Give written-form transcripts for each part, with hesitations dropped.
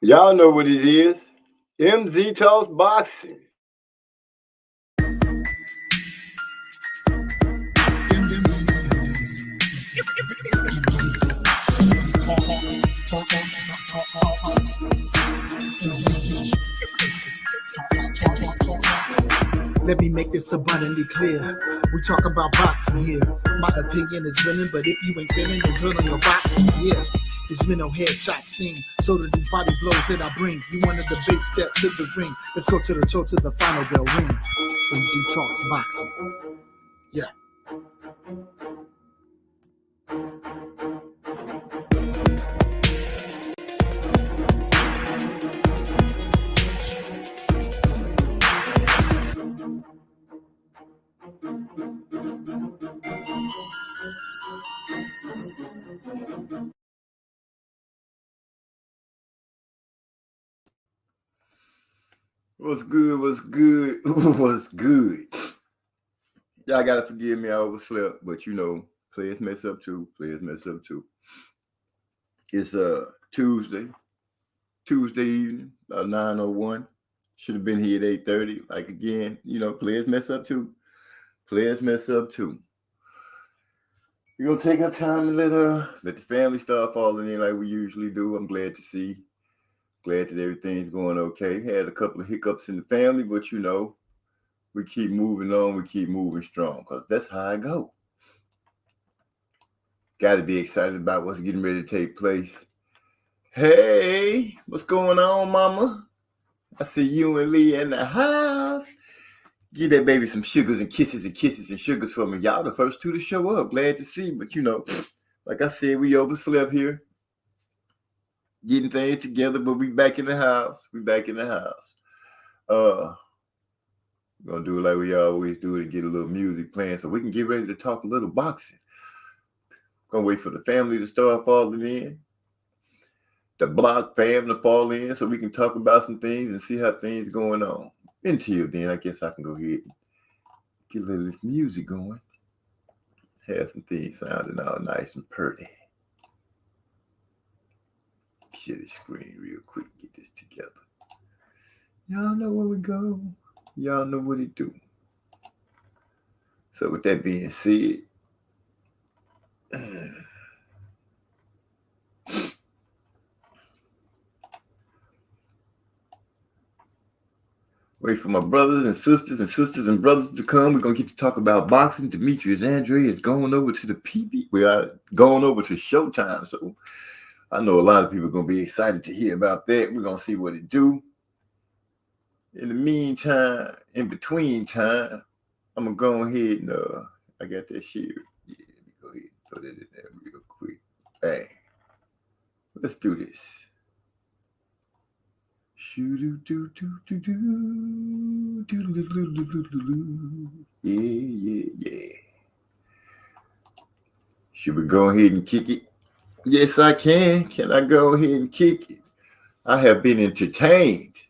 Y'all know what it is. MZ Talks Boxing. Let me make this abundantly clear. We talk about boxing here. My opinion is winning, but if you ain't feeling the good on your boxing, yeah. This mental headshot sting. So do these body blows that I bring. You wanted the big step to the ring. Let's go to the toe to the final bell ring. MZ Talks Boxing. Yeah. What's good? What's good? What's good? Y'all gotta forgive me, I overslept, but players mess up too. It's Tuesday evening, about 9:01. Should have been here at 8:30. Like again, players mess up too. We're gonna take our time and let the family start falling in like we usually do. I'm glad that everything's going okay. Had a couple of hiccups in the family, but we keep moving on. We keep moving strong because that's how I go. Got to be excited about what's getting ready to take place. Hey, what's going on, mama? I see you and Leah in the house. Give that baby some sugars and kisses and sugars for me. Y'all the first two to show up. Glad to see. But like I said, we overslept here. Getting things together, but we back in the house. We're gonna do it like we always do to get a little music playing so we can get ready to talk a little boxing. Gonna wait for the family to start falling in. The block fam to fall in so we can talk about some things and see how things going on. Until then, I guess I can go ahead and get a little of this music going. Have some things sounding all nice and pretty. Share the screen real quick, get this together. Y'all know where we go. Y'all know what it do. So with that being said, wait for my brothers and brothers to come. We're going to get to talk about boxing. Demetrius Andre is going over to the PB. We are going over to Showtime. So I know a lot of people are going to be excited to hear about that. We're going to see what it do. In the meantime, in between time, I'm going to go ahead and, I got that shit. Yeah, let me go ahead and put it in there real quick. Hey, let's do this. Yeah. Should we go ahead and kick it? Yes, I can. Can I go ahead and kick it? I have been entertained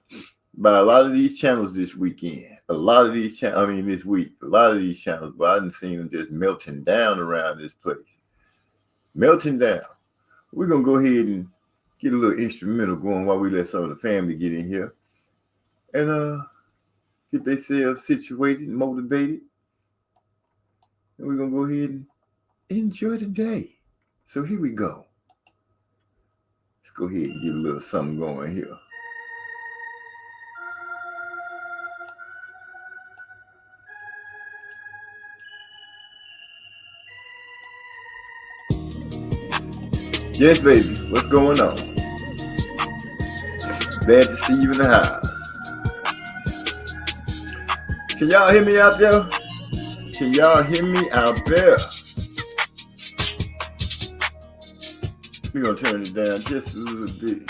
by a lot of these channels this weekend. This week. A lot of these channels, but I didn't see them just melting down around this place. Melting down. We're going to go ahead and get a little instrumental going while we let some of the family get in here. And get themselves situated and motivated. And we're going to go ahead and enjoy the day. So here we go. Let's go ahead and get a little something going here. Yes, baby. What's going on? Glad to see you in the house. Can y'all hear me out there? We're going to turn it down just a little bit.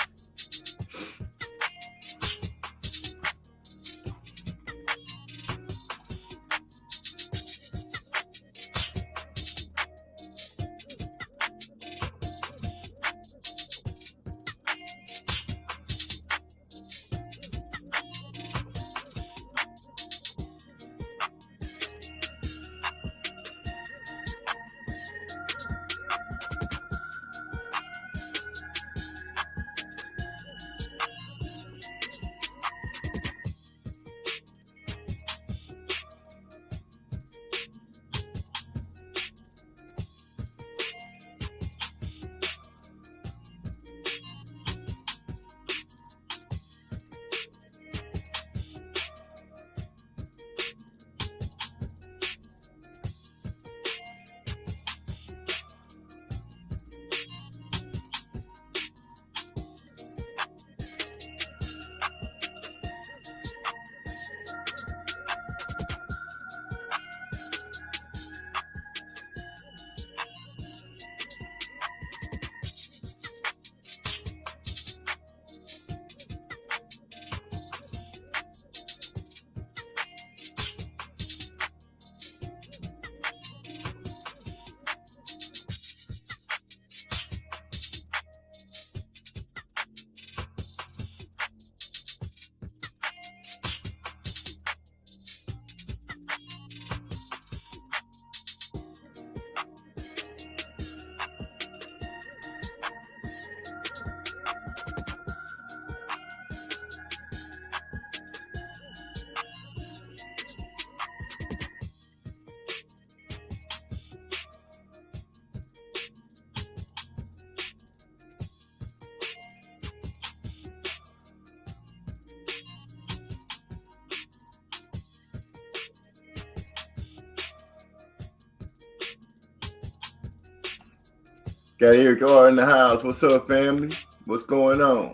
Got Eric R in the house. What's up, family? What's going on?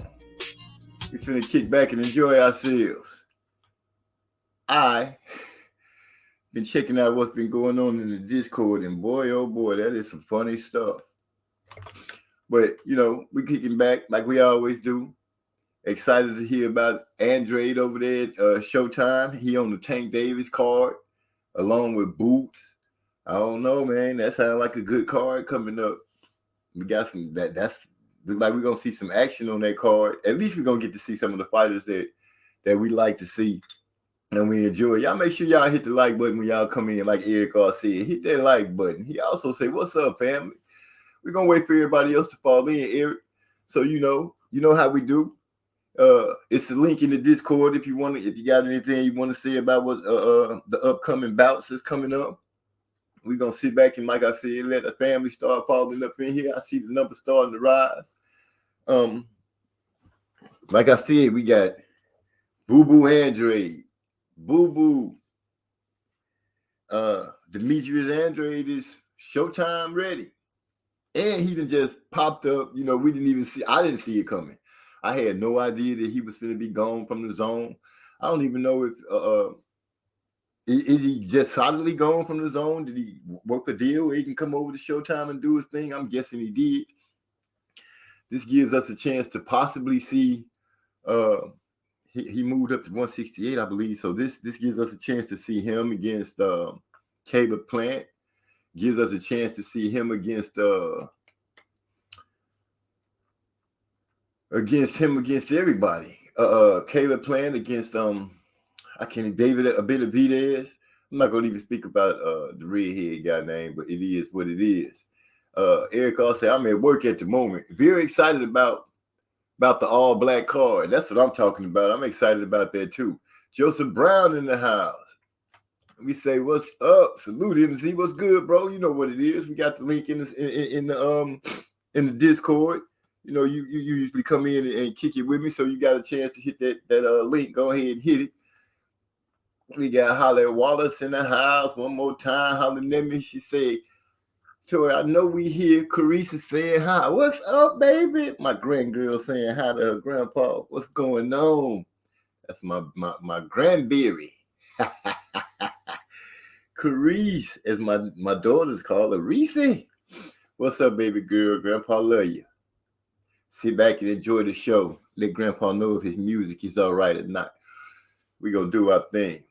We finna kick back and enjoy ourselves. I been checking out what's been going on in the Discord, and boy, oh boy, that is some funny stuff. But, you know, we kicking back like we always do. Excited to hear about Andrade over there at Showtime. He on the Tank Davis card, along with Boots. I don't know, man. That sounds like a good card coming up. We got some that's look like we're gonna see some action on that card. At least we're gonna get to see some of the fighters that we like to see and we enjoy. Y'all make sure y'all hit the like button when y'all come in, like Eric R said. Hit that like button. He also said, "What's up, family?" We're gonna wait for everybody else to fall in, Eric. So you know how we do. It's a link in the Discord if you got anything you want to say about what the upcoming bouts that's coming up. We're going to sit back and, like I said, let the family start falling up in here. I see the numbers starting to rise. Like I said, we got Boo Boo Andrade. Boo Boo. Demetrius Andrade is Showtime ready. And he done just popped up. You know, I didn't see it coming. I had no idea that he was going to be gone from the zone. I don't even know if is he just solidly gone from the zone? Did he work a deal where he can come over to Showtime and do his thing? I'm guessing he did. This gives us a chance to possibly see. He moved up to 168, I believe. So this gives us a chance to see him against Caleb Plant. Gives us a chance to see him against everybody. Caleb Plant against David Benavidez. I'm not gonna even speak about the redhead guy name, but it is what it is. Eric R said, I'm at work at the moment. Very excited about the all black card. That's what I'm talking about. I'm excited about that too. Joseph Brown in the house. We say, what's up? Salute MC. What's good, bro? You know what it is. We got the link in the Discord. You know, you usually come in and kick it with me, so you got a chance to hit that link. Go ahead and hit it. We got Holly Wallace in the house one more time. Holly Nemi, she said, Tori, I know we hear Carissa saying hi. What's up, baby? My grandgirl saying hi to her grandpa. What's going on? That's my grandberry. Carice, as my daughters call her, Reese. What's up, baby girl? Grandpa love you. Sit back and enjoy the show. Let Grandpa know if his music is all right or not. We're going to do our thing.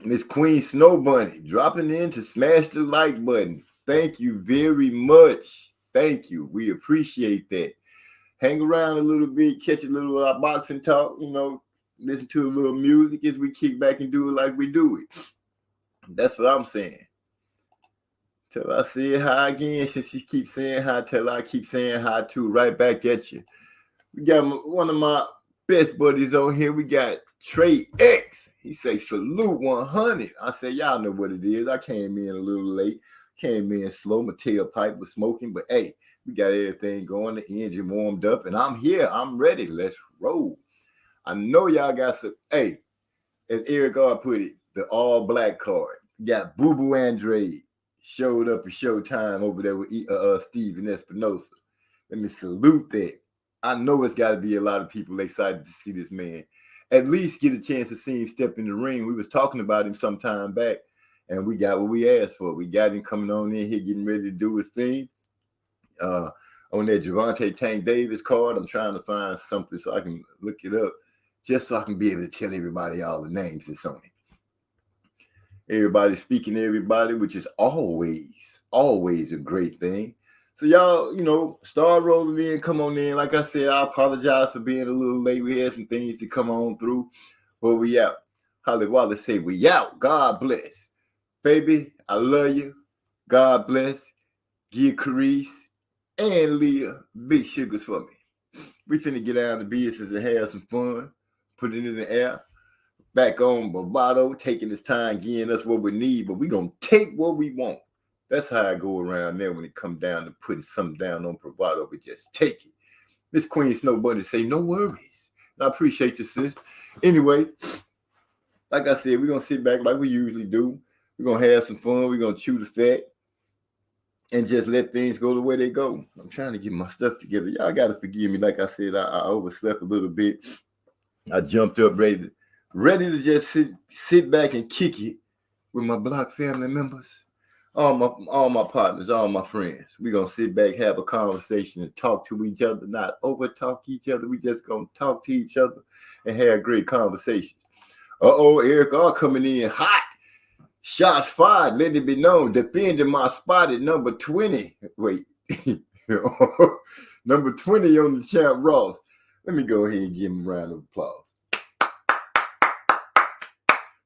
Miss Queen Snow Bunny dropping in to smash the like button. Thank you very much. Thank you. We appreciate that. Hang around a little bit, catch a little boxing talk, you know, listen to a little music as we kick back and do it like we do it. That's what I'm saying. Till I say hi again, since she keeps saying hi, till I keep saying hi too, right back at you. We got one of my best buddies on here. We got Trey X. He say, salute 100. I said, y'all know what it is. I came in a little late. Came in slow. My tailpipe was smoking. But, hey, we got everything going. The engine warmed up. And I'm here. I'm ready. Let's roll. I know y'all got some. Hey, as Eric R put it, the all-black card. Got Boo Boo Andrade. Showed up at Showtime over there with Steven Espinosa. Let me salute that. I know it's got to be a lot of people excited to see this man. At least get a chance to see him step in the ring. We was talking about him some time back, and we got what we asked for. We got him coming on in here, getting ready to do his thing. On that Gervonta Tank Davis card, I'm trying to find something so I can look it up, just so I can be able to tell everybody all the names that's on it. Everybody speaking to everybody, which is always a great thing. So y'all, you know, start rolling in, come on in. Like I said, I apologize for being a little late. We had some things to come on through, but we out. Holly Wallace say we out. God bless. Baby, I love you. God bless. Give Carice and Leah big sugars for me. We finna get down to business and have some fun. Put it in the air. Back on Bravado, taking his time, getting us what we need, but we gonna take what we want. That's how I go around there when it come down to putting something down on Bravado. We just take it. Miss Queen Snow Bunny say, no worries. I appreciate you, sis. Anyway, like I said, we're going to sit back like we usually do. We're going to have some fun. We're going to chew the fat. and just let things go the way they go. I'm trying to get my stuff together. Y'all got to forgive me. Like I said, I overslept a little bit. I jumped up ready to just sit back and kick it with my Block family members, all my partners, all my friends. We're going to sit back, have a conversation, and talk to each other, not over talk each other. We just going to talk to each other and have great conversations. Eric R coming in hot. Shots fired, let it be known. Defending my spot at number 20. Wait. Number 20 on the Champ Ross. Let me go ahead and give him a round of applause.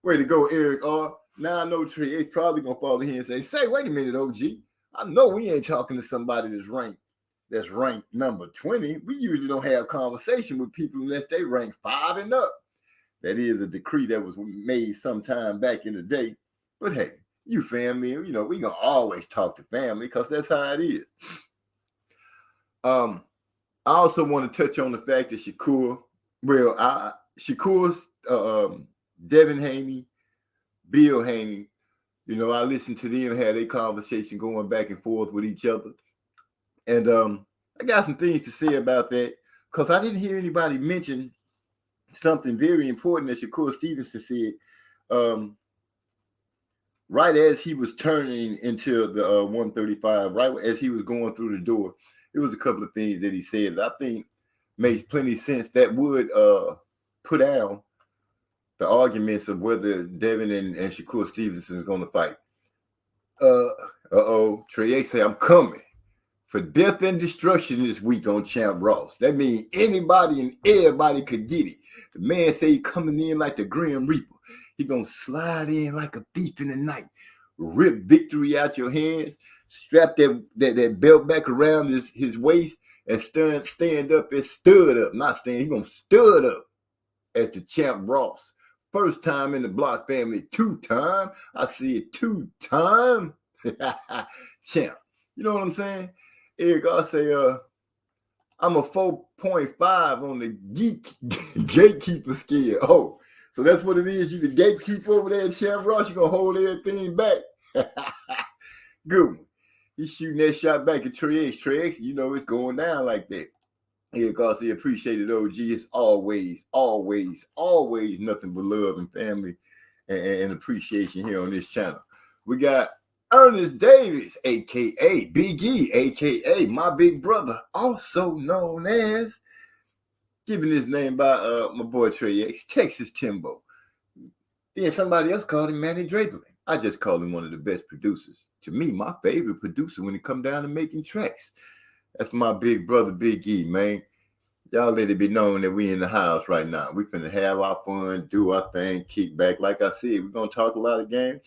Way to go, Eric R. Now I know Trey X probably going to fall in here and say, wait a minute, OG. I know we ain't talking to somebody that's ranked number 20. We usually don't have conversation with people unless they rank 5 and up. That is a decree that was made sometime back in the day. But hey, you family, we going to always talk to family because that's how it is. I also want to touch on the fact that Shakur's Devin Haney, Bill Haney, I listened to them have a conversation going back and forth with each other. And I got some things to say about that because I didn't hear anybody mention something very important that Shakur Stevenson said right as he was turning into the 135, right as he was going through the door. It was a couple of things that he said that I think makes plenty of sense that would put down the arguments of whether Devin and Shakur Stevenson is going to fight. Trey X say, I'm coming for death and destruction this week on Champ Ross. That means anybody and everybody could get it. The man say he coming in like the Grim Reaper. He going to slide in like a thief in the night, rip victory out your hands, strap that belt back around his waist, and stand up and stud up. Not stand, he going to stud up as the Champ Ross. First time in the Block family, 2-time. I see it 2-time. Champ. You know what I'm saying? Eric, I'll say, I'm a 4.5 on the gatekeeper scale. Oh, so that's what it is. You the gatekeeper over there at Champ Ross. You're going to hold everything back. Good one. He's shooting that shot back at Trey X. Trey X, it's going down like that. Eric also appreciated OG. It's always nothing but love and family and appreciation here on this channel. We got Ernest Davis, a.k.a. Big E, a.k.a. my big brother, also known as, given his name by my boy Trey X, Texas Timbo. Then somebody else called him Manny Draper. I just call him one of the best producers. To me, my favorite producer when it come down to making tracks. That's my big brother, Big E, man. Y'all let it be known that we in the house right now. We finna have our fun, do our thing, kick back. Like I said, we're going to talk a lot of game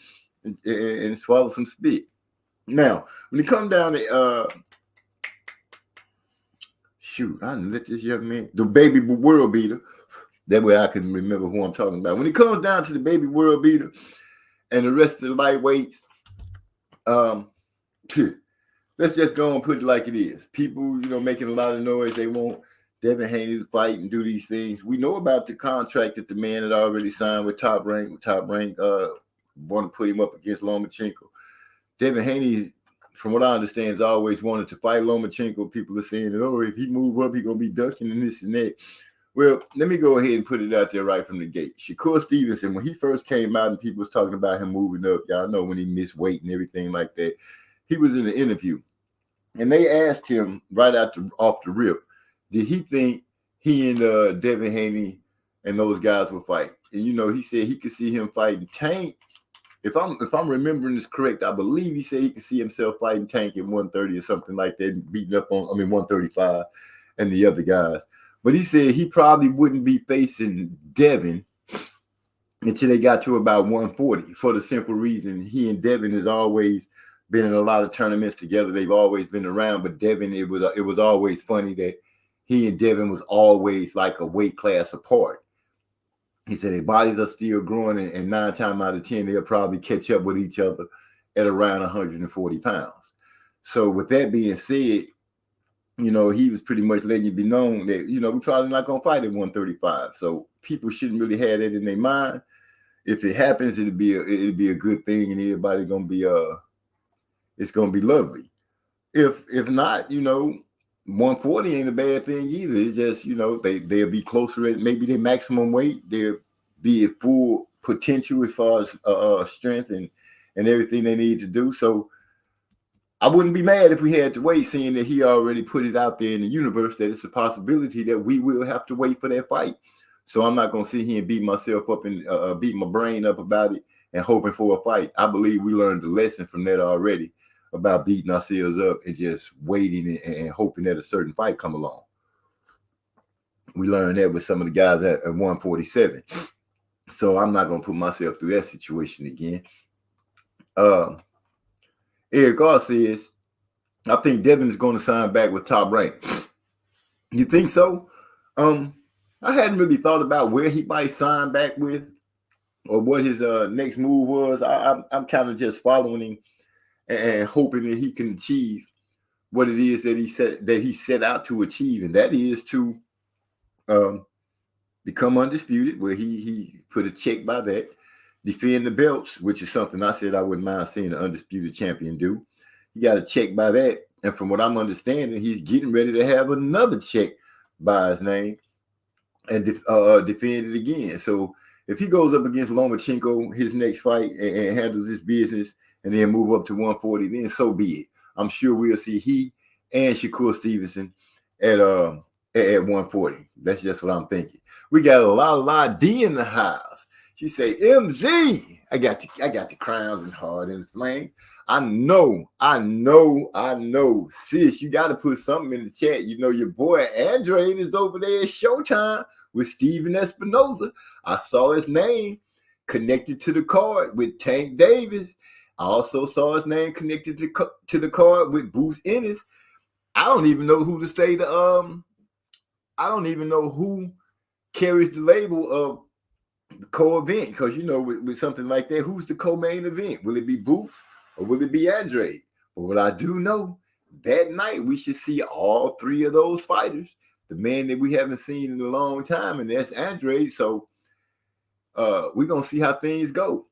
and swallow some spit. Now, when it come down to, I didn't let this young man, the baby world beater. That way I can remember who I'm talking about. When it comes down to the baby world beater and the rest of the lightweights, let's just go and put it like it is. People, making a lot of noise. They want Devin Haney to fight and do these things. We know about the contract that the man had already signed with Top Rank. Top Rank want to put him up against Lomachenko. Devin Haney, from what I understand, has always wanted to fight Lomachenko. People are saying that, if he move up, he's going to be ducking and this and that. Well, let me go ahead and put it out there right from the gate. Shakur Stevenson, when he first came out and people was talking about him moving up, y'all know when he missed weight and everything like that, he was in an interview. And they asked him right off the rip, did he think he and Devin Haney and those guys would fight? And he said he could see him fighting Tank. If I'm remembering this correct, I believe he said he could see himself fighting Tank at 130 or something like that, and beating up on 135 and the other guys. But he said he probably wouldn't be facing Devin until they got to about 140 for the simple reason he and Devin has always been in a lot of tournaments together. They've always been around, but Devin, it was always funny that he and Devin was always like a weight class apart. He said their bodies are still growing, and 9 times out of 10, they'll probably catch up with each other at around 140 pounds. So with that being said, he was pretty much letting you be known that, we're probably not going to fight at 135. So people shouldn't really have that in their mind. If it happens, it'd be a good thing, and everybody going to be, it's going to be lovely. If not, 140 ain't a bad thing either. It's just, they'll be closer at maybe their maximum weight. They'll be at full potential as far as strength and everything they need to do. So I wouldn't be mad if we had to wait, seeing that he already put it out there in the universe that it's a possibility that we will have to wait for that fight. So I'm not going to sit here and beat myself up and beat my brain up about it and hoping for a fight. I believe we learned the lesson from that already about beating ourselves up and just waiting and hoping that a certain fight come along. We learned that with some of the guys at 147. So I'm not going to put myself through that situation again. Eric R says, I think Devin is going to sign back with Top Rank. You think so? I hadn't really thought about where he might sign back with or what his next move was. I'm kind of just following him and hoping that he can achieve what it is that he set out to achieve, and that is to become undisputed, where he put a check by that. Defend the belts, which is something I said I wouldn't mind seeing an undisputed champion do. He got a check by that. And from what I'm understanding, he's getting ready to have another check by his name and defend it again. So if he goes up against Lomachenko, his next fight, and handles his business and then move up to 140, then so be it. I'm sure we'll see he and Shakur Stevenson at 140. That's just what I'm thinking. We got a lot of D in the house. She say, MZ, I got the crowns and heart and flames. I know. Sis, you got to put something in the chat. Your boy Andre is over there at Showtime with Steven Espinoza. I saw his name connected to the card with Tank Davis. I also saw his name connected to the card with Bruce Ennis. I don't even know who to say I don't even know who carries the label of the co-event, because with something like that, who's the co-main event? Will it be Boots or will it be Andre? But what I do know, that night we should see all three of those fighters, the man that we haven't seen in a long time, and that's Andre. So we're gonna see how things go.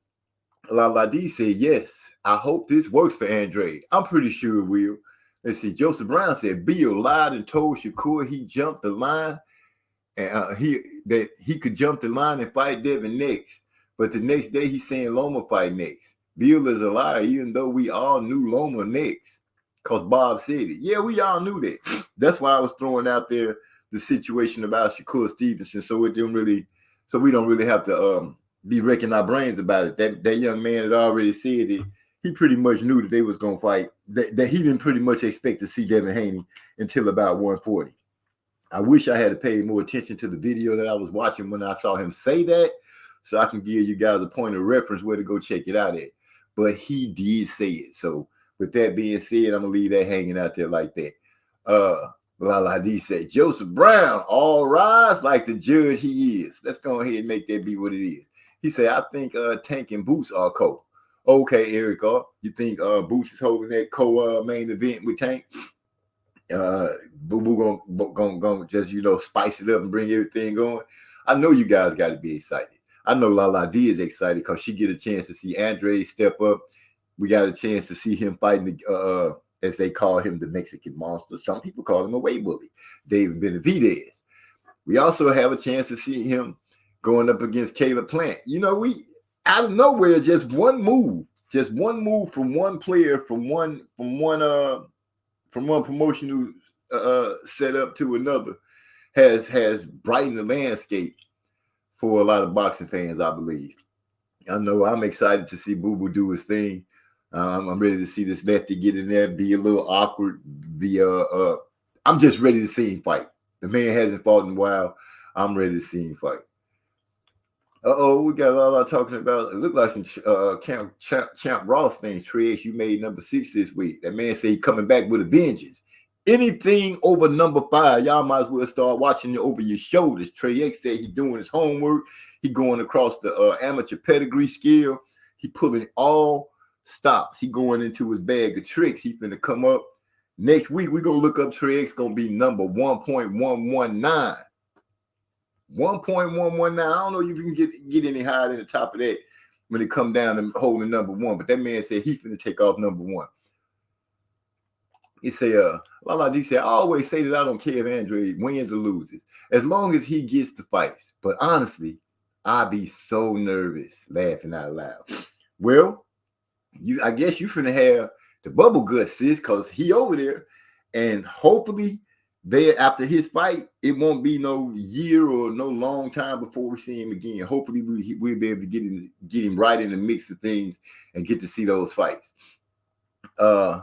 La D said, yes, I hope this works for Andre. I'm pretty sure it will. Let's see, Joseph Brown said Bill lied and told Shakur he jumped the line. And he could jump the line and fight Devin next. But the next day he's saying Loma fight next. Bill is a liar, even though we all knew Loma next. Because Bob said it. Yeah, we all knew that. That's why I was throwing out there the situation about Shakur Stevenson, so we don't really have to be wrecking our brains about it. That young man had already said it. He pretty much knew that they was gonna fight, that he didn't pretty much expect to see Devin Haney until about 140. I wish I had paid more attention to the video that I was watching when I saw him say that, so I can give you guys a point of reference where to go check it out at. But he did say it. So with that being said, I'm going to leave that hanging out there like that. La D said, Joseph Brown, all rise like the judge he is. Let's go ahead and make that be what it is. He said, I think Tank and Boots are co. Okay, Eric, you think Boots is holding that co-main event with Tank? We're gonna just spice it up and bring everything going. I know you guys got to be excited. I know La D is excited because she get a chance to see Andre step up. We got a chance to see him fighting as they call him, the Mexican monster. Some people call him a weight bully, David Benavidez. We also have a chance to see him going up against Caleb Plant. We out of nowhere, just one move from one player, from one promotional setup to another has brightened the landscape for a lot of boxing fans, I believe. I know I'm excited to see Boo Boo do his thing. I'm ready to see this lefty get in there, be a little awkward. I'm just ready to see him fight. The man hasn't fought in a while. I'm ready to see him fight. We got a lot talking about. It looked like some Champ Ross things. Trish, you made number 6 this week. That man said he's coming back with a vengeance. Anything over number 5, y'all might as well start watching it over your shoulders. Trey X said he's doing his homework. He going across the amateur pedigree scale. He pulling all stops. He going into his bag of tricks. He finna come up. Next week, we're going to look up Trey X, going to be number 1.119. 1.119. I don't know if you can get any higher than the top of that when it come down to holding number 1. But that man said he finna take off number 1. He say, Lala D said, I always say that I don't care if Andre wins or loses, as long as he gets the fights. But honestly, I be so nervous, laughing out loud. Well, I guess you finna have the bubble gut, sis, because he over there, and hopefully after his fight, it won't be no year or no long time before we see him again. Hopefully we'll be able to get him right in the mix of things and get to see those fights. Oh,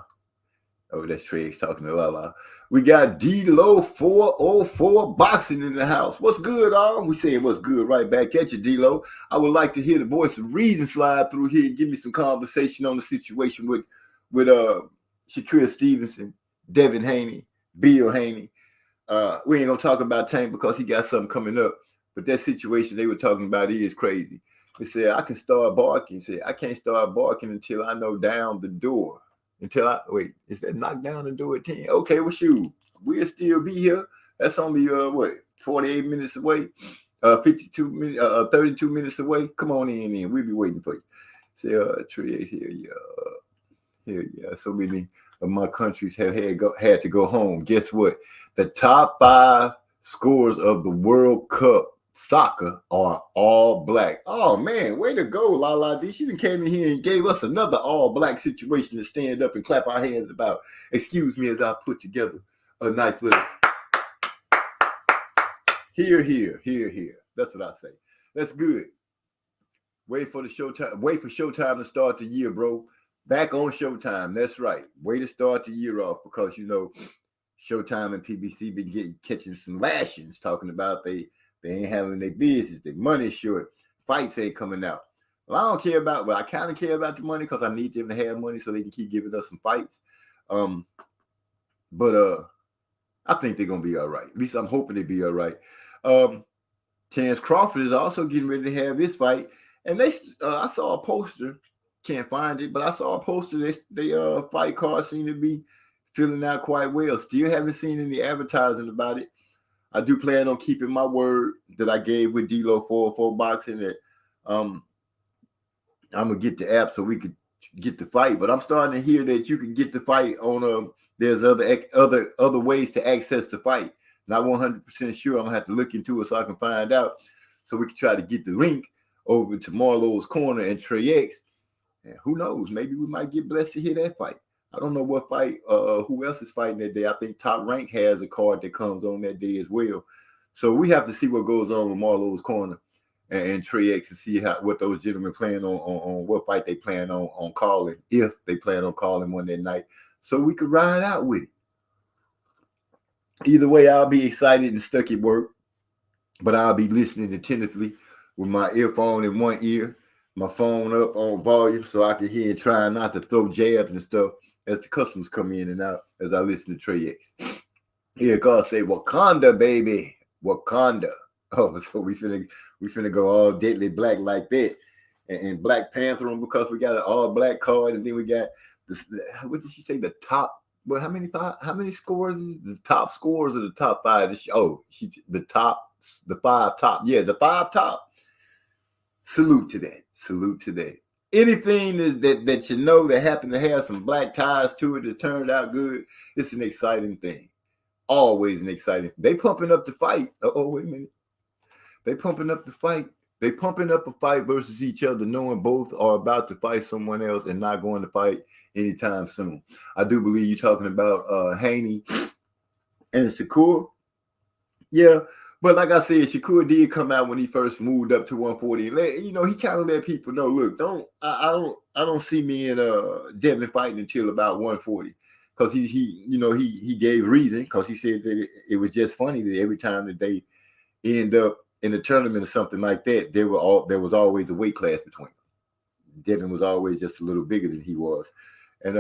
that's Trey's talking to Lala. We got D-Lo 404 Boxing in the house. What's good, all? We saying what's good right back at you, D-Lo. I would like to hear the voice of reason slide through here and give me some conversation on the situation with Shakur Stevenson, Devin Haney, Bill Haney. We ain't going to talk about Tank because he got something coming up. But that situation they were talking about is crazy. They said, I can start barking. He said, I can't start barking until I know down the door. Is that knock down the door at 10? Okay, well, shoot, we'll still be here. That's only 48 minutes away, 32 minutes away. Come on in. We'll be waiting for you. Say, Trey here, yeah. So many of my countries have had to go home. Guess what? The top 5 scorers of the World Cup soccer are all black. Oh man, way to go, Lala D. She came in here and gave us another all black situation to stand up and clap our hands about. Excuse me as I put together a nice little here. That's what I say. That's good. Wait for Showtime to start the year, bro. Back on Showtime. That's right. Way to start the year off because Showtime and PBC been catching some lashings talking about they ain't handling their business. Their money's short. Fights ain't coming out. Well, I don't care about. Well, I kind of care about the money because I need them to have money so they can keep giving us some fights. But I think they're gonna be all right. At least I'm hoping they be all right. Terrence Crawford is also getting ready to have his fight, and I saw a poster. Can't find it, but I saw a poster. They fight card seem to be filling out quite well. Still haven't seen any advertising about it. I do plan on keeping my word that I gave with D-Lo 404 Boxing that I'm gonna get the app so we could get the fight. But I'm starting to hear that you can get the fight on there's other ways to access the fight. Not 100% sure. I'm gonna have to look into it so I can find out. So we can try to get the link over to Marlowe's Corner and Trey X. And who knows? Maybe we might get blessed to hear that fight. I don't know what fight, who else is fighting that day. I think Top Rank has a card that comes on that day as well. So we have to see what goes on with Marlowe's Corner and Trey X and see what those gentlemen plan on what fight they plan on calling, if they plan on calling one that night, so we could ride out with it. Either way, I'll be excited and stuck at work, but I'll be listening attentively with my earphone in one ear, my phone up on volume so I can hear and try not to throw jabs and stuff as the customers come in and out as I listen to Trey X. Here, God say, Wakanda, baby. Wakanda. Oh, so we finna go all deadly black like that. And Black Panther on because we got an all black card, and then we got this, what did she say? The top, well, how many scores is the top scores of the top 5? The 5 top. Yeah, the 5 top. Salute to that. Anything that that happened to have some black ties to it that turned out good, it's an exciting thing. Always an exciting thing. They pumping up the fight. Oh, wait a minute. They pumping up the fight. They pumping up a fight versus each other, knowing both are about to fight someone else and not going to fight anytime soon. I do believe you're talking about Haney and Shakur. Yeah. But like I said, Shakur did come out when he first moved up to 140. He kind of let people know, look, I don't see me and Devin fighting until about 140, because he gave reason, because he said that it was just funny that every time that they end up in a tournament or something like that, there was always a weight class between them. Devin was always just a little bigger than he was, and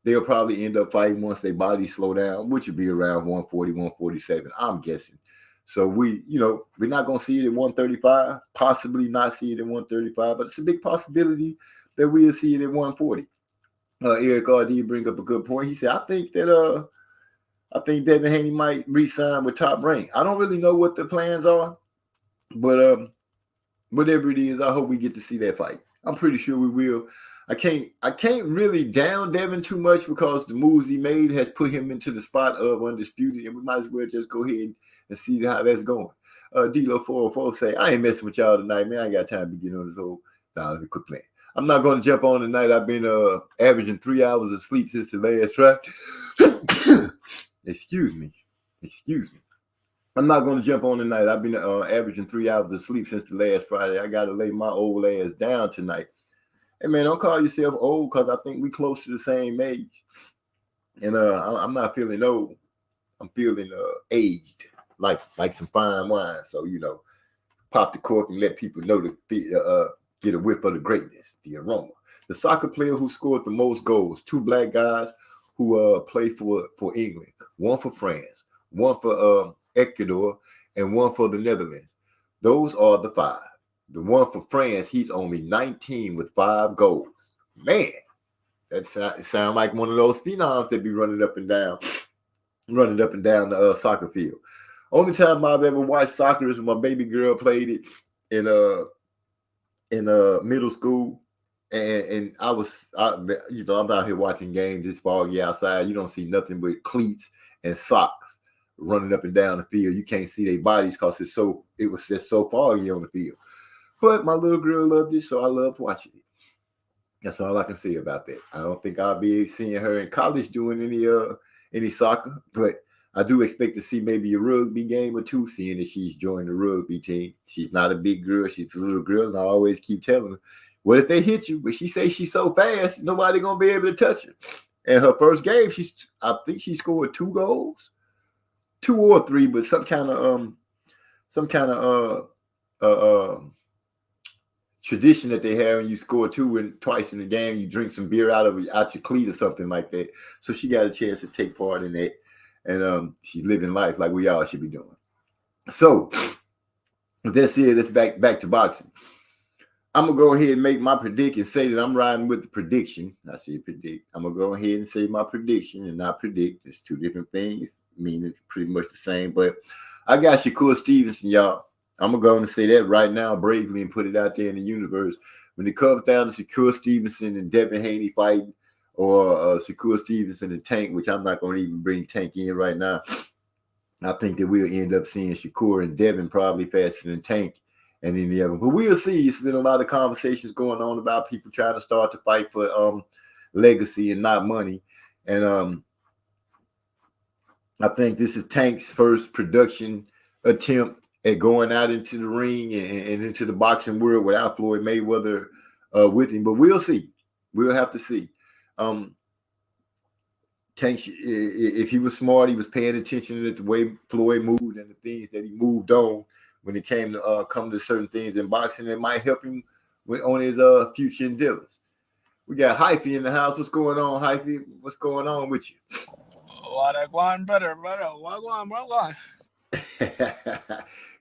they'll probably end up fighting once their bodies slow down, which would be around 140, 147, I'm guessing. So we're not going to see it at 135, possibly not see it at 135, but it's a big possibility that we'll see it at 140. Eric RD bring up a good point. He said, I think Devin Haney might re-sign with Top Rank. I don't really know what the plans are, but whatever it is, I hope we get to see that fight. I'm pretty sure we will. I can't really down Devin too much because the moves he made has put him into the spot of undisputed, and we might as well just go ahead and see how that's going. D-Lo 404 say, I ain't messing with y'all tonight, man. I ain't got time to get on this old. Nah, let me quit playing. I'm not going to jump on tonight. I've been averaging 3 hours of sleep since the last track. Excuse me. I'm not going to jump on tonight. I've been averaging 3 hours of sleep since the last Friday. I got to lay my old ass down tonight. Hey, man, don't call yourself old because I think we close to the same age. And I'm not feeling old. I'm feeling aged, like some fine wine. So, pop the cork and let people know to get a whiff of the greatness, the aroma. The soccer player who scored the most goals, 2 black guys who play for England, one for France, one for Ecuador, and one for the Netherlands. Those are the 5. The one for France, he's only 19 with 5 goals. Man, that sound like one of those phenoms that be running up and down the soccer field. Only time I've ever watched soccer is when my baby girl played it in middle school, and I'm out here watching games. It's foggy outside. You don't see nothing but cleats and socks running up and down the field. You can't see their bodies because it was just so foggy on the field. But my little girl loved it, so I loved watching it. That's all I can say about that. I don't think I'll be seeing her in college doing any soccer, but I do expect to see maybe a rugby game or 2, seeing that she's joined the rugby team. She's not a big girl. She's a little girl, and I always keep telling her, what if they hit you? But she says she's so fast, nobody going to be able to touch her. And her first game, I think she scored 2 goals, 2 or 3, but some kind of tradition that they have when you score 2 and twice in the game, you drink some beer out your cleat or something like that. So she got a chance to take part in that. And she's living life like we all should be doing. So that's it. Let's back to boxing. I'm going to go ahead and make my prediction and say that I'm riding with the prediction. I say predict. I'm going to go ahead and say my prediction and not predict. It's 2 different things, meaning it's pretty much the same. But I got Shakur Stevenson, y'all. I'm going to go and say that right now bravely and put it out there in the universe. When it comes down to Shakur Stevenson and Devin Haney fighting, or Shakur Stevenson and Tank, which I'm not going to even bring Tank in right now, I think that we'll end up seeing Shakur and Devin probably faster than Tank and any of them. But we'll see. It's been a lot of conversations going on about people trying to start to fight for legacy and not money. And I think this is Tank's first production attempt at going out into the ring and into the boxing world without Floyd Mayweather with him. But we'll see. We'll have to see. Tank, if he was smart, he was paying attention to the way Floyd moved and the things that he moved on when it came to come to certain things in boxing that might help him on his future endeavors. We got Hyphy in the house. What's going on, Hyphy? What's going on with you? What going, brother? What going?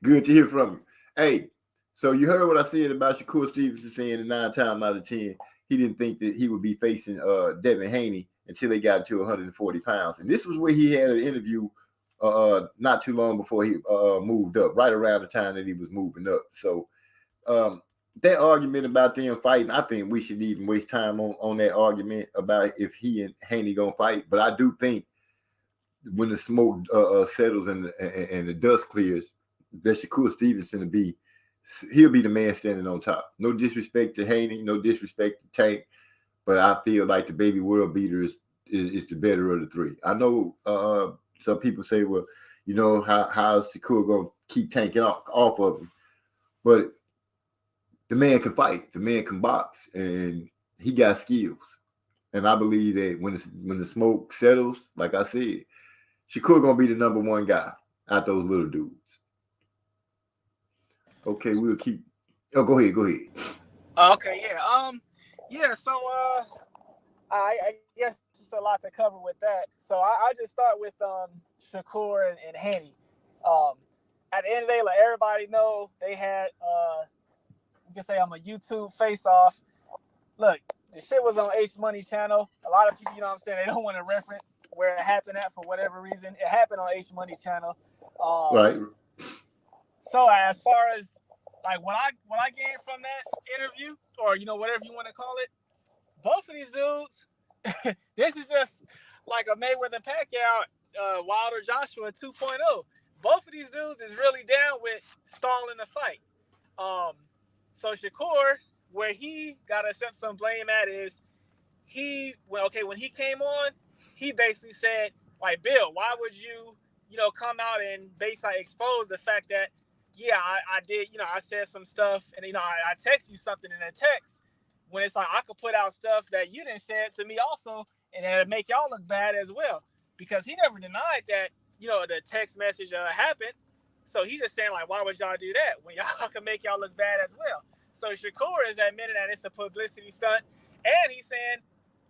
Good to hear from you. Hey, so you heard what I said about Shakur Stevenson saying that 9 times out of 10, he didn't think that he would be facing Devin Haney until they got to 140 pounds. And this was where he had an interview not too long before he moved up, right around the time that he was moving up. So that argument about them fighting, I think we should even waste time on that argument about if he and Haney going to fight. But I do think when the smoke settles and the dust clears, that Shakur Stevenson he'll be the man standing on top. No disrespect to Haney, no disrespect to Tank, but I feel like the baby world beater is the better of the 3. I know some people say, well, how's Shakur going to keep Tank off of him? But the man can fight, the man can box, and he got skills. And I believe that when the smoke settles, like I said, Shakur going to be the number 1 guy out those little dudes. Okay, we'll keep. Oh, go ahead. Okay, yeah. So I guess it's a lot to cover with that. So I just start with Shakur and Haney. At the end of the day, like everybody know, they had you can say I'm a YouTube face-off. Look, the shit was on H Money channel. A lot of people, they don't want to reference where it happened at for whatever reason. It happened on H Money channel. Right. So as far as like what I gained from that interview, or whatever you want to call it, both of these dudes, this is just like a Mayweather Pacquiao, Wilder Joshua 2.0. Both of these dudes is really down with stalling the fight. So Shakur, where he got to accept some blame at is when he came on, he basically said, like, Bill, why would you come out and basically expose the fact that, yeah, I did, I said some stuff and, I text you something in a text when it's like I could put out stuff that you didn't say to me also and it'll make y'all look bad as well. Because he never denied that, the text message happened. So he's just saying, like, why would y'all do that when y'all can make y'all look bad as well? So Shakur is admitting that it's a publicity stunt. And he's saying,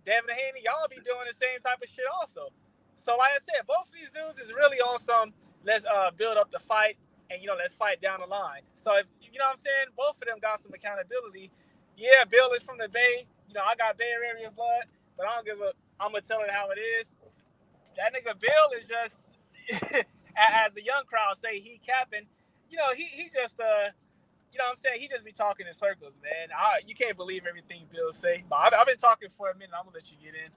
Devin Haney, y'all be doing the same type of shit also. So like I said, both of these dudes is really on some, let's build up the fight and, let's fight down the line. So if, what I'm saying, both of them got some accountability. Yeah, Bill is from the Bay. I got Bay Area blood, but I don't give a, I'm going to tell it how it is. That nigga Bill is just, as the young crowd say, he capping. He just, what I'm saying, he just be talking in circles, man. You can't believe everything Bill say. But I've been talking for a minute. I'm going to let you get in.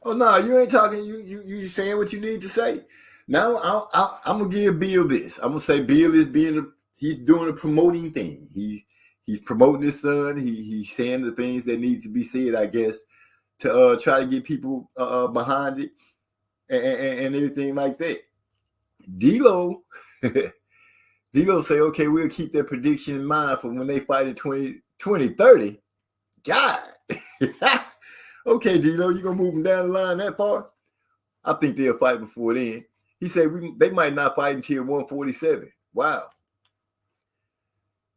Oh no, you ain't talking. You saying what you need to say. Now I'm gonna give Bill this. I'm gonna say Bill is he's doing a promoting thing. He's promoting his son. He's saying the things that need to be said, I guess, to try to get people behind it and everything like that. D-Lo say, okay, we'll keep that prediction in mind for when they fight in 2030. God. Okay, D-Lo, you gonna move them down the line that far? I think they'll fight before then. He said they might not fight until 147. Wow.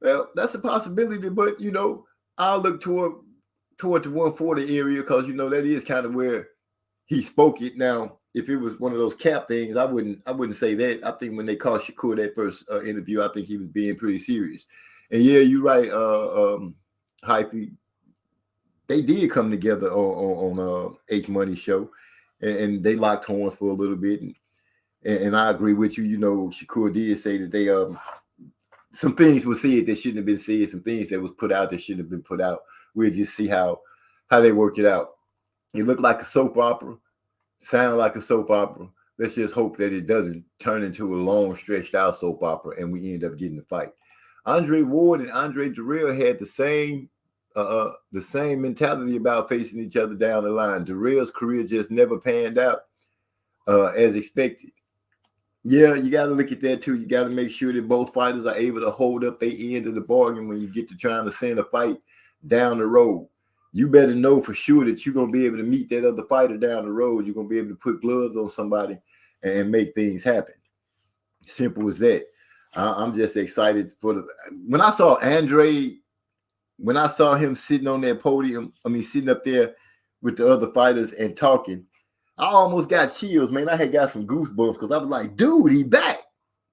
Well, that's a possibility, but I'll look toward the 140 area because that is kind of where he spoke it. Now, if it was one of those cap things, I wouldn't say that. I think when they called Shakur that first interview, I think he was being pretty serious. And yeah, you're right, Hyphy. They did come together on H Money show, and they locked horns for a little bit. And I agree with you. Shakur did say that they some things were said that shouldn't have been said, some things that was put out that shouldn't have been put out. We'll just see how they work it out. It looked like a soap opera, sounded like a soap opera. Let's just hope that it doesn't turn into a long, stretched out soap opera, and we end up getting the fight. Andre Ward and Andre Dirrell had the same mentality about facing each other down the line. Dirrell's career just never panned out as expected. Yeah, you got to look at that too. You got to make sure that both fighters are able to hold up their end of the bargain when you get to trying to send a fight down the road. You better know for sure that you're going to be able to meet that other fighter down the road. You're going to be able to put gloves on somebody and make things happen. Simple as that. I'm just excited when I saw Andre. When I saw him sitting on that podium, sitting up there with the other fighters and talking, I almost got chills, man. I had got some goosebumps because I was like, dude, he back.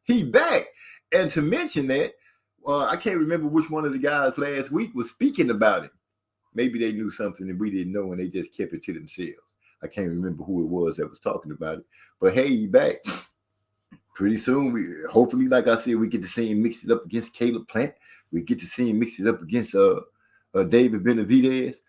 He back. And to mention that, I can't remember which one of the guys last week was speaking about it. Maybe they knew something that we didn't know and they just kept it to themselves. I can't remember who it was that was talking about it. But hey, he back. Pretty soon, hopefully, like I said, we get to see him mix it up against Caleb Plant. We get to see him mix it up against David Benavidez.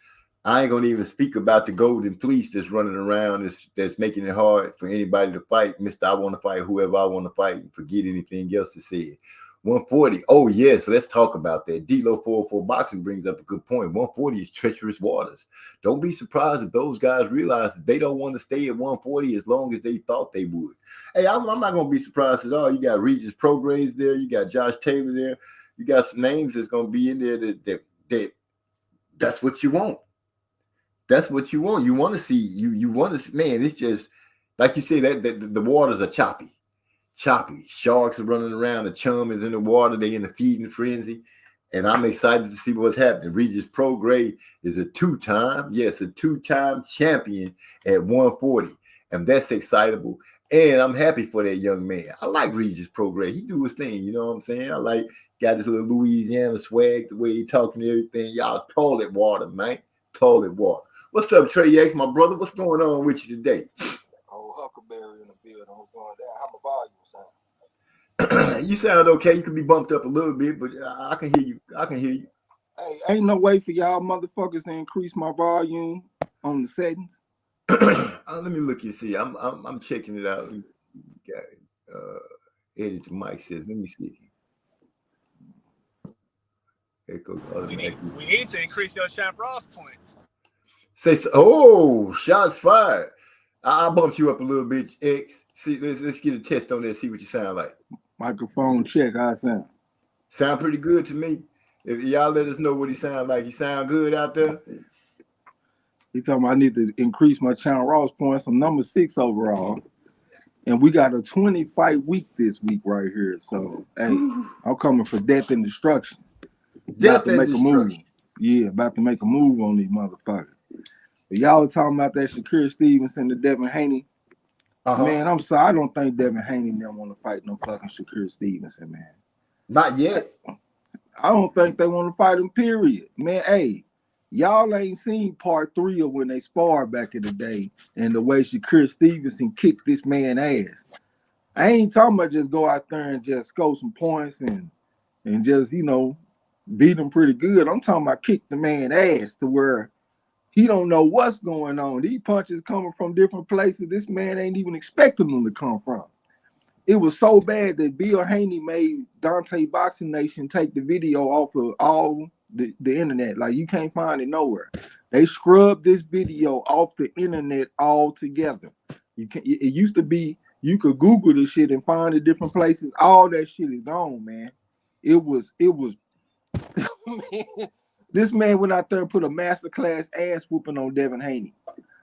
I ain't gonna even speak about the golden fleece that's running around that's making it hard for anybody to fight. Mr. I want to fight whoever I want to fight and forget anything else to say. 140. Oh, yes, let's talk about that. D-Lo 404 Boxing brings up a good point. 140 is treacherous waters. Don't be surprised if those guys realize that they don't want to stay at 140 as long as they thought they would. Hey, I'm not going to be surprised at all. You got Regis Prograis there. You got Josh Taylor there. You got some names that's going to be in there that's what you want. That's what you want. You want to see, you want to see, man, it's just, like you say, that the waters are choppy. Sharks are running around. The chum is in the water. They in the feeding frenzy. And I'm excited to see what's happening. Regis Prograis is a two-time champion at 140. And that's excitable. And I'm happy for that young man. I like Regis Prograis. He do his thing. You know what I'm saying? I like, got this little Louisiana swag, the way he talking and everything. Y'all toilet water, man. Toilet water. What's up, Trey X, my brother? What's going on with you today? Oh, Huckleberry in the building. What's going down? How my volume sound? You sound okay. You could be bumped up a little bit, but I can hear you. Hey, ain't no way for y'all motherfuckers to increase my volume. on the settings? Let me look and see. I'm checking it out. Got edit the mic says. Let me see. Echo automatic. We need to increase your Champ Ross points. Say so. Oh, shots fired. I'll bump you up a little bit, X. See, let's get a test on that. See what you sound like. Microphone check. How I sound? Sound pretty good to me. If y'all let us know what he sound like. He sound good out there. He told me I need to increase my Champ Ross points. I'm number 6 overall. And we got a 20-fight week this week right here. So, hey, I'm coming for death and destruction. Death and make a move. destruction. Yeah, about to make a move on these motherfuckers. But y'all talking about that Shakur Stevenson to Devin Haney. Man, I'm sorry. I don't think Devin Haney never want to fight no fucking Shakur Stevenson, man. Not yet. I don't think they want to fight him, period. Man, hey, y'all ain't seen part 3 of when they sparred back in the day and the way Shakur Stevenson kicked this man ass. I ain't talking about just go out there and just score some points and just, you know, beat him pretty good. I'm talking about kick the man ass to where he don't know what's going on. These punches coming from different places. This man ain't even expecting them to come from. It was so bad that Bill Haney made Dante Boxing Nation take the video off of all the internet. Like, you can't find it nowhere. They scrubbed this video off the internet altogether. It used to be you could Google this shit and find it different places. All that shit is gone, man. It was this man went out there and put a masterclass ass whooping on Devin Haney.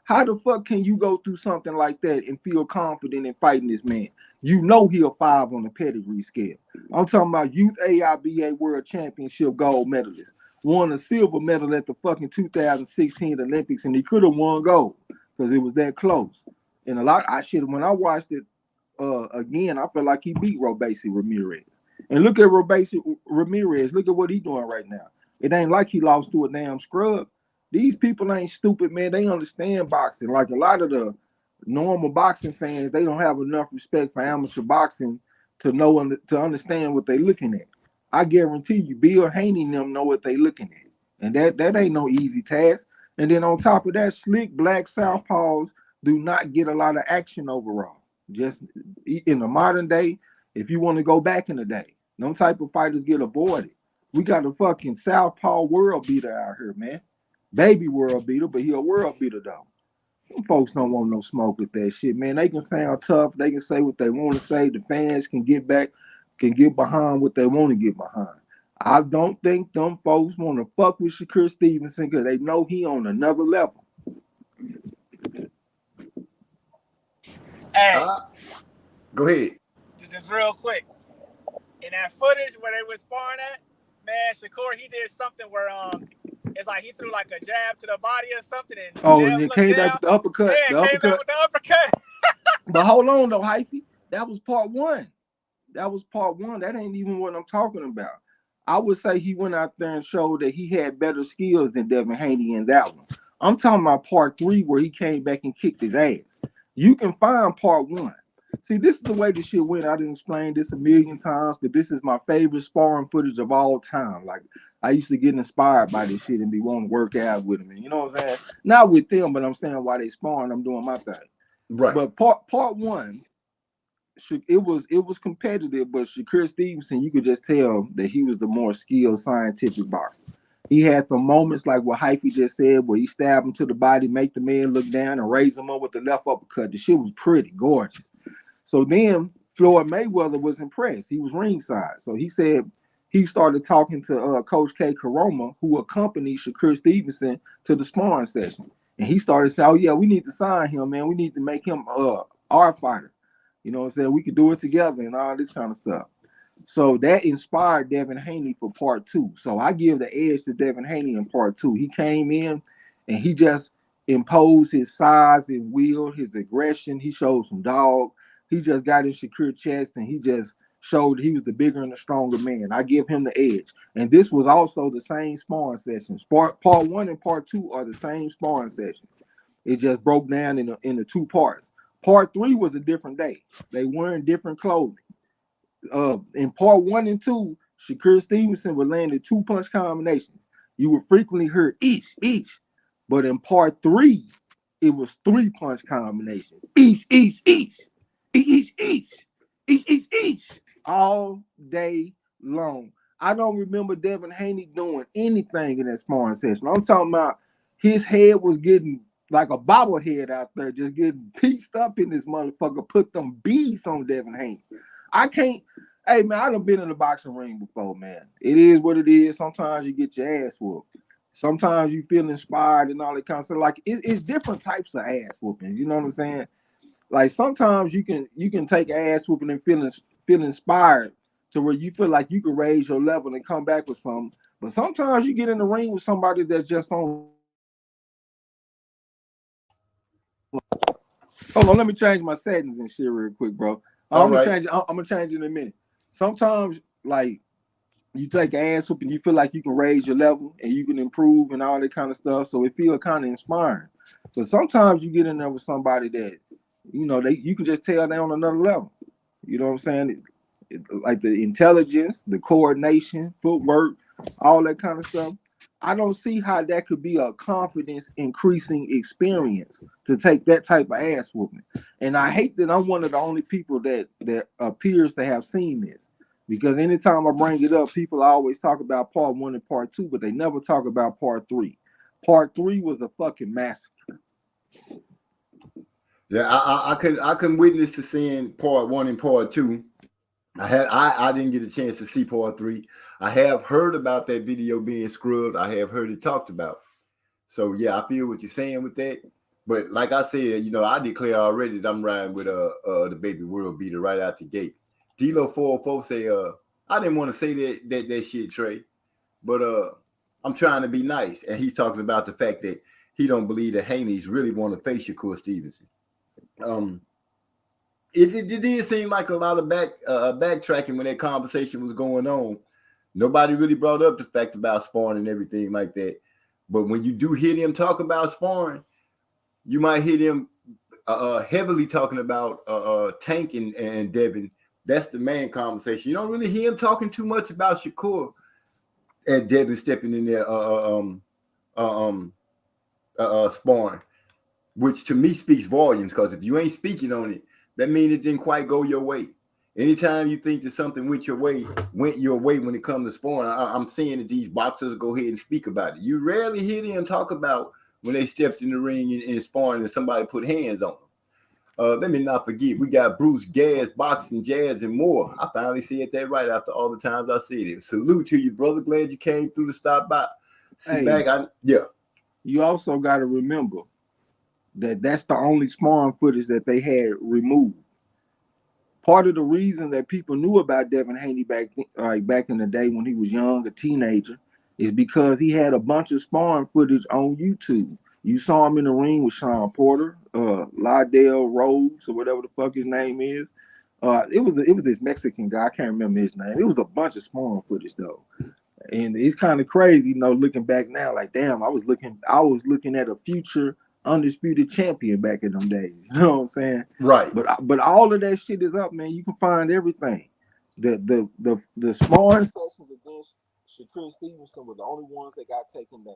How the fuck can you go through something like that and feel confident in fighting this man? You know he a 5 on the pedigree scale. I'm talking about youth AIBA World Championship gold medalist. Won a silver medal at the fucking 2016 Olympics, and he could have won gold because it was that close. And when I watched it again, I felt like he beat Robeisy Ramirez. And look at Robeisy Ramirez. Look at what he's doing right now. It ain't like he lost to a damn scrub. These people ain't stupid, man. They understand boxing. Like a lot of the normal boxing fans, they don't have enough respect for amateur boxing to know to understand what they're looking at. I guarantee you, Bill Haney and them know what they're looking at. And that ain't no easy task. And then on top of that, slick black southpaws do not get a lot of action overall. Just in the modern day, if you want to go back in the day, them type of fighters get avoided. We got a fucking southpaw world beater out here, man. Baby world beater, but he a world beater though. Some folks don't want no smoke with that shit, man. They can sound tough. They can say what they want to say. The fans can get behind what they want to get behind. I don't think them folks want to fuck with Shakur Stevenson because they know he on another level. Hey, go ahead. Just real quick. In that footage where they was sparring at, man, Shakur, he did something where it's like he threw like a jab to the body or something. And it came back with the uppercut. Yeah, came back with the uppercut. But hold on though, Hyphy. That was part 1. That ain't even what I'm talking about. I would say he went out there and showed that he had better skills than Devin Haney in that one. I'm talking about part 3 where he came back and kicked his ass. You can find part 1. See, this is the way this shit went. I didn't explain this a million times, but this is my favorite sparring footage of all time. Like, I used to get inspired by this shit and be wanting to work out with them. And you know what I'm saying? Not with them, but I'm saying while they sparring, I'm doing my thing. Right. But part 1, it was competitive, but Shakur Stevenson, you could just tell that he was the more skilled scientific boxer. He had the moments like what Hyphy just said, where he stabbed him to the body, make the man look down, and raise him up with the left uppercut. The shit was pretty gorgeous. So then Floyd Mayweather was impressed. He was ringside. So he said he started talking to Coach K. Karoma, who accompanied Shakur Stevenson to the sparring session. And he started saying, oh, yeah, we need to sign him, man. We need to make him our fighter. You know what I'm saying? We could do it together and all this kind of stuff. So that inspired Devin Haney for part 2. So I give the edge to Devin Haney in part 2. He came in and he just imposed his size and will, his aggression. He showed some dog. He just got in Shakur's chest and he just showed he was the bigger and the stronger man. I give him the edge. And this was also the same sparring sessions. Part 1 and part 2 are the same sparring sessions. It just broke down in the 2 parts. Part 3 was a different day. They wearing different clothing. In part 1 and 2, Shakur Stevenson would land in 2-punch combinations. You would frequently hear each. But in part 3, it was 3-punch combinations. Each, all day long. I don't remember Devin Haney doing anything in that sparring session. I'm talking about his head was getting like a bobblehead out there, just getting pieced up in this motherfucker. Put them beads on Devin Haney. I can't. Hey man, I done been in the boxing ring before, man. It is what it is. Sometimes you get your ass whooped. Sometimes you feel inspired and all that kind of stuff. Like it's different types of ass whoopings. You know what I'm saying? Like sometimes you can take ass whooping and feel inspired to where you feel like you can raise your level and come back with something. But sometimes you get in the ring with somebody that's just on. Hold on, let me change my settings and shit real quick, bro. I'm gonna change it in a minute. Sometimes, like, you take ass whooping, you feel like you can raise your level and you can improve and all that kind of stuff. So it feels kind of inspiring. But sometimes you get in there with somebody that, you know, you can just tell they're on another level. You know what I'm saying? Like the intelligence, the coordination, footwork, all that kind of stuff. I don't see how that could be a confidence increasing experience to take that type of ass whooping. And I hate that I'm one of the only people that appears to have seen this. Because anytime I bring it up, people always talk about part 1 and part 2, but they never talk about part 3. Part 3 was a fucking massacre. Yeah, I can witness to seeing part 1 and part 2. I didn't get a chance to see part 3. I have heard about that video being scrubbed. I have heard it talked about. So yeah, I feel what you're saying with that. But like I said, you know, I declare already that I'm riding with the baby world beater right out the gate. D-Lo 404 say, I didn't want to say that shit, Trey, but I'm trying to be nice. And he's talking about the fact that he don't believe that Haney's really want to face Shakur Stevenson. It did seem like a lot of backtracking when that conversation was going on. Nobody really brought up the fact about sparring and everything like that. But when you do hear them talk about sparring, you might hear them heavily talking about Tank and Devin. That's the main conversation. You don't really hear him talking too much about Shakur and Devin stepping in there sparring, which to me speaks volumes, because if you ain't speaking on it, that means it didn't quite go your way. Anytime you think that something went your way when it comes to sparring, I'm seeing that these boxers go ahead and speak about it. You rarely hear them talk about when they stepped in the ring and sparring and somebody put hands on them. Let me not forget, we got Bruce Gas, Boxing, Jazz, and more. I finally said that right after all the times I said it. Salute to you, brother. Glad you came through to stop by. Sit back. You also got to remember that that's the only sparring footage that they had removed. Part of the reason that people knew about Devin Haney back in the day when he was young, a teenager, is because he had a bunch of sparring footage on YouTube. You saw him in the ring with Sean Porter, Lydell Rhodes, or whatever the fuck his name is. It was this Mexican guy. I can't remember his name. It was a bunch of sparring footage though, and it's kind of crazy, you know, looking back now. Like, damn, I was looking at a future undisputed champion back in them days. You know what I'm saying? Right. But all of that shit is up, man. You can find everything. The sparring sessions against Shakur Stevenson were the only ones that got taken down.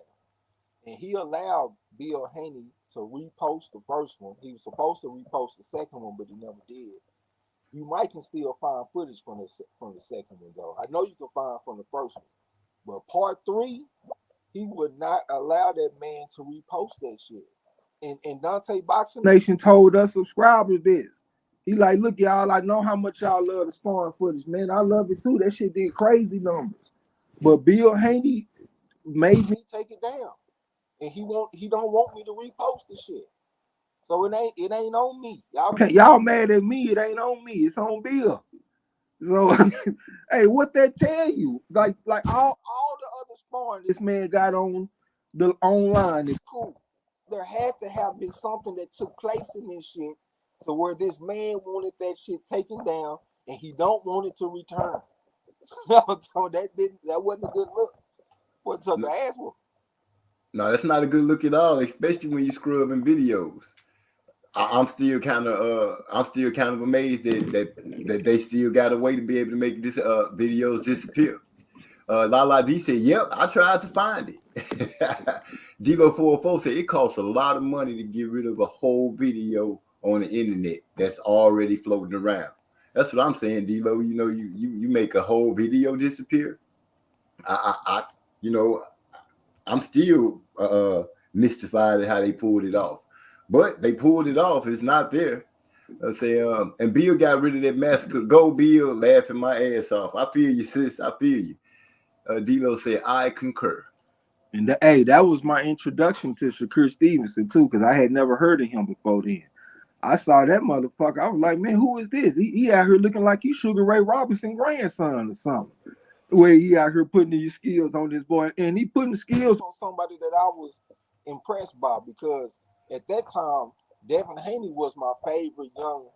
And he allowed Bill Haney to repost the first one. He was supposed to repost the second one, but he never did. You might can still find footage from the second one, though. I know you can find from the first one. But part 3, he would not allow that man to repost that shit. And Dante Boxing Nation told us subscribers this. He like, look, y'all, I know how much y'all love the sparring footage. Man, I love it too. That shit did crazy numbers. But Bill Haney made me take it down. And he don't want me to repost the shit. So it ain't on me. Y'all mad at me, it ain't on me, it's on Bill. So hey, what that tell you? Like all the other sparring this man got on the online is cool. There had to have been something that took place in this shit to where this man wanted that shit taken down and he don't want it to return. So that wasn't a good look. What took the ass whoop? No, that's not a good look at all, especially when you scrubbing videos. I'm still kind of amazed that they still got a way to be able to make this videos disappear. Lala D said, "Yep, I tried to find it." Devo 404 said it costs a lot of money to get rid of a whole video on the internet that's already floating around. That's what I'm saying, Devo. You know, you make a whole video disappear. I you know, I'm still mystified at how they pulled it off, but they pulled it off. It's not there. I say, and Bill got rid of that massacre. Go, Bill, laughing my ass off. I feel you, sis. I feel you. D'Lo said, I concur. And that was my introduction to Shakur Stevenson too, because I had never heard of him before then. I saw that motherfucker. I was like, man, who is this? He out here looking like he's Sugar Ray Robinson grandson or something. Where he out here putting these skills on this boy, and he putting skills on somebody that I was impressed by, because at that time, Devin Haney was my favorite young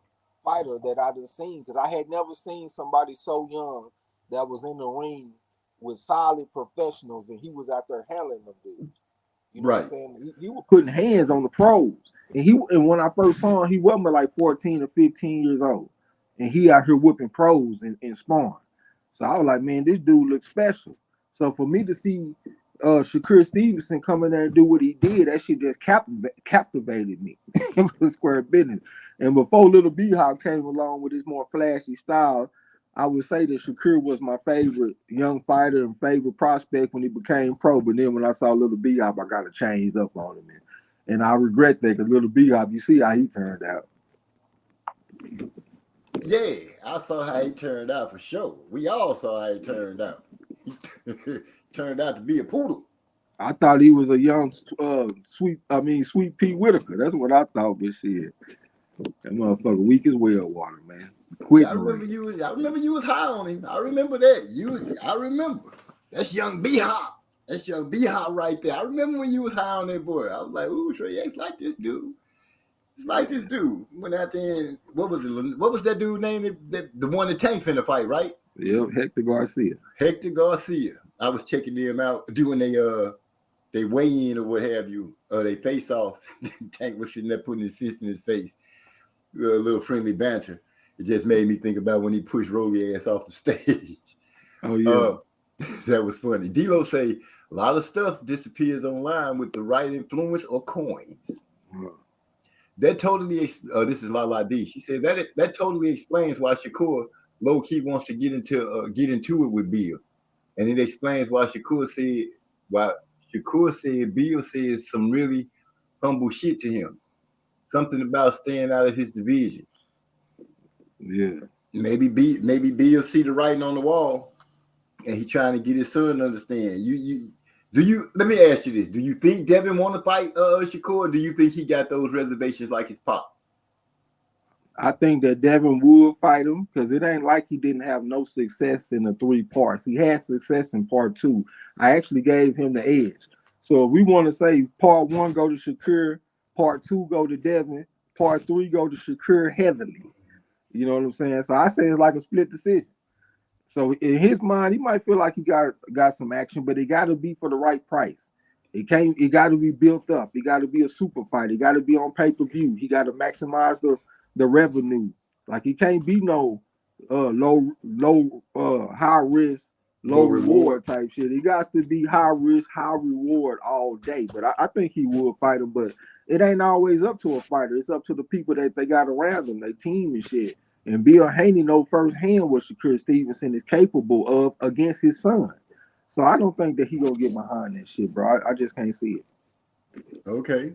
fighter that I didn't seen, because I had never seen somebody so young that was in the ring with solid professionals, and he was out there handling them dudes. You know what I'm saying? He was putting hands on the pros. And when I first saw him, he wasn't like 14 or 15 years old. And he out here whipping pros and sparring. So I was like, man, this dude looks special. So for me to see Shakur Stevenson come in there and do what he did, that shit just captivated me. It was square business. And before Little B-Hop came along with his more flashy style, I would say that Shakur was my favorite young fighter and favorite prospect when he became pro. But then when I saw Little B-Hop, I got changed up on him. And I regret that, because Little B-Hop, you see how he turned out. Yeah, I saw how he turned out for sure. We all saw how he turned out. He turned out to be a poodle. I thought he was a young, sweet Pete Whitaker. That's what I thought, but shit. That motherfucker weak as well water, man. I remember you was high on him. I remember that. I remember. That's young B-Hop. That's young B-Hop right there. I remember when you was high on that boy. I was like, ooh, Trey X like this dude. It's like this dude. Went out there and what was it? What was that dude name? The one that Tank finna fight, right? Yep, Hector Garcia. Hector Garcia. I was checking them out, doing they weigh in or what have you, or they face off. Tank was sitting there putting his fist in his face. A little friendly banter. It just made me think about when he pushed Rolly ass off the stage. Oh yeah. That was funny. D'Lo say a lot of stuff disappears online with the right influence or coins. That totally, this is Lala D. She said that totally explains why Shakur low key wants to get into it with Bill, and it explains why Shakur said Bill says some really humble shit to him, something about staying out of his division. Yeah, maybe Bill see the writing on the wall, and he trying to get his son to understand. Let me ask you this: do you think Devin want to fight Shakur? Or do you think he got those reservations like his pop? I think that Devin would fight him, because it ain't like he didn't have no success in the 3 parts. He had success in part 2. I actually gave him the edge. So if we want to say part 1 go to Shakur, part 2 go to Devin, part 3 go to Shakur heavily. You know what I'm saying? So I say it's like a split decision. So in his mind, he might feel like he got some action, but it got to be for the right price. It got to be built up. It got to be a super fight. It got to be on pay-per-view. He got to maximize the revenue. Like, he can't be no low high risk, low reward type shit. It got to be high risk, high reward all day. But I think he would fight him, but it ain't always up to a fighter. It's up to the people that they got around them, their team and shit. And Bill Haney know firsthand what Shakur Stevenson is capable of against his son. So I don't think that he gonna get behind that shit, bro. I just can't see it. Okay.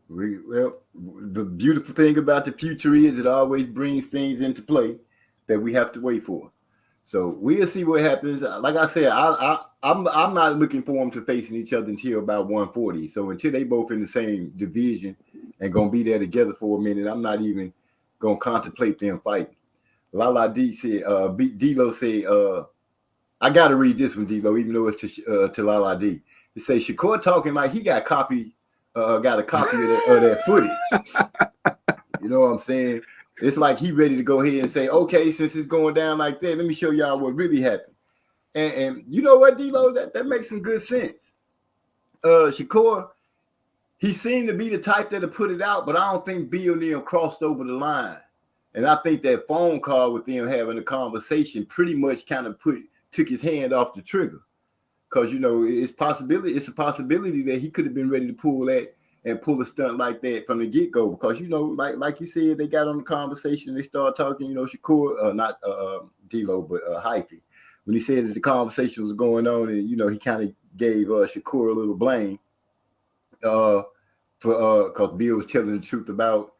Well, the beautiful thing about the future is it always brings things into play that we have to wait for. So we'll see what happens. Like I said, I'm not looking for them to facing each other until about 140. So until they both in the same division and gonna be there together for a minute, I'm not even gonna contemplate them fighting. Lala D said, D'Lo said, I gotta read this one, D'Lo, even though it's to Lala D. It says Shakur talking like he got a copy of that footage. You know what I'm saying? It's like he ready to go ahead and say, okay, since it's going down like that, let me show y'all what really happened. And you know what, D'Lo, that makes some good sense. Shakur, he seemed to be the type that'll put it out, but I don't think Bill Neal crossed over the line. And I think that phone call with them having a conversation pretty much kind of took his hand off the trigger. Because, you know, it's a possibility that he could have been ready to pull that and pull a stunt like that from the get-go. Because, you know, like you said, they got on the conversation, they started talking, you know, Shakur, not D-Lo, but Hyphy. When he said that the conversation was going on, and, you know, he kind of gave Shakur a little blame for because Bill was telling the truth about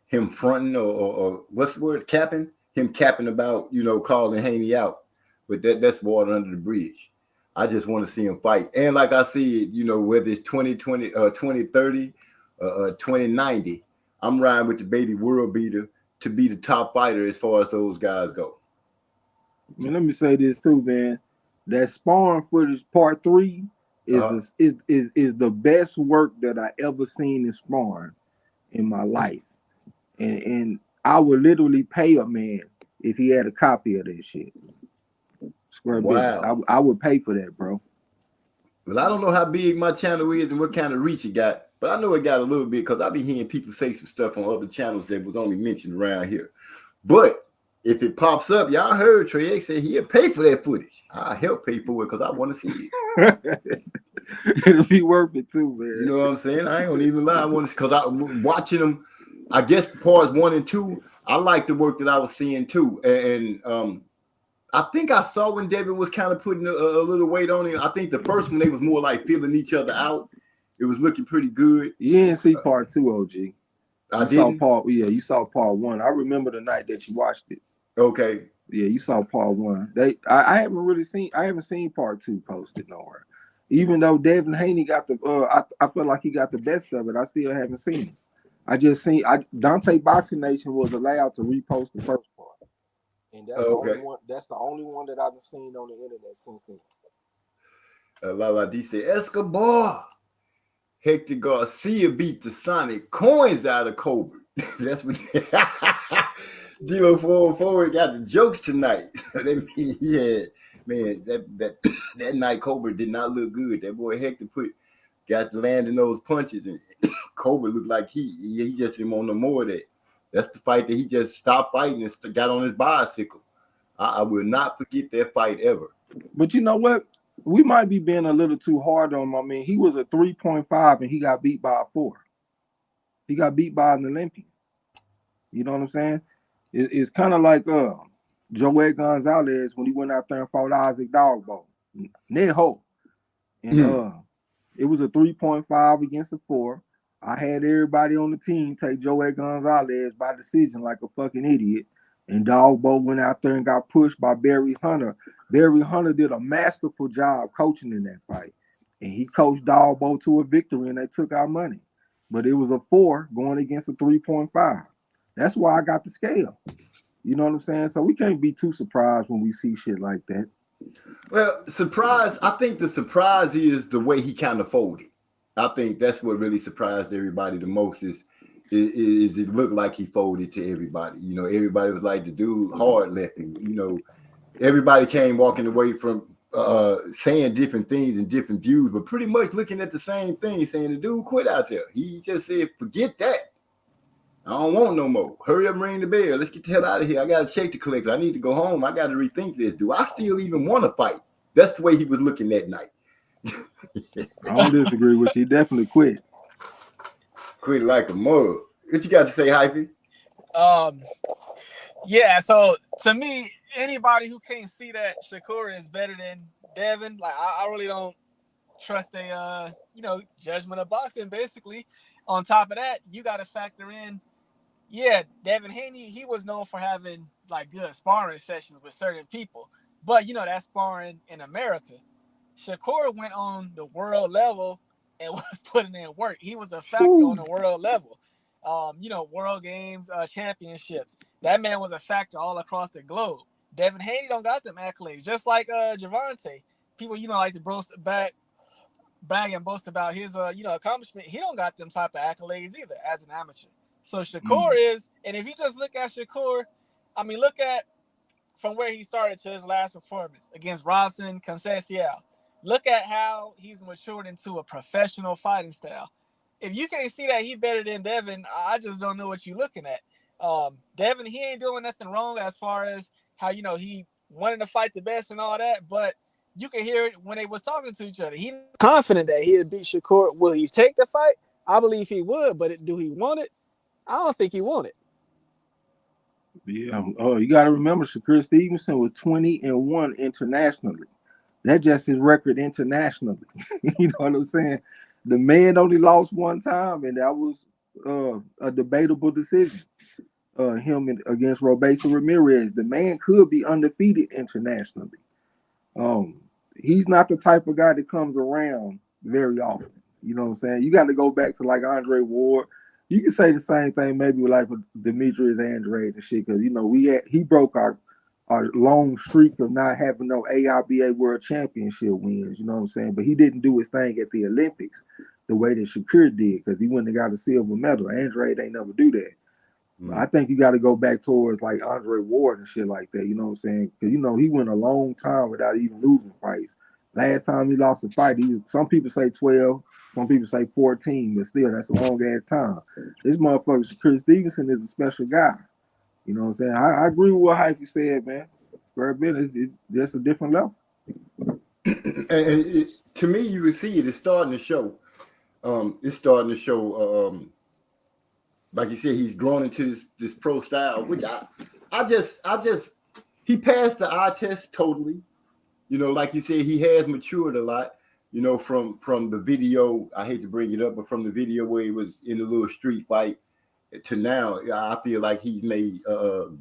him fronting or what's the word, capping? Him capping about, you know, calling Haney out. But that's water under the bridge. I just want to see him fight. And like I said, you know, whether it's 2020, 2030, 2090, I'm riding with the baby world beater to be the top fighter as far as those guys go. I mean, let me say this too, man. That sparring footage part 3 is the best work that I ever seen in sparring in my life. And I would literally pay a man if he had a copy of that shit. Square business. I would pay for that, bro. Well, I don't know how big my channel is and what kind of reach it got, but I know it got a little bit because I be hearing people say some stuff on other channels that was only mentioned around here. But if it pops up, y'all heard Trey X say he'll pay for that footage. I'll help pay for it because I want to see it. It'll be worth it too, man. You know what I'm saying? I ain't gonna even lie. I want to, because I watching them. I guess parts 1 and 2. I like the work that I was seeing too, and I think I saw when Devin was kind of putting a little weight on him. I think the first one they was more like feeling each other out. It was looking pretty good. You didn't see part 2, OG. I didn't. You saw part 1. I remember the night that you watched it. Okay. Yeah, you saw part 1. I haven't seen part 2 posted nowhere. Even though Devin Haney got the I feel like he got the best of it. I still haven't seen it. I just seen Dante Boxing Nation was allowed to repost the first part. And that's the only one. That's the only one that I've seen on the internet since then. Lala D said Escobar. Hector Garcia beat the Sonic coins out of Cobra. That's what D-Lo 404 got the jokes tonight. Yeah, man, that night Cobra did not look good. That boy Hector got to landing those punches, and Cobra looked like he just didn't want no more of that. That's the fight that he just stopped fighting and got on his bicycle. I will not forget that fight ever. But you know what? We might be being a little too hard on him. I mean, he was a 3.5 and he got beat by a 4. He got beat by an Olympian. You know what I'm saying? It's kind of like Joey Gonzalez when he went out there and fought Isaac Dogbo. Neho. And it was a 3.5 against a 4. I had everybody on the team take Joey Gonzalez by decision like a fucking idiot. And Dogbo went out there and got pushed by Barry Hunter. Barry Hunter did a masterful job coaching in that fight. And he coached Dogbo to a victory and they took our money. But it was a 4 going against a 3.5. That's why I got the scale. You know what I'm saying? So we can't be too surprised when we see shit like that. Well, I think the surprise is the way he kind of folded. I think that's what really surprised everybody the most is it looked like he folded to everybody. You know, everybody was like, the dude hard left him. You know, everybody came walking away from saying different things and different views, but pretty much looking at the same thing, saying the dude quit out there. He just said, forget that. I don't want no more. Hurry up and ring the bell. Let's get the hell out of here. I got a check to collect. I need to go home. I got to rethink this. Do I still even want to fight? That's the way he was looking that night. I don't disagree with you. He definitely quit. Quit like a mug. What you got to say, Hyphy? Yeah, so to me, anybody who can't see that Shakur is better than Devin, like I really don't trust a judgment of boxing. Basically, on top of that, you got to factor in, Devin Haney, he was known for having like good sparring sessions with certain people, but that's sparring in America. Shakur went on the world level and was putting in work. He was a factor on the world level. World games, championships. That man was a factor all across the globe. Devin Haney don't got them accolades. Just like Gervonta. People, like to brag and boast about his accomplishment. He don't got them type of accolades either as an amateur. So Shakur is, and if you just look at Shakur, I mean, look at from where he started to his last performance against Robson Conceição. Look at how he's matured into a professional fighting style. If you can't see that he better than Devin, I just don't know what you're looking at. Devin, he ain't doing nothing wrong as far as how, he wanting to fight the best and all that, but you can hear it when they was talking to each other. He confident that he'd beat Shakur. Will he take the fight? I believe he would, but do he want it? I don't think he want it. Yeah. Oh, you got to remember, Shakur Stevenson was 20-1 internationally. That's just his record internationally. You know what I'm saying? The man only lost one time, and that was a debatable decision. Him against Robeisy Ramirez. The man could be undefeated internationally. He's not the type of guy that comes around very often. You know what I'm saying? You got to go back to like Andre Ward. You can say the same thing maybe with like with Demetrius Andrade and shit, because you know he broke our long streak of not having no AIBA World Championship wins. You know what I'm saying? But he didn't do his thing at the Olympics the way that Shakur did, because he wouldn't have got a silver medal. Andrade ain't never do that. I think you got to go back towards like Andre Ward and shit like that. You know what I'm saying? Because, you know, he went a long time without even losing fights. Last time he lost a fight, some people say 12, some people say 14, but still, that's a long ass time. This motherfucker, Shakur Stevenson, is a special guy. You know what I'm saying? I agree with what Hype said, man. Square business is just a different level. And to me, you can see it. It's starting to show. Like you said, he's grown into this pro style, which I just he passed the eye test totally. You know, like you said, he has matured a lot. You know, from the video, I hate to bring it up, but from the video where he was in a little street fight to now, I feel like he's made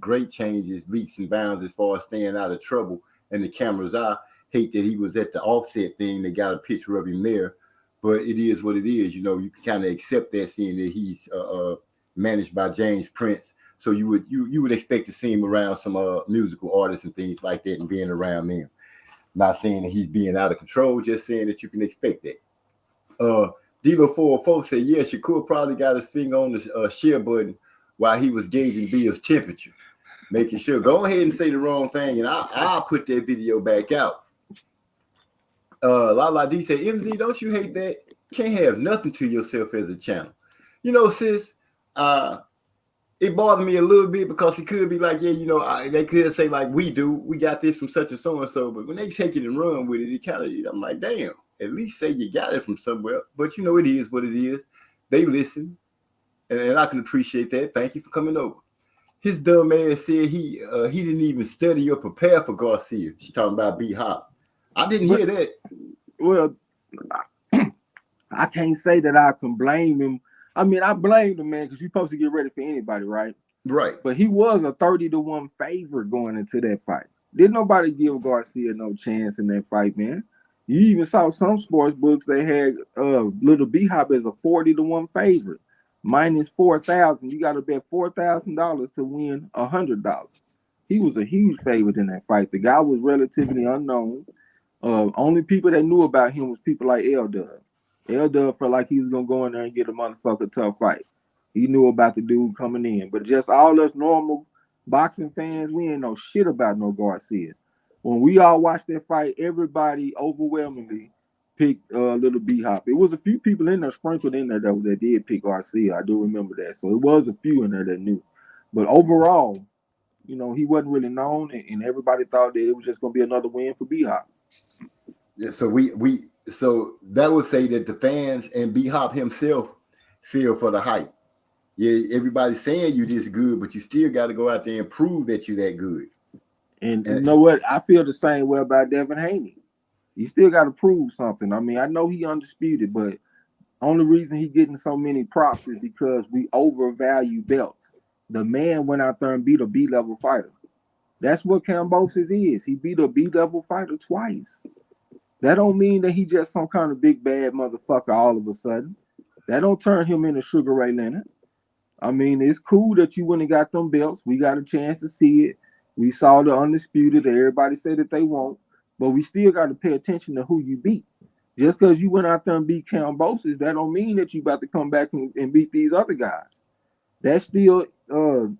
great changes, leaps and bounds as far as staying out of trouble in the camera's eye. Hate that he was at the Offset thing. They got a picture of him there, but it is what it is. You know, you can kind of accept that, seeing that he's managed by James Prince. So you would expect to see him around some musical artists and things like that, and being around them. Not saying that he's being out of control, just saying that you can expect that. Diva 404 said, yeah, Shakur probably got his finger on the share button while he was gauging Bill's temperature, making sure. Go ahead and say the wrong thing, and I'll put that video back out. Lala D said, MZ, don't you hate that? Can't have nothing to yourself as a channel. You know, sis, it bothered me a little bit because it could be like, yeah, you know, they could say like we got this from such and so and so, but when they take it and run with it, it kind of, I'm like, damn, at least say you got it from somewhere. But you know, it is what it is. They listen, and I can appreciate that. Thank you for coming over. His dumb ass said he didn't even study or prepare for Garcia. She's talking about B-Hop. I didn't hear that. Well, I can't say that I can blame him. I mean, I blame the man because you're supposed to get ready for anybody, right? Right. But he was a 30-1 favorite going into that fight. Didn't nobody give Garcia no chance in that fight, man. You even saw some sports books, they had Little B-Hop as a 40-1 favorite. Minus 4,000. You got to bet $4,000 to win $100. He was a huge favorite in that fight. The guy was relatively unknown. Only people that knew about him was people like L-Dub. L-Dub felt like he was going to go in there and get a motherfucker tough fight. He knew about the dude coming in. But just all us normal boxing fans, we ain't know shit about no Garcia. When we all watched that fight, everybody overwhelmingly picked Little B-Hop. It was a few people in there sprinkled in there that did pick Garcia. I do remember that. So it was a few in there that knew. But overall, you know, he wasn't really known, and everybody thought that it was just going to be another win for B-Hop. Yeah, so so that would say that the fans and B-Hop himself feel for the hype. Yeah, everybody's saying you this good, but you still got to go out there and prove that you that good. And you know what? I feel the same way about Devin Haney. He still got to prove something. I mean, I know he undisputed, but only reason he getting so many props is because we overvalue belts. The man went out there and beat a B-level fighter. That's what Kambosos is. He beat a B-level fighter twice. That don't mean that he just some kind of big bad motherfucker all of a sudden. That don't turn him into Sugar Ray Leonard. I mean, it's cool that you went and got them belts. We got a chance to see it. We saw the undisputed that everybody said that they won't, but we still got to pay attention to who you beat. Just because you went out there and beat Kambosos, that don't mean that you about to come back and beat these other guys. That still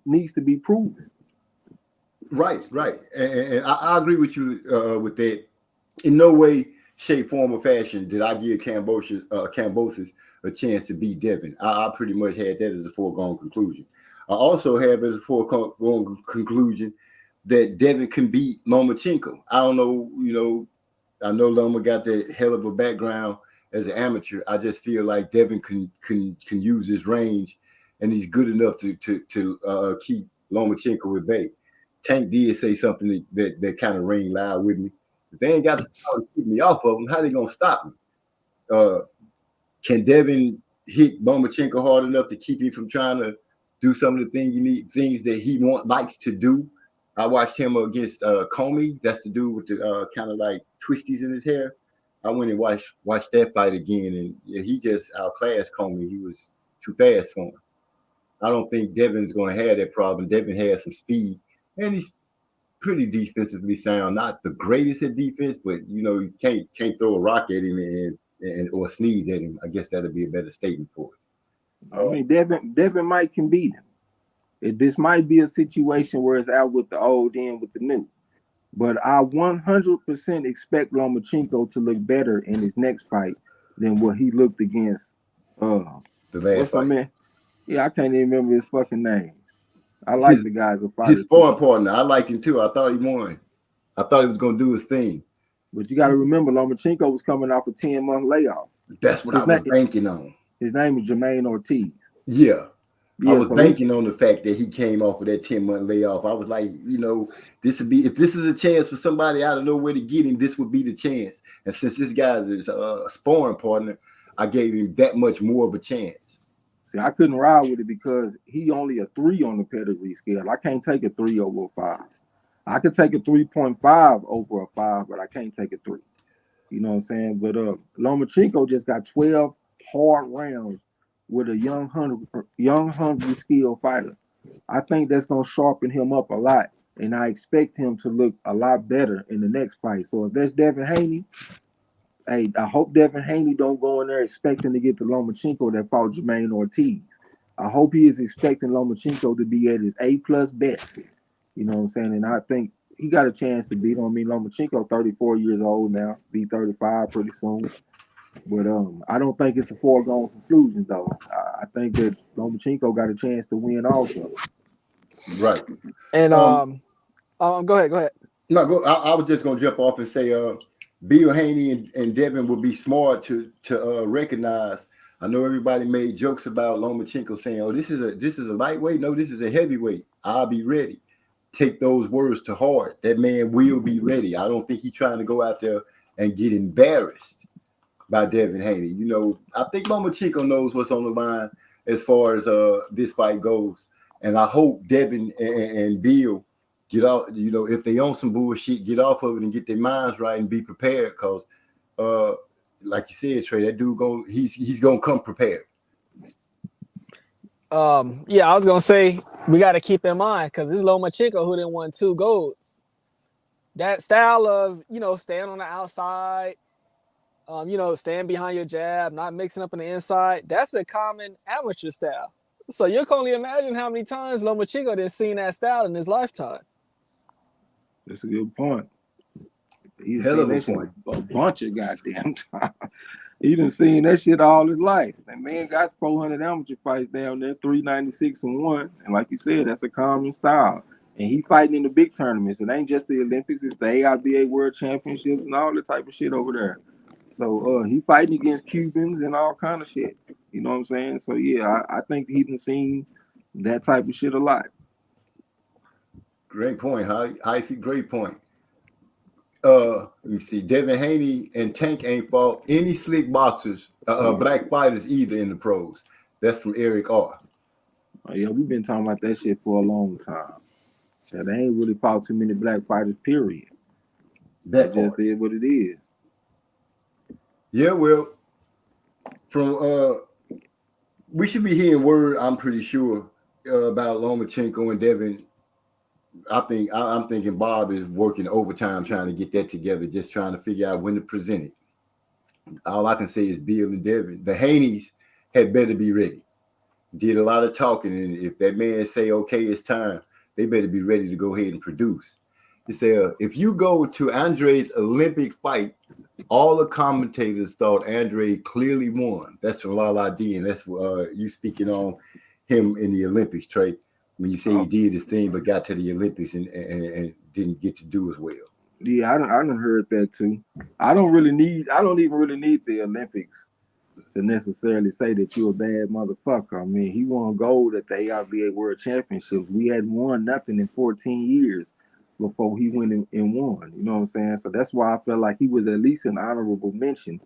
needs to be proven. Right. And I agree with you with that. In no way, shape, form, or fashion did I give Kambosos a chance to beat Devin. I pretty much had that as a foregone conclusion. I also have as a foregone conclusion that Devin can beat Lomachenko. I don't know, I know Loma got that hell of a background as an amateur. I just feel like Devin can use his range, and he's good enough to keep Lomachenko at bay. Tank did say something that kind of rang loud with me. If they ain't got the power to keep me off of them, how they gonna stop me? Can Devin hit Lomachenko hard enough to keep him from trying to do some of the things that he likes to do? I watched him against Comey. That's the dude with the kind of like twisties in his hair. I went and watched that fight again, and he just outclassed Comey. He was too fast for him. I don't think Devin's going to have that problem. Devin has some speed, and he's pretty defensively sound. Not the greatest at defense, but you can't throw a rock at him or sneeze at him. I guess that'd be a better statement for it. I mean, Devin Mike can beat him. This might be a situation where it's out with the old in with the new. But I 100% expect Lomachenko to look better in his next fight than what he looked against The last fight. man? Yeah, I can't even remember his fucking name. I like the guys a fighter. His sparring partner, I liked him too. I thought he won. I thought he was going to do his thing. But you got to remember, Lomachenko was coming off a 10-month layoff. That's what I was banking on. His name is Jermaine Ortiz. Yeah. I was banking on the fact that he came off of that 10-month layoff. I was like, this would be, if this is a chance for somebody out of nowhere to get him, this would be the chance. And since this guy's his sparring partner, I gave him that much more of a chance. See, I couldn't ride with it because he only a 3 on the pedigree scale. I can't take a 3 over a 5. I could take a 3.5 over a 5, but I can't take a 3. You know what I'm saying? But Lomachenko just got 12 hard rounds with a young, hungry, skilled fighter. I think that's going to sharpen him up a lot, and I expect him to look a lot better in the next fight. So if that's Devin Haney, hey, I hope Devin Haney don't go in there expecting to get the Lomachenko that fought Jermaine Ortiz. I hope he is expecting Lomachenko to be at his A+ best. You know what I'm saying? And I think he got a chance to beat him. I mean, Lomachenko, 34 years old now, be 35 pretty soon. But I don't think it's a foregone conclusion, though. I think that Lomachenko got a chance to win also. Right. And go ahead. No, I was just gonna jump off and say, Bill Haney and Devin would be smart to recognize. I know everybody made jokes about Lomachenko saying, "Oh, this is a lightweight." No, this is a heavyweight. I'll be ready. Take those words to heart. That man will be ready. I don't think he's trying to go out there and get embarrassed by Devin Haney. I think Lomachenko knows what's on the line as far as this fight goes. And I hope Devin and Bill get off, if they own some bullshit, get off of it and get their minds right and be prepared. Because, like you said, Trey, that dude he's gonna come prepared. Yeah, I was gonna say we got to keep in mind because this Lomachenko who didn't won 2 golds. That style of staying on the outside, staying behind your jab, not mixing up on the inside. That's a common amateur style. So you can only imagine how many times Lomachenko didn't seen that style in his lifetime. That's a good point. He's Hell of a seen point. a bunch of goddamn time. He done seen that shit all his life. That man got 400 amateur fights down there, 396-1. And like you said, that's a common style. And he fighting in the big tournaments. It ain't just the Olympics, it's the AIBA World Championships and all that type of shit over there. So he fighting against Cubans and all kind of shit. You know what I'm saying? So yeah, I think he done seen that type of shit a lot. Great point, great point. Let me see. Devin Haney and Tank ain't fought any slick boxers, black fighters either in the pros. That's from Eric R. Oh, yeah, we've been talking about that shit for a long time. Yeah, they ain't really fought too many black fighters, period. That just is what it is. Yeah, well, from we should be hearing word, I'm pretty sure, about Lomachenko and Devin. I'm thinking Bob is working overtime trying to get that together, just trying to figure out when to present it. All I can say is Bill and Devin. The Haneys had better be ready. Did a lot of talking, and if that man say, okay, it's time, they better be ready to go ahead and produce. They say, if you go to Andre's Olympic fight, all the commentators thought Andre clearly won. That's from Lala D, and that's you speaking on him in the Olympics, Trey. when you say he did his thing but got to the Olympics and didn't get to do as well. Yeah, I done heard that too. I don't even really need the Olympics to necessarily say that you're a bad motherfucker. I mean, he won gold at the AIBA World Championships. We hadn't won nothing in 14 years before he went and won. You know what I'm saying? So that's why I felt like he was at least an honorable mention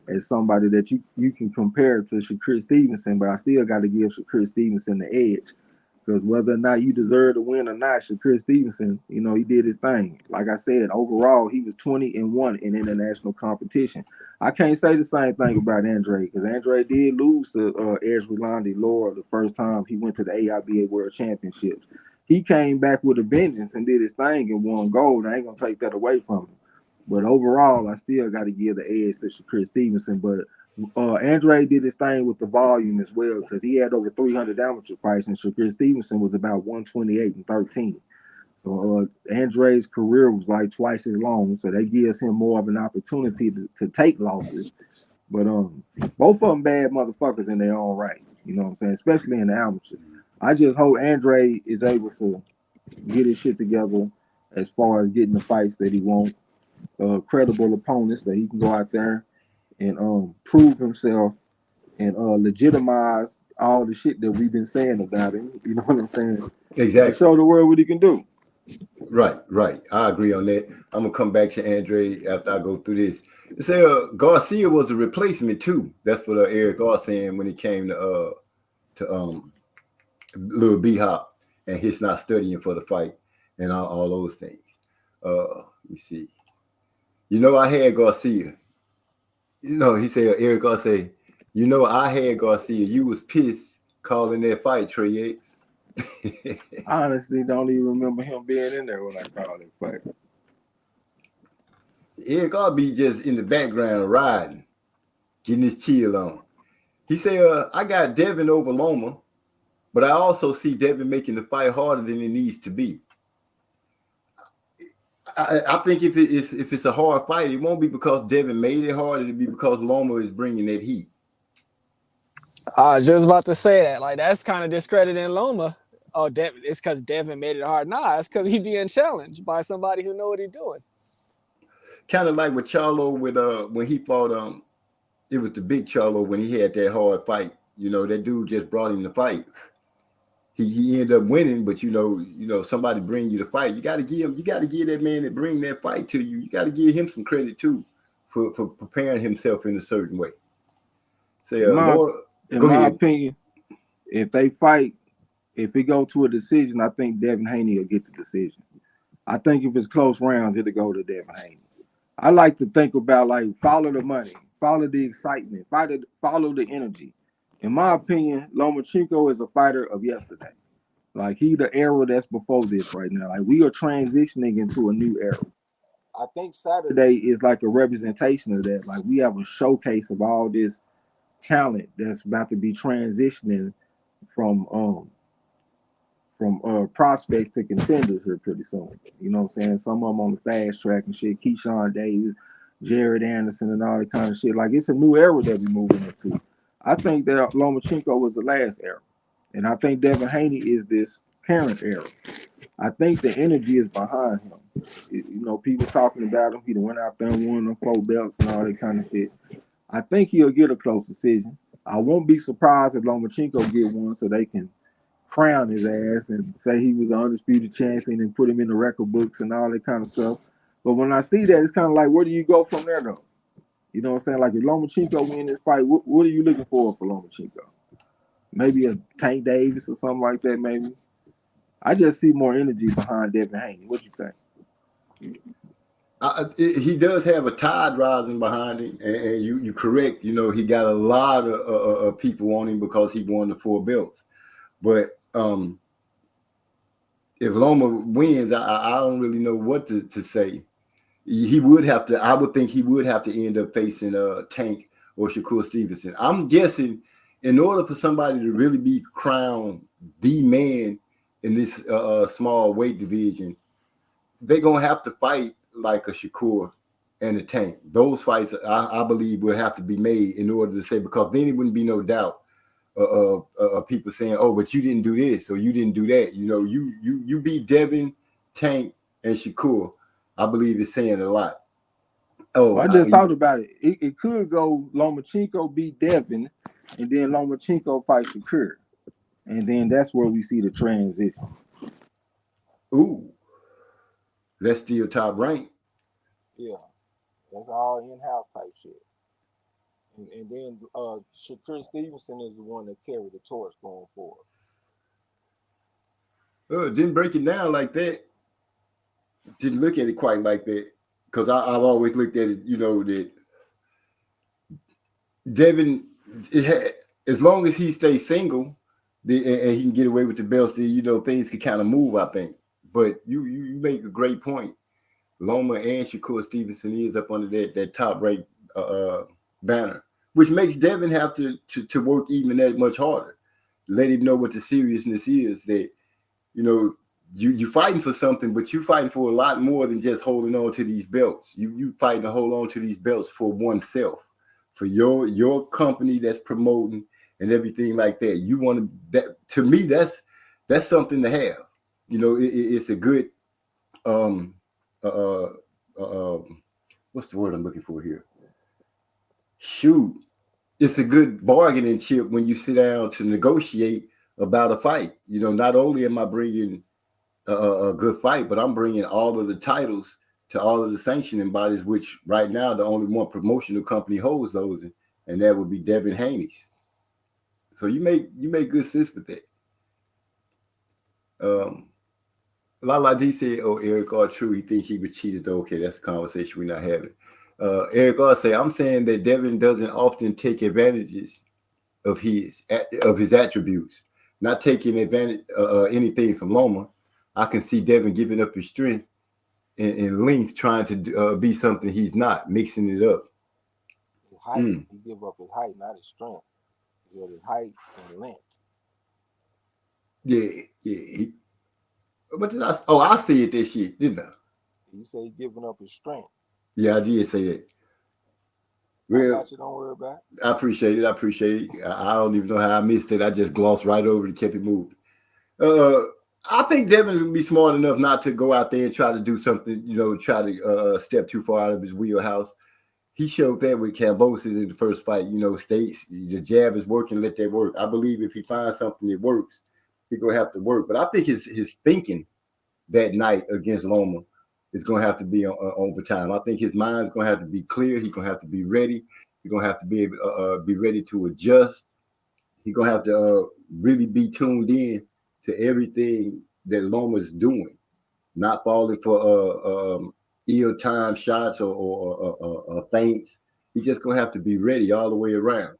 as somebody that you can compare to Shakur Stevenson, but I still got to give Shakur Stevenson the edge. Because whether or not you deserve to win or not, Shakur Stevenson, you know, he did his thing. Like I said, overall, he was 20-1 in international competition. I can't say the same thing about Andre, because Andre did lose to Erislandy Lara the first time he went to the AIBA World Championships. He came back with a vengeance and did his thing and won gold. I ain't going to take that away from him. But overall, I still got to give the edge to Shakur Stevenson. But Andre did his thing with the volume as well, because he had over 300 amateur fights, and Shakur Stevenson was about 128-13. So Andre's career was like twice as long, so that gives him more of an opportunity to take losses. But both of them bad motherfuckers in their own right. You know what I'm saying? Especially in the amateur. I just hope Andre is able to get his shit together as far as getting the fights that he wants, credible opponents that he can go out there and prove himself and legitimize all the shit that we've been saying about him. You know what I'm saying? Exactly. And show the world what he can do. Right. I agree on that. I'm gonna come back to Andre after I go through this. They say Garcia was a replacement too. That's what Eric Gar saying when he came to Lil B-Hop and his not studying for the fight and all those things. Let me see. You know, I had Garcia. You know, he said, Eric Gar say, you know, I had Garcia. You was pissed calling that fight, Trey X. I honestly don't even remember him being in there when I called it fight. Eric Gar be just in the background riding, getting his chill on. He said, I got Devin over Loma, but I also see Devin making the fight harder than it needs to be. I think if it's a hard fight, it won't be because Devin made it hard. It'll be because Loma is bringing that heat. I was just about to say that. Like, that's kind of discrediting Loma. Oh, Devin, it's because Devin made it hard. Nah, it's because he being challenged by somebody who know what he's doing. Kind of like with Charlo with when he fought it was the big Charlo when he had that hard fight. You know, that dude just brought him the fight. He ended up winning, but you know, somebody bring you the fight. You got to give that man that bring that fight to you. You got to give him some credit too for preparing himself in a certain way. Say, in my opinion, if they fight, if it go to a decision, I think Devin Haney will get the decision. I think if it's close rounds, it'll go to Devin Haney. I like to think about, like, follow the money, follow the excitement, follow the energy. In my opinion, Lomachenko is a fighter of yesterday. Like, he the era that's before this right now. Like, we are transitioning into a new era. I think Saturday Today is like a representation of that. Like, we have a showcase of all this talent that's about to be transitioning from prospects to contenders here pretty soon. You know what I'm saying? Some of them on the fast track and shit. Keyshawn Davis, Jared Anderson, and all that kind of shit. Like, it's a new era that we're moving into. I think that Lomachenko was the last era. And I think Devin Haney is this current era. I think the energy is behind him. You know, people talking about him. He went out there and won them 4 belts and all that kind of shit. I think he'll get a close decision. I won't be surprised if Lomachenko get one so they can crown his ass and say he was an undisputed champion and put him in the record books and all that kind of stuff. But when I see that, it's kind of like, where do you go from there, though? You know what I'm saying? Like, if Lomachenko win this fight, what are you looking for Lomachenko? Maybe a Tank Davis or something like that, maybe. I just see more energy behind Devin Haney. What you think? He does have a tide rising behind him, and you correct. You know, he got a lot of people on him because he won the 4 belts. But if Loma wins, I don't really know what to say. He would have to. I would think he would have to end up facing Tank or Shakur Stevenson. I'm guessing in order for somebody to really be crowned the man in this small weight division, they're gonna have to fight like a Shakur and a Tank. Those fights, I believe, will have to be made in order to say, because then it wouldn't be no doubt people saying, "Oh, but you didn't do this or you didn't do that." You know, you beat Devin, Tank, and Shakur. I believe it's saying a lot. Oh, Well, I just thought about it. It could go Lomachenko beat Devin, and then Lomachenko fight Shakur, and then that's where we see the transition. Ooh, that's still top rank. Yeah, that's all in-house type shit. And then Shakur Stevenson is the one that carried the torch going forward. Didn't break it down like that. Didn't look at it quite like that, because I've always looked at it, you know, that Devin, as long as he stays single, and he can get away with the belts, then, you know, things can kind of move, I think. But you make a great point. Loma and Shakur Stevenson is up under that top rank banner, which makes Devin have to work even that much harder. Let him know what the seriousness is, that, you know, you fighting for something, but you fighting for a lot more than just holding on to these belts. You fighting to hold on to these belts for oneself, for your company that's promoting and everything like that. You want that. To me, that's something to have. You know, it's a good what's the word I'm looking for here? Shoot, it's a good bargaining chip when you sit down to negotiate about a fight. You know, not only am I bringing a good fight, but I'm bringing all of the titles to all of the sanctioning bodies, which right now the only one promotional company holds those, and that would be Devin Haney's. So you make good sense with that. Lala D said, "Oh, Eric R. True, he thinks he was cheated though." Okay, that's a conversation we're not having. Eric R. say, "I'm saying that Devin doesn't often take advantages of his attributes, not taking advantage anything from Loma. I can see Devin giving up his strength and length, trying to be something he's not, mixing it up." His height, he give up his height, not his strength. He said his height and length. Yeah. What did I? Oh, I said that shit, didn't I? You say he giving up his strength. Yeah, I did say that. Well, I got you, don't worry about it. I appreciate it. I don't even know how I missed it. I just glossed right over it and kept it moving. I think Devin would be smart enough not to go out there and try to do something, you know, try to step too far out of his wheelhouse. He showed that with Kambosos in the first fight. You know, states the jab is working, let that work. I believe if he finds something that works, he's gonna have to work. But I think his thinking that night against Loma is gonna have to be on overtime. I think his mind's gonna have to be clear. He's gonna have to be ready. He's gonna have to be able be ready to adjust. He's gonna have to really be tuned in to everything that Loma's doing, not falling for ill-timed shots or feints. He's just gonna have to be ready all the way around.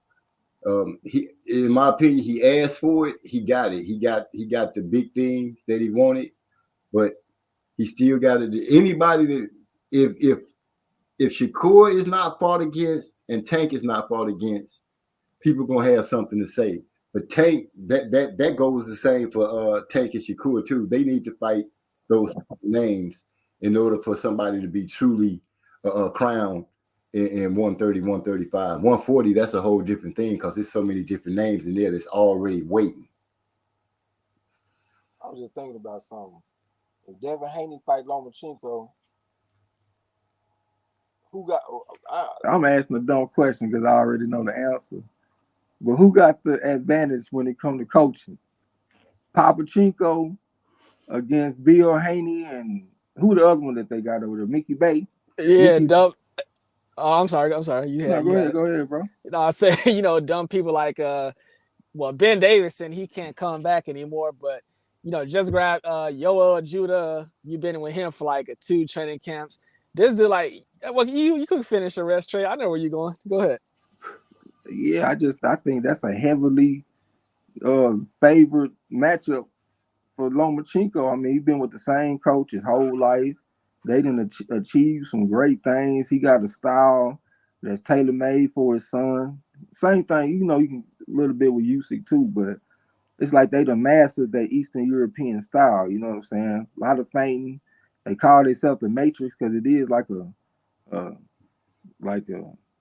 He, in my opinion, he asked for it. He got it. He got the big things that he wanted, but he still got it. Anybody that if Shakur is not fought against and Tank is not fought against, people gonna have something to say. But Tank, that goes the same for Tank and Shakur too. They need to fight those names in order for somebody to be truly crowned in 130, 135. 140, that's a whole different thing because there's so many different names in there that's already waiting. I was just thinking about something. If Devin Haney fight Lomachenko, who got? I'm asking a dumb question because I already know the answer. But who got the advantage when it comes to coaching? Papachenko against Bill Haney, and who the other one that they got over there? Mickey Bay. Yeah, Mickey... dumb. Oh, I'm sorry. You had. Go ahead, bro. I say, you know, dumb people like Ben Davison, he can't come back anymore. But you know, just grab Yoel Judah. You've been with him for like 2 training camps. This dude, like, well, you could finish the rest trade. I know where you're going. Go ahead. Yeah, I think that's a heavily favored matchup for Lomachenko. I mean, he's been with the same coach his whole life. They didn't achieve some great things. He got a style that's tailor-made for his son. Same thing, you know, you can a little bit with Usyk too, but it's like they done mastered that Eastern European style. You know what I'm saying? A lot of feinting. They call themselves the Matrix because it is like a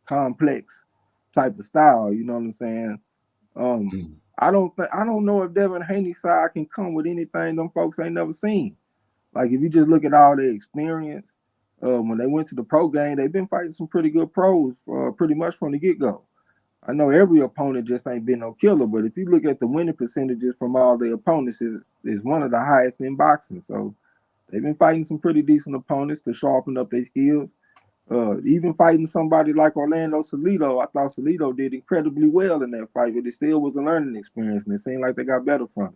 complex type of style. You know what I'm saying? I don't know if Devin Haney's side can come with anything them folks ain't never seen. Like if you just look at all their experience, when they went to the pro game, they've been fighting some pretty good pros pretty much from the get-go. I know every opponent just ain't been no killer, but if you look at the winning percentages from all their opponents, is one of the highest in boxing. So they've been fighting some pretty decent opponents to sharpen up their skills. Even fighting somebody like Orlando Salido, I thought Salido did incredibly well in that fight, but it still was a learning experience, and it seemed like they got better from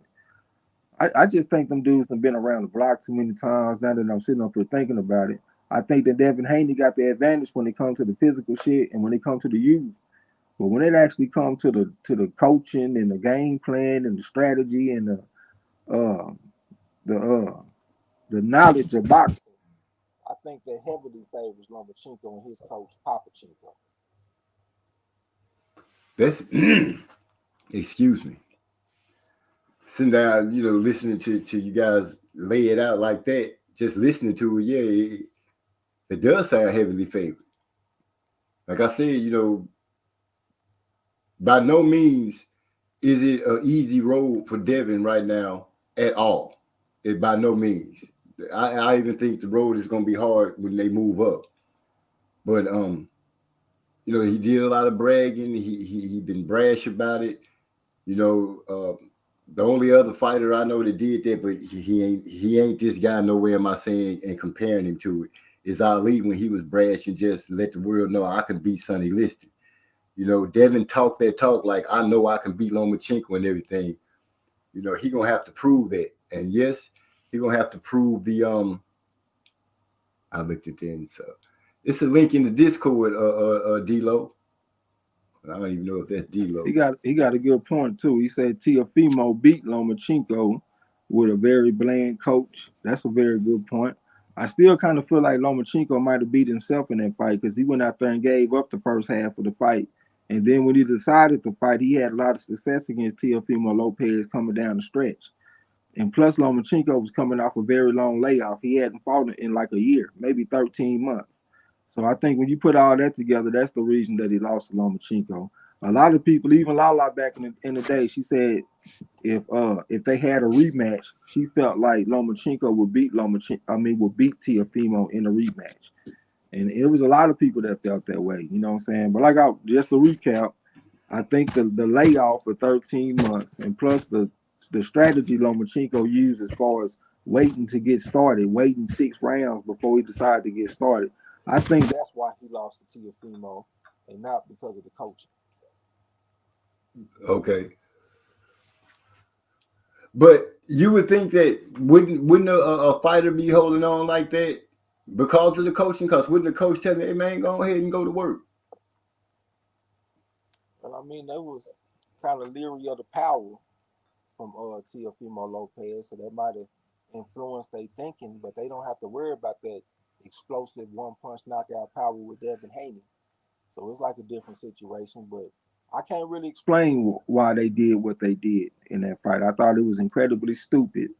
it. I just think them dudes have been around the block too many times. Now that I'm sitting up here thinking about it, I think that Devin Haney got the advantage when it comes to the physical shit and when it comes to the youth. But when it actually comes to the coaching and the game plan and the strategy and the knowledge of boxing, I think that heavily favors Lomachenko and his coach Papachenko. That's excuse me. Sitting down, listening to you guys lay it out like that, just listening to it, it does sound heavily favored. Like I said, by no means is it an easy road for Devin right now at all. It by no means. I even think the road is going to be hard when they move up. But he did a lot of bragging. He been brash about it. The only other fighter I know that did that, but he ain't this guy nowhere. Am I saying and comparing him to it? Is Ali when he was brash and just let the world know I can beat Sonny Liston. Devin talked that talk like I know I can beat Lomachenko and everything. He gonna have to prove that. And yes, he gonna have to prove the I looked at that, so it's a link in the Discord, D-Lo. I don't even know if that's D-Lo. He got a good point too. He said Teofimo beat Lomachenko with a very bland coach. That's a very good point. I still kind of feel like Lomachenko might have beat himself in that fight because he went out there and gave up the first half of the fight. And then when he decided to fight, he had a lot of success against Teofimo Lopez coming down the stretch. And plus, Lomachenko was coming off a very long layoff. He hadn't fought in like a year, maybe 13 months. So I think when you put all that together, that's the reason that he lost to Lomachenko. A lot of people, even Lala back in the day, she said if they had a rematch, she felt like Lomachenko would beat Teofimo in a rematch. And it was a lot of people that felt that way, you know what I'm saying? But just to recap, I think the layoff for 13 months and plus the strategy Lomachenko used as far as waiting to get started, waiting 6 rounds before he decided to get started, I think that's why he lost to Teofimo and not because of the coaching. Okay. But you would think that wouldn't a fighter be holding on like that because of the coaching? Because wouldn't the coach tell him, hey man, go ahead and go to work? Well, I mean, they was kind of leery of the power from Teofimo Lopez, so that might have influenced their thinking, but they don't have to worry about that explosive one-punch knockout power with Devin Haney. So it's like a different situation, but I can't really explain why they did what they did in that fight. I thought it was incredibly stupid.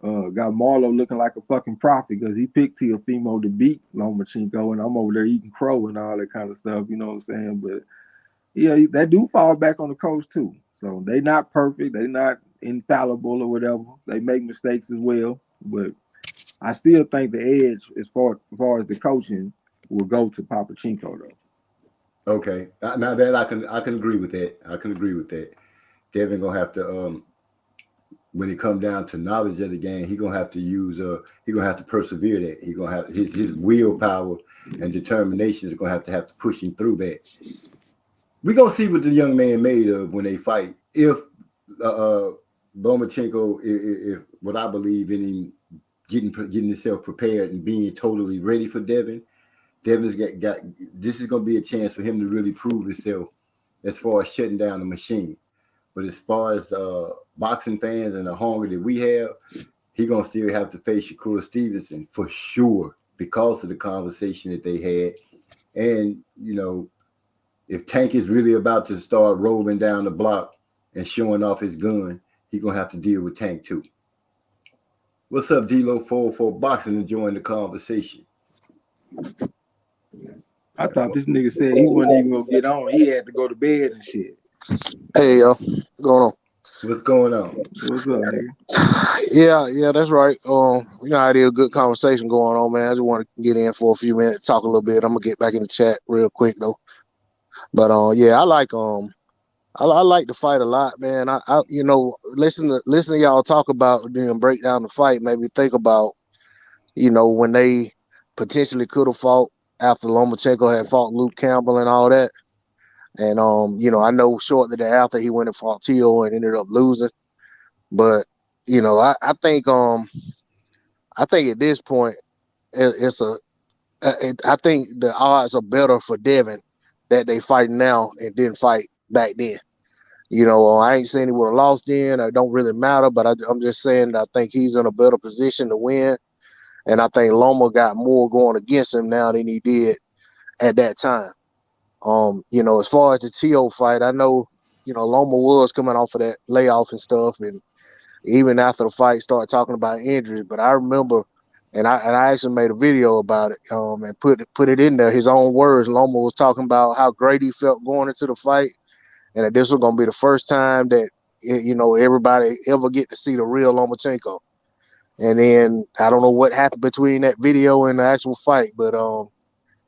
Got Marlo looking like a fucking prophet because he picked Teofimo to beat Lomachenko, and I'm over there eating crow and all that kind of stuff, you know what I'm saying? But yeah, that do fall back on the coach too. So they not perfect, they not infallible or whatever. They make mistakes as well, but I still think the edge as far as the coaching will go to Papachenko though. Okay, now that I can agree with that. I can agree with that. Devin gonna have to when it comes down to knowledge of the game, he gonna have to use he gonna have to persevere that. He gonna have his willpower and determination is gonna have to push him through that. We're gonna see what the young man made of when they fight. If Lomachenko, if what I believe in him getting himself prepared and being totally ready for Devin's got this is going to be a chance for him to really prove himself as far as shutting down the machine. But as far as boxing fans and the hunger that we have, he's going to still have to face Shakur Stevenson for sure because of the conversation that they had. And, if Tank is really about to start rolling down the block and showing off his gun, he's going to have to deal with Tank too. What's up, D-Lo 404 Boxing, enjoying the conversation? I thought this nigga said he wasn't even gonna get on. He had to go to bed and shit. Hey, yo, going on? What's going on? What's up, nigga? Yeah, that's right. We got a good conversation going on, man. I just want to get in for a few minutes, talk a little bit. I'm gonna get back in the chat real quick though. But yeah, I like the fight a lot, man. I listen to y'all talk about then break down the fight, maybe think about, when they potentially could have fought after Lomachenko had fought Luke Campbell and all that. And I know shortly thereafter he went and fought Tio and ended up losing. But I think at this point I think the odds are better for Devin that they fight now and didn't fight back then. I ain't saying he would have lost then. It don't really matter, but I'm just saying I think he's in a better position to win, and I think Loma got more going against him now than he did at that time. As far as the Tio fight, I know Loma was coming off of that layoff and stuff, and even after the fight started talking about injuries. But I remember, and I actually made a video about it and put it in there, his own words. Loma was talking about how great he felt going into the fight, and that this was going to be the first time that everybody ever get to see the real Lomachenko. And then I don't know what happened between that video and the actual fight, but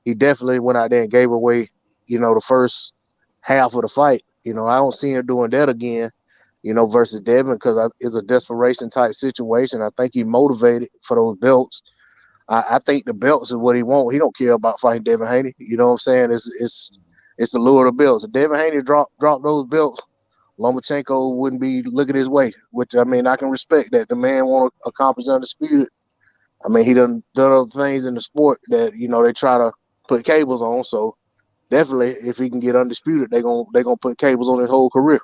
he definitely went out there and gave away the first half of the fight. I don't see him doing that again, versus Devin, because it's a desperation type situation. I think he's motivated for those belts. I think the belts is what he wants. He don't care about fighting Devin Haney. You know what I'm saying? It's the lure of the belts. If Devin Haney dropped those belts, Lomachenko wouldn't be looking his way, which, I mean, I can respect that. The man want to accomplish undisputed. I mean, he done other things in the sport that, they try to put cables on. So definitely, if he can get undisputed, they're gonna put cables on his whole career.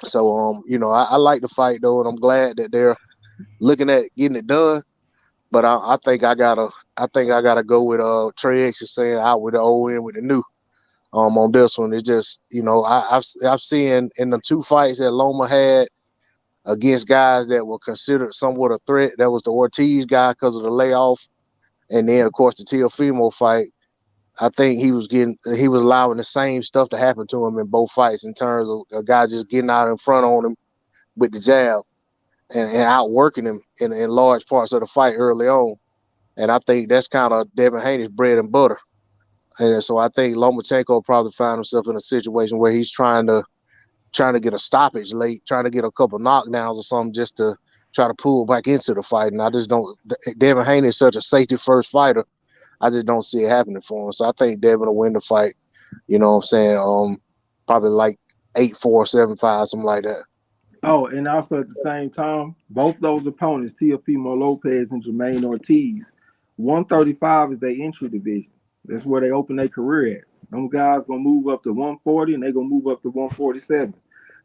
So I like the fight though, and I'm glad that they're looking at getting it done. But I think I gotta go with Trey X is saying out with the old in with the new. On this one, it's just I've seen in the two fights that Loma had against guys that were considered somewhat a threat. That was the Ortiz guy because of the layoff, and then of course the Teofimo fight. I think he was allowing the same stuff to happen to him in both fights in terms of a guy just getting out in front on him with the jab and outworking him in large parts of the fight early on. And I think that's kind of Devin Haney's bread and butter. And so I think Lomachenko probably found himself in a situation where he's trying to get a stoppage late, trying to get a couple knockdowns or something just to try to pull back into the fight. And I just don't. Devin Haney is such a safety first fighter. I just don't see it happening for him. So I think Devin will win the fight. You know what I'm saying? Probably like 8-4, 7-5, something like that. Oh, and also at the same time, both those opponents, Teofimo Lopez and Jermaine Ortiz, 135 is their entry division. That's where they open their career at. Them guys gonna move up to 140 and they gonna move up to 147.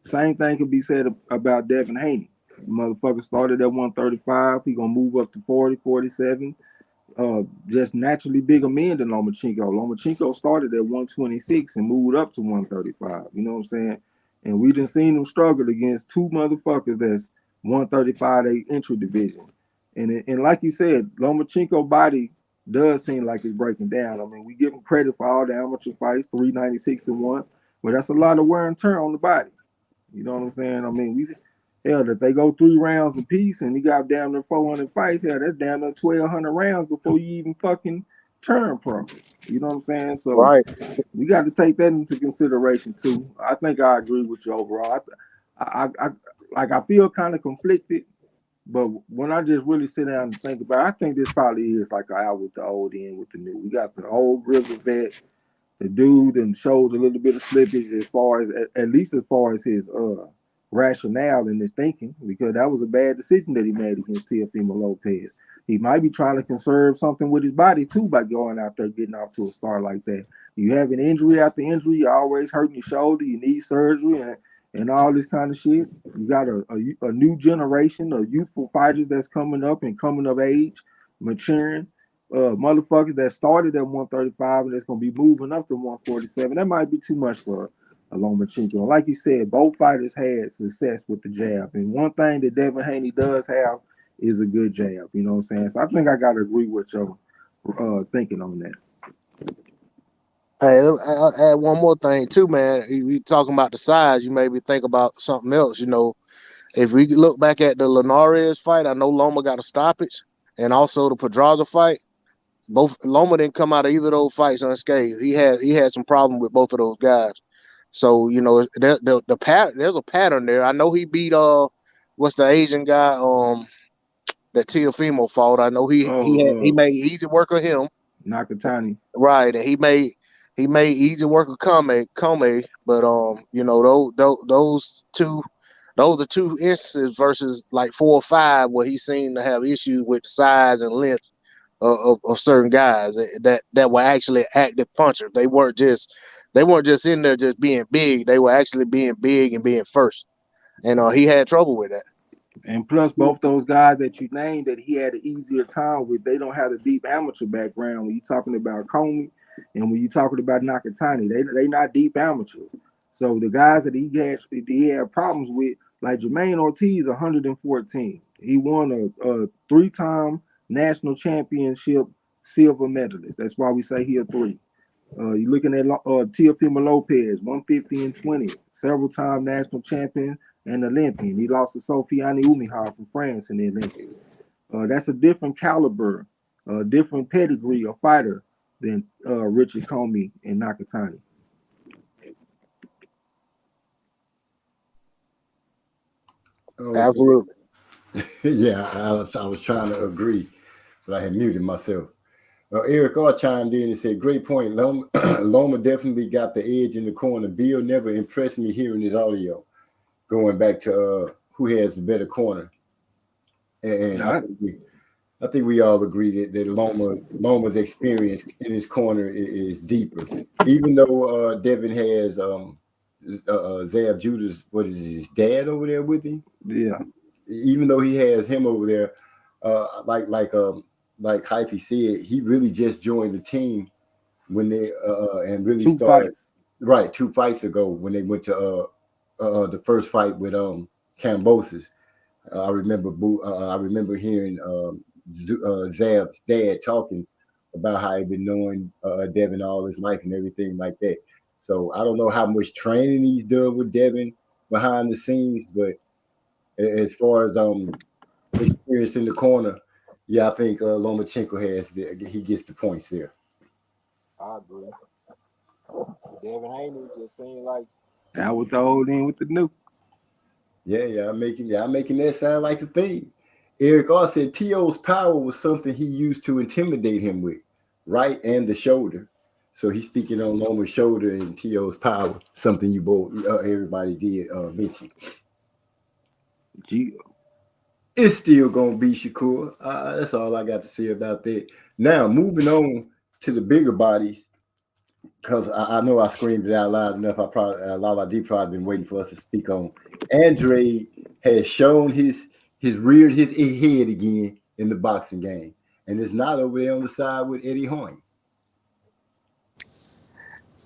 Same thing can be said about Devin Haney. The motherfucker started at 135. He gonna move up to 40, 47. Just naturally bigger men than Lomachenko. Lomachenko started at 126 and moved up to 135. You know what I'm saying? And we done seen him struggle against two motherfuckers that's 135 they entry division. And like you said, Lomachenko body does seem like it's breaking down. I mean, we give him credit for all the amateur fights, 396-1, but that's a lot of wear and tear on the body. You know what I'm saying? I mean, if they go 3 rounds apiece and he got damn near 400 fights, that's damn near 1,200 rounds before you even fucking turn pro. You know what I'm saying? So right. We got to take that into consideration too. I think I agree with you overall. I feel kind of conflicted, but when I just really sit down and think about it, I think this probably is like an out with the old in with the new. We got the old River vet, the dude, and shows a little bit of slippage as far as at least as far as his rationale in his thinking, because that was a bad decision that he made against Teofimo Lopez. He might be trying to conserve something with his body too by going out there getting off to a start like that. You have an injury after injury, you're always hurting your shoulder, you need surgery and all this kind of shit. You got a new generation of youthful fighters that's coming up and coming of age, maturing. Motherfuckers that started at 135 and that's gonna be moving up to 147. That might be too much for Lomachenko. Like you said, both fighters had success with the jab. And one thing that Devin Haney does have is a good jab. You know what I'm saying? So I think I got to agree with your thinking on that. Hey, I'll add one more thing too, man. We talking about the size. You made me think about something else. You know, if we look back at the Linares fight, I know Loma got a stoppage, and also the Pedraza fight. Both Loma didn't come out of either of those fights unscathed. He had some problem with both of those guys. So you know, the pattern, there's a pattern there. I know he beat what's the Asian guy that Teofimo fought. I know he made easy work of him. Nakatani. Right, and he made easy work of Comey, but you know, those are two instances versus like 4 or 5 where he seemed to have issues with size and length of certain guys that were actually active punchers. They weren't just in there just being big. They were actually being big and being first. And he had trouble with that. And plus, both those guys that you named that he had an easier time with, they don't have a deep amateur background. When you're talking about Comey and when you're talking about Nakatani, they not deep amateurs. So the guys that he had problems with, like Jermaine Ortiz, 114. He won a 3-time national championship silver medalist. That's why we say he a 3. You're looking at Teofimo Lopez, 150 and 20, several-time national champion and Olympian. He lost to Sofiane Umihar from France in the Olympics. That's a different caliber, different pedigree of fighter than Richard Comey and Nakatani. Oh, Absolutely. yeah, I was trying to agree, but I had muted myself. Eric R chimed in and said, great point. Loma definitely got the edge in the corner. Bill never impressed me hearing his audio. Going back to who has the better corner. And I think we all agree that Loma's experience in his corner is deeper. Even though Devin has Zab Judah's, what is his dad over there with him? Yeah. Even though he has him over there, like Hyphy said, he really just joined the team when they and really 2 started fights. Right 2 fights ago when they went to the first fight with Kambosos. I remember hearing Zab's dad talking about how he'd been knowing Devin all his life and everything like that. So I don't know how much training he's done with Devin behind the scenes, but as far as experience in the corner, yeah, I think Lomachenko he gets the points there. I agree. Devin Haney just seemed like out with the old in with the new. Yeah, I'm making that sound like the thing. Eric R said T.O.'s power was something he used to intimidate him with, right, and the shoulder. So he's speaking on Loma's shoulder and T.O.'s power, something you both everybody did mention. It's still gonna be Shakur. That's all I got to say about that. Now moving on to the bigger bodies, because I know I screamed it out loud enough. Lala D probably been waiting for us to speak on. Andre has shown his reared his head again in the boxing game, and it's not over there on the side with Eddie Hearn.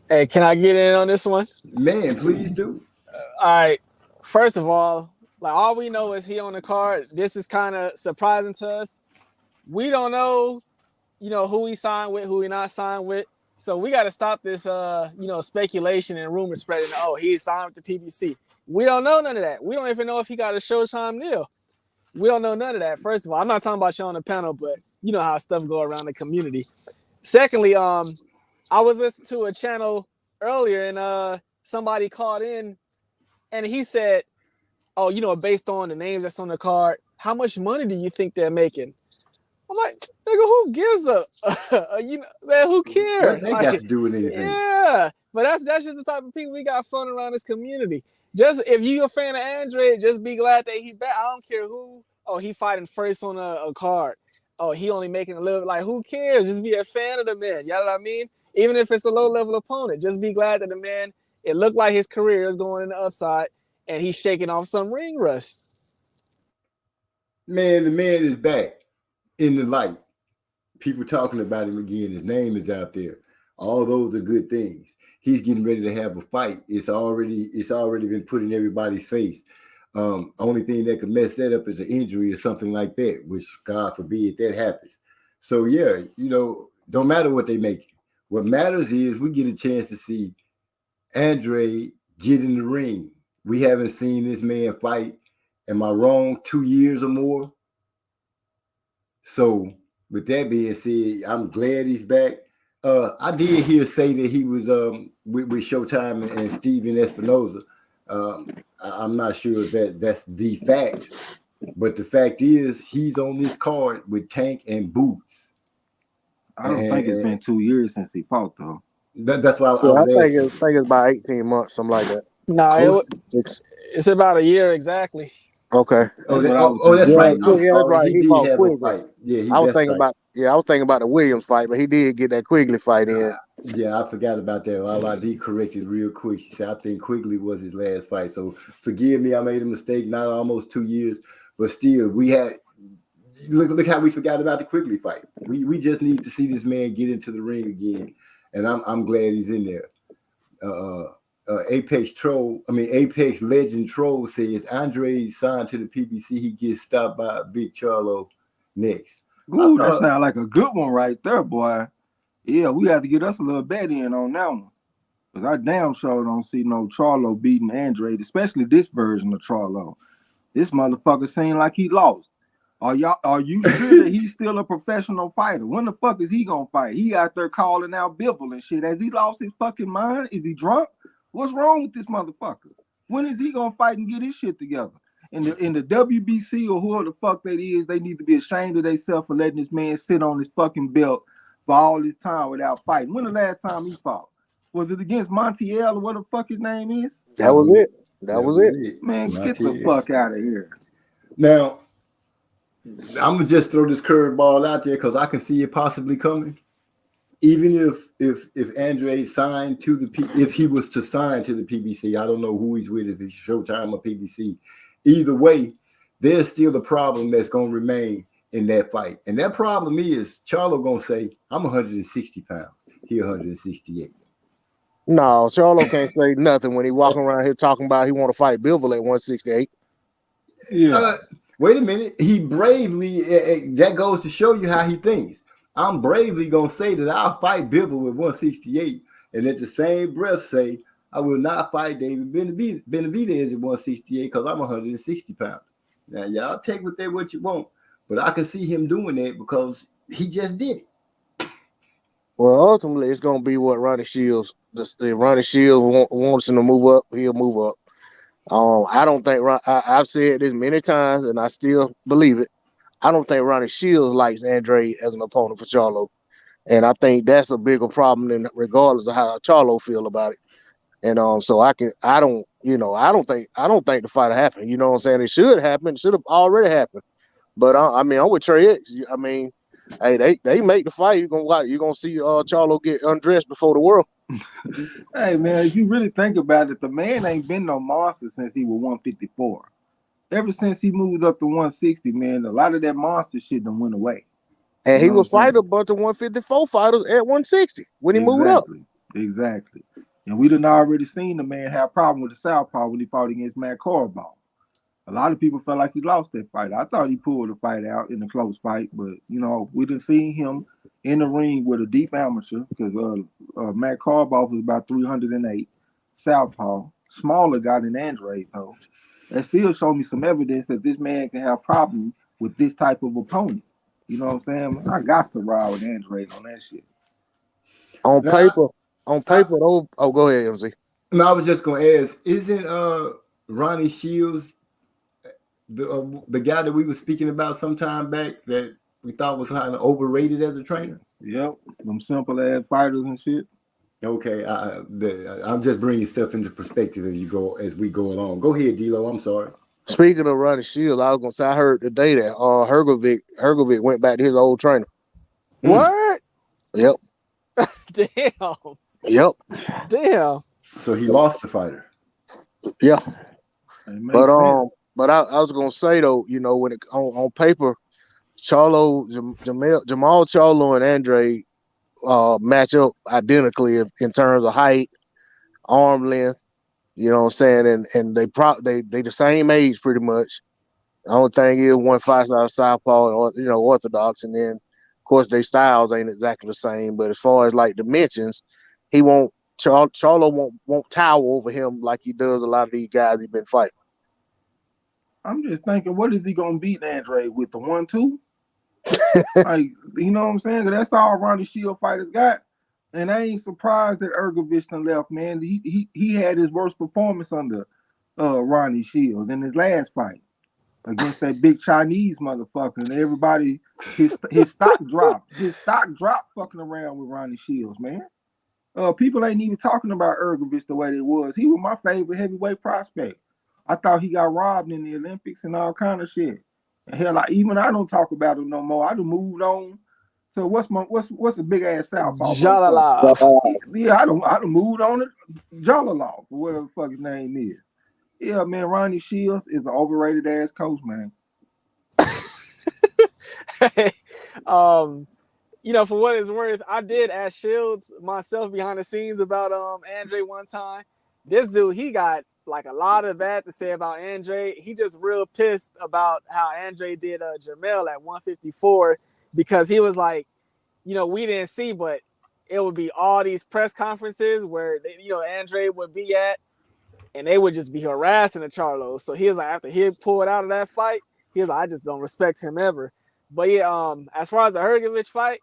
Hey, can I get in on this one? Man, please do. All right. First of all, like all we know is he on the card. This is kind of surprising to us. We don't know, who he signed with, who he not signed with. So we got to stop this, speculation and rumor spreading. Oh, he signed with the PBC. We don't know none of that. We don't even know if he got a Showtime deal. We don't know none of that. First of all, I'm not talking about you on the panel, but you know how stuff go around the community. Secondly, I was listening to a channel earlier and somebody called in and he said, oh, based on the names that's on the card, how much money do you think they're making? I'm like, nigga, who gives a man, who cares? What they got to do with anything? Yeah, but that's just the type of people we got floating around this community. Just if you a fan of Andre, just be glad that he back. I don't care who. Oh, he fighting first on a card. Oh, he only making a little. Like, who cares? Just be a fan of the man. You know what I mean? Even if it's a low level opponent, just be glad that the man. It looked like his career is going in the upside, and he's shaking off some ring rust. Man, the man is back in the light. People talking about him again. His name is out there. All those are good things. He's getting ready to have a fight. It's already been put in everybody's face. Only thing that could mess that up is an injury or something like that, which God forbid that happens. So yeah, don't matter what they make. What matters is we get a chance to see Andre get in the ring. We haven't seen this man fight, am I wrong, 2 years or more? So with that being said, I'm glad he's back. I did hear say that he was with Showtime and Steven Espinoza. I'm not sure if that's the fact, but the fact is he's on this card with Tank and Boots. I don't think it's been 2 years since he fought though. That's why I Yeah, I was think asking. it's about 18 months, something like that. Nah, Six. it's about a year exactly. Okay. Oh, That's what I was that's Yeah, right. I'm that's sorry. right. He He fought did have a Quigley. fight. Yeah, I was that's thinking right. about the Williams fight, but he did get that Quigley fight in. Yeah, I forgot about that. LID corrected real quick. She said, I think Quigley was his last fight. So forgive me, I made a mistake. Not almost 2 years, but still, we had look how we forgot about the Quigley fight. We just need to see this man get into the ring again, and I'm glad he's in there. Apex Legend Troll says Andre signed to the PBC. He gets stopped by Big Charlo next. Ooh, that sounds like a good one right there, boy. Yeah, we have to get us a little bet in on that one. Because I damn sure don't see no Charlo beating Andre, especially this version of Charlo. This motherfucker seemed like he lost. Are you sure that he's still a professional fighter? When the fuck is he gonna fight? He out there calling out Bivol and shit. Has he lost his fucking mind? Is he drunk? What's wrong with this motherfucker? When is he gonna fight and get his shit together? In the WBC or whoever the fuck that is, they need to be ashamed of themselves for letting this man sit on his fucking belt for all this time without fighting. When the last time he fought? Was it against Montiel or what the fuck his name is? That was it. That was it. Man, get the fuck out of here. Now, I'm gonna just throw this curveball out there because I can see it possibly coming. Even if Andre signed to if he was to sign to the PBC, I don't know who he's with, if it's Showtime or PBC. Either way, there's still a problem that's gonna remain in that fight, and that problem is Charlo gonna say, "I'm 160 pounds. He 168." No, Charlo can't say nothing when he walking around here talking about he want to fight Bivol at 168. Yeah. Wait a minute. He bravely, that goes to show you how he thinks. I'm bravely going to say that I'll fight Bivol with 168, and at the same breath say, I will not fight David Benavidez at 168 because I'm 160 pounds. Now, y'all take with that what you want, but I can see him doing that because he just did it. Well, ultimately, it's going to be what Ronnie Shields, Ronnie Shields wants him to move up, he'll move up. I don't think I've said this many times, and I still believe it. I don't think Ronnie Shields likes Andre as an opponent for Charlo, and I think that's a bigger problem than regardless of how Charlo feel about it. And so I don't think the fight happened. You know what I'm saying? It should happen. It should have already happened. But I'm with Trey X. I mean, hey, they make the fight. You're gonna see Charlo get undressed before the world. Hey man, if you really think about it, the man ain't been no monster since he was 154. Ever since he moved up to 160, man, a lot of that monster shit done went away. And he was fighting a bunch of 154 fighters at 160 when he moved up. Exactly. And we done already seen the man have a problem with the southpaw when he fought against Matt Coraball. A lot of people felt like he lost that fight. I thought he pulled the fight out in a close fight, but we didn't see him in the ring with a deep amateur because Matt Coraball was about 308, southpaw, smaller guy than Andre though. That still showed me some evidence that this man can have problems with this type of opponent. You know what I'm saying? I got to ride with Andre on that shit. On paper, though. Oh, go ahead, MC. No, I was just gonna ask, isn't Ronnie Shields the guy that we were speaking about some time back that we thought was kind of overrated as a trainer? Yep, them simple ass fighters and shit. Okay, I'm just bringing stuff into perspective as we go along. Go ahead, D-Lo. I'm sorry. Speaking of Ronnie Shields, I was gonna say I heard today that Hergovic went back to his old trainer. What? Yep. Damn. Yep. Damn. So he lost the fighter. Yeah. But I was gonna say though, when it on paper, Jamal Charlo and Andre match up identically in terms of height, arm length. You know what I'm saying? And they the same age pretty much. The only thing is one fights out of southpaw or orthodox, and then course, their styles ain't exactly the same, but as far as like dimensions, he won't. Charlo won't tower over him like he does a lot of these guys he's been fighting. I'm just thinking, what is he gonna beat Andre with, the 1-2? Like, you know what I'm saying? 'Cause that's all Ronnie Shield fighters got. And I ain't surprised that Ergovich done left, man. He had his worst performance under Ronnie Shields in his last fight against that big Chinese motherfucker. And everybody, his stock dropped. His stock dropped fucking around with Ronnie Shields, man. People ain't even talking about Ergovich the way they was. He was my favorite heavyweight prospect. I thought he got robbed in the Olympics and all kind of shit. And hell, I don't talk about him no more. I done moved on. So what's a big ass southpaw? Jalala. Yeah, I done moved on to Jalala, whatever the fuck his name is. Yeah, man, Ronnie Shields is an overrated ass coach, man. You know, for what it's worth, I did ask Shields myself behind the scenes about Andre one time. This dude, he got like a lot of bad to say about Andre. He just real pissed about how Andre did Jermell at 154 because he was like, you know, we didn't see, but it would be all these press conferences where Andre would be at, and they would just be harassing the Charlo. So he was like, after he pulled out of that fight, he was like, I just don't respect him ever. But yeah, as far as the Hrgović fight,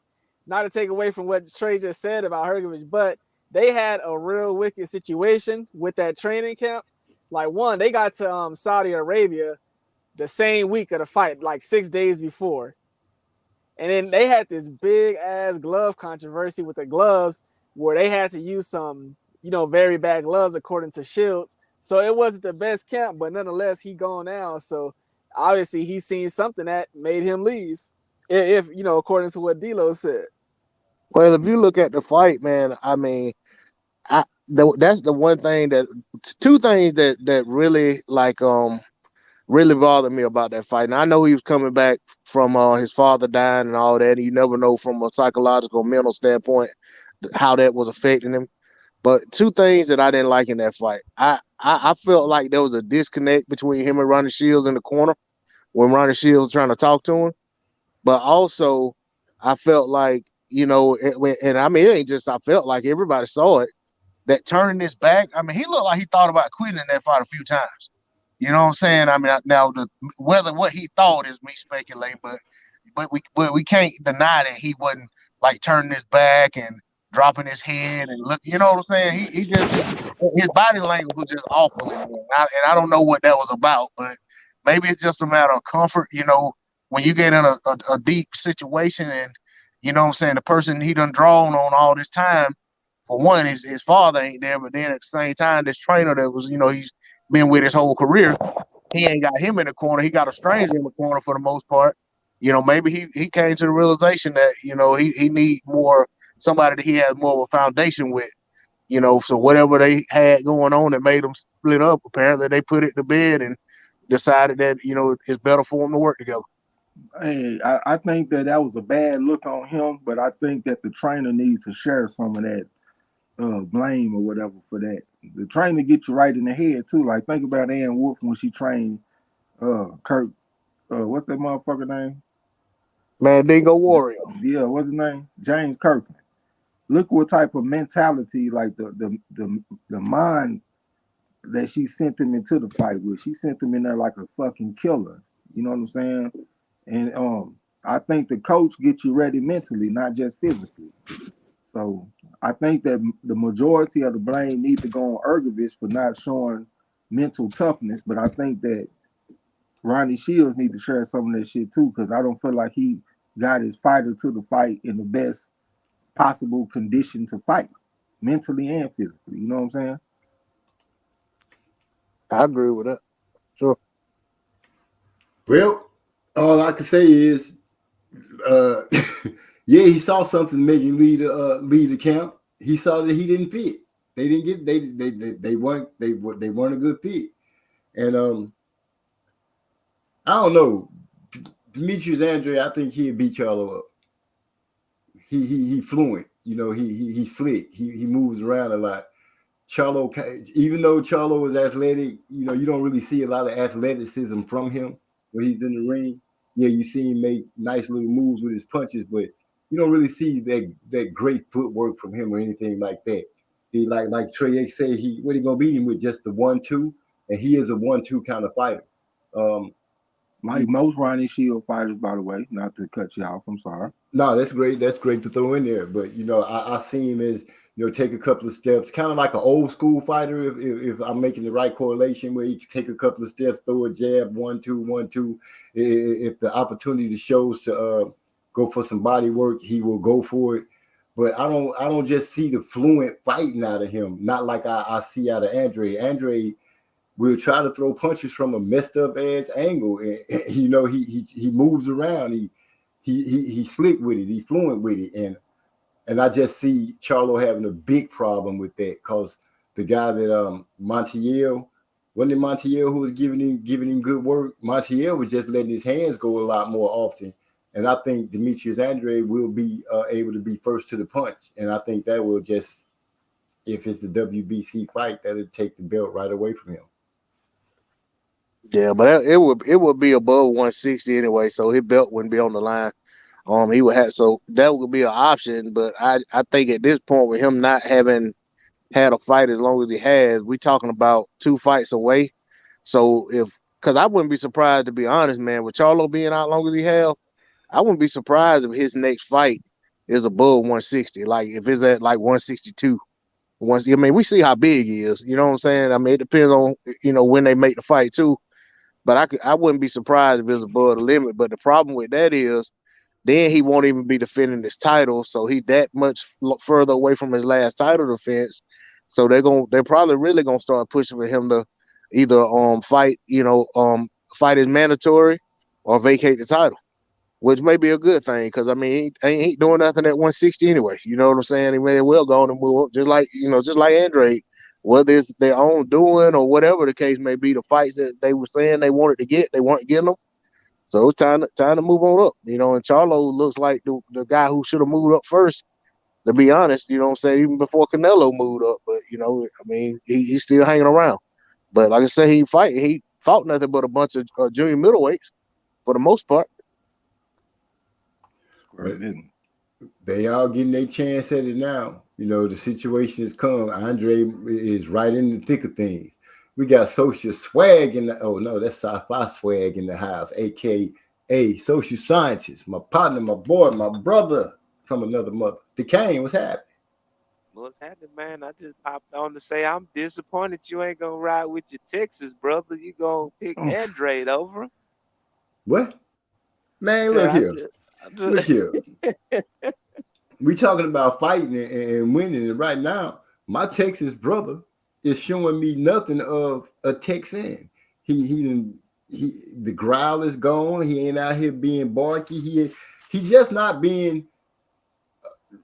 not to take away from what Trey just said about Hrgović, but they had a real wicked situation with that training camp. Like, one, they got to Saudi Arabia the same week of the fight, like 6 days before. And then they had this big ass glove controversy with the gloves where they had to use some, very bad gloves according to Shields. So it wasn't the best camp, but nonetheless, he gone now. So obviously he's seen something that made him leave, if according to what D'Lo said. Well, if you look at the fight, man, I mean, that's the one thing two things that really really bothered me about that fight. And I know he was coming back from his father dying and all that. And you never know from a psychological, mental standpoint how that was affecting him. But two things that I didn't like in that fight. I felt like there was a disconnect between him and Ronnie Shields in the corner when Ronnie Shields was trying to talk to him. But also, I felt like, and I mean, it ain't just I felt like everybody saw it, that turning his back. I mean, he looked like he thought about quitting in that fight a few times. You know what I'm saying? I mean, now whether what he thought is me speculating, but we can't deny that he wasn't like turning his back and dropping his head and look. You know what I'm saying? He just his body language was just awful, and I don't know what that was about, but maybe it's just a matter of comfort. When you get in a deep situation and you know what I'm saying, the person he done drawn on all this time, for one, his father ain't there, but then at the same time, this trainer that was, he's been with his whole career, he ain't got him in the corner. He got a stranger in the corner for the most part. Maybe he came to the realization that, he need more, somebody that he has more of a foundation with, so whatever they had going on that made them split up, apparently they put it to bed and decided that, it's better for them to work together. Hey, I think that was a bad look on him, but I think that the trainer needs to share some of that blame or whatever for that. The trainer gets you right in the head too. Like, think about Ann Wolf when she trained Kirk. What's that motherfucker name? Mandingo Warrior. Yeah, what's his name? James Kirkland. Look what type of mentality, like the mind that she sent him into the fight with. She sent him in there like a fucking killer. You know what I'm saying? And I think the coach gets you ready mentally, not just physically. So I think that the majority of the blame needs to go on Hrgović for not showing mental toughness. But I think that Ronnie Shields need to share some of that shit too, because I don't feel like he got his fighter to the fight in the best possible condition to fight, mentally and physically. You know what I'm saying? I agree with that. Sure. Well, all I can say is, yeah, he saw something make him lead the camp. He saw that he didn't fit. They didn't get they weren't a good fit. And I don't know, Demetrius Andre. I think he'd beat Charlo up. He fluent. He slick. He moves around a lot. Charlo, even though Charlo is athletic, you don't really see a lot of athleticism from him when he's in the ring. Yeah, you see him make nice little moves with his punches, but you don't really see that great footwork from him or anything like that. He like Trey X said, he gonna beat him with just the 1-2, and he is a 1-2 kind of fighter. Like most Ronnie Shield fighters, by the way, not to cut you off. I'm sorry. No, that's great. That's great to throw in there. But I see him as take a couple of steps, kind of like an old school fighter. If I'm making the right correlation, where he can take a couple of steps, throw a jab, 1-2, 1-2. If the opportunity shows to go for some body work, he will go for it. But I don't just see the fluent fighting out of him. Not like I see out of Andre. Andre will try to throw punches from a messed up ass angle, and he moves around. He's slick with it. He's fluent with it, and I just see Charlo having a big problem with that, because the guy that Montiel, wasn't it Montiel who was giving him good work? Montiel was just letting his hands go a lot more often, and I think Demetrius Andre will be able to be first to the punch, and I think that will just, if it's the WBC fight, that'll take the belt right away from him. Yeah, but it would be above 160 anyway, so his belt wouldn't be on the line. He would have, so that would be an option. But I think at this point, with him not having had a fight as long as he has, we talking about 2 fights away. So because I wouldn't be surprised, to be honest, man, with Charlo being out long as he have, I wouldn't be surprised if his next fight is above 160. Like if it's at like 162. I mean, we see how big he is. You know what I'm saying? I mean, it depends on when they make the fight too. But I wouldn't be surprised if it's above the limit. But the problem with that is, then he won't even be defending his title, so he that much further away from his last title defense. So they're probably really gonna start pushing for him to either fight fight as mandatory or vacate the title, which may be a good thing, because I mean he ain't doing nothing at 160 anyway. You know what I'm saying? He may well go on and move up, just like Andre. Whether it's their own doing or whatever the case may be, the fights that they were saying they wanted to get, they weren't getting them. So it's time to move on up, and Charlo looks like the guy who should have moved up first, to be honest, even before Canelo moved up. But, I mean, he's still hanging around. But like I said, he fought nothing but a bunch of junior middleweights for the most part. They all getting their chance at it now. The situation has come. Andre is right in the thick of things. We got Social Swag in the, oh no, that's Sci-Fi Swag in the house, aka Social Scientist, my partner, my boy, my brother from another mother. DeCane, what's happening? What's happening, man? I just popped on to say I'm disappointed you ain't gonna ride with your Texas brother. You gonna pick Andre over? What? Man, look here. Look here. We talking about fighting and winning, and right now, my Texas brother is showing me nothing of a Texan. The growl is gone. He ain't out here being barky. He just not being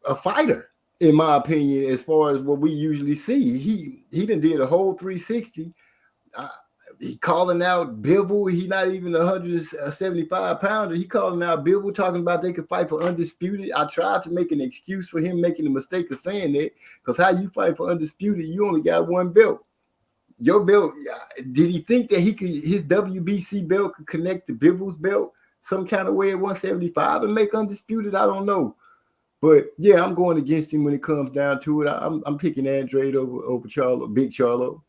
a fighter, in my opinion, as far as what we usually see. He done did a whole 360. He calling out Bivol. He not even 175 pounder. He calling out Bivol, talking about they could fight for undisputed. I tried to make an excuse for him making the mistake of saying that, because how you fight for undisputed, you only got one belt. Your belt, did he think that his WBC belt could connect to Bivol's belt some kind of way at 175 and make undisputed? I don't know. But yeah, I'm going against him when it comes down to it. I'm picking Andrade over Charlo, Big Charlo.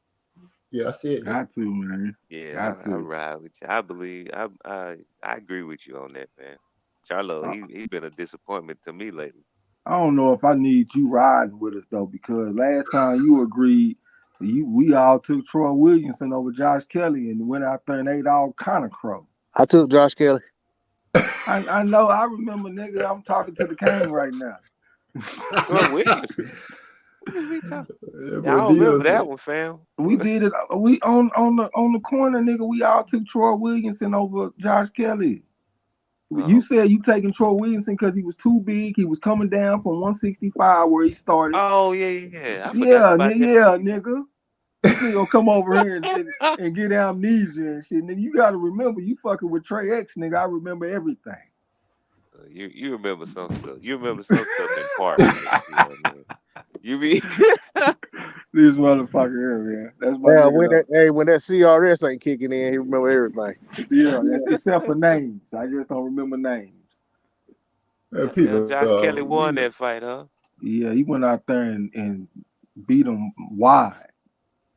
Yeah, I said that. Got to, man. Yeah, I ride with you. I believe I agree with you on that, man. Charlo, he been a disappointment to me lately. I don't know if I need you riding with us though, because last time you agreed, we all took Troy Williamson over Josh Kelly and went out there and ate all kind of crow. I took Josh Kelly. I know. I remember, nigga. I'm talking to the king right now. Troy Williamson. What is we talking? I don't remember that one, fam. We did it. We on the corner, nigga. We all took Troy Williamson over Josh Kelly. You said you taking Troy Williamson because he was too big. He was coming down from 165 where he started. Oh yeah. Yeah, nigga. This nigga come over here and get amnesia and shit. Nigga, you gotta remember, you fucking with Trey X, nigga. I remember everything. You remember some stuff. You remember some stuff in part. You mean this motherfucker here, man. That's my when that CRS ain't kicking in, he remember everything. Yeah, that's except for names. I just don't remember names. People, Josh Kelly won that fight, huh? Yeah, he went out there and beat him wide,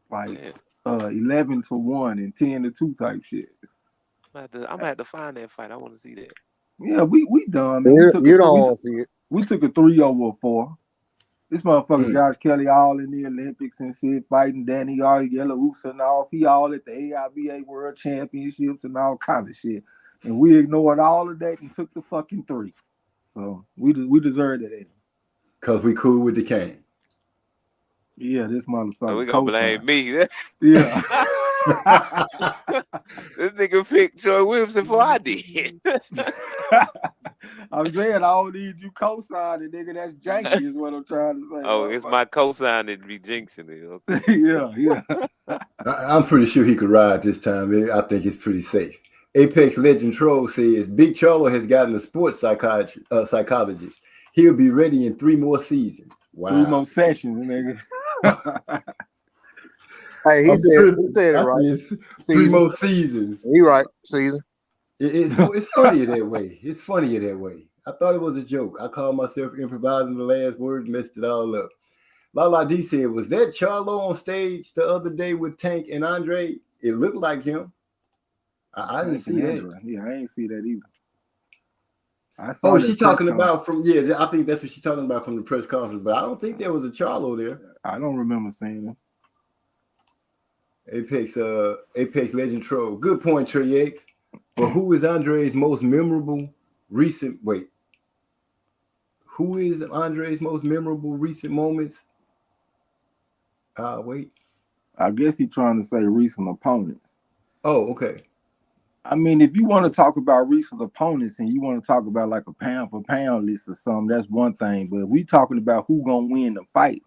like 11-1 and 10-2 type shit. I'm gonna have to find that fight. I want to see that. Yeah, we done, man. You don't want to see it. We took a 3-4. This motherfucker Josh Kelly all in the Olympics and shit, fighting Danny Yellow-Usanov. He all at the AIBA World Championships and all kind of shit. And we ignored all of that and took the fucking 3. So we deserved it. Because we cool with the Kane. Yeah, this motherfucker. So we gonna blame me. Yeah. This nigga picked Troy Williamson before I did. I'm saying I don't need you co-signing, nigga. That's janky is what I'm trying to say. Oh, it's my co-sign that be jinxing it. Okay. Yeah. I'm pretty sure he could ride this time, man. I think it's pretty safe. Apex Legend Troll says Big Charlo has gotten a sports psychologist. He'll be ready in 3 more seasons. Wow. 3 more sessions, nigga. Hey, he said it right. 3 more seasons. He right. Season. It's funnier that way. It's funnier that way. I thought it was a joke. I called myself improvising the last word, messed it all up. Lala D said, was that Charlo on stage the other day with Tank and Andre? It looked like him. I didn't see that. Yeah, I ain't see that either. Oh, she's talking about from, I think that's what she's talking about from the press conference, but I don't think there was a Charlo there. I don't remember seeing it. Apex Legend Troll. Good point, Trey X. But who is Andre's most memorable recent moments? I guess he's trying to say recent opponents. Oh, okay. I mean, if you want to talk about recent opponents and you want to talk about like a pound for pound list or something, that's one thing. But if we talking about who gonna win the fight,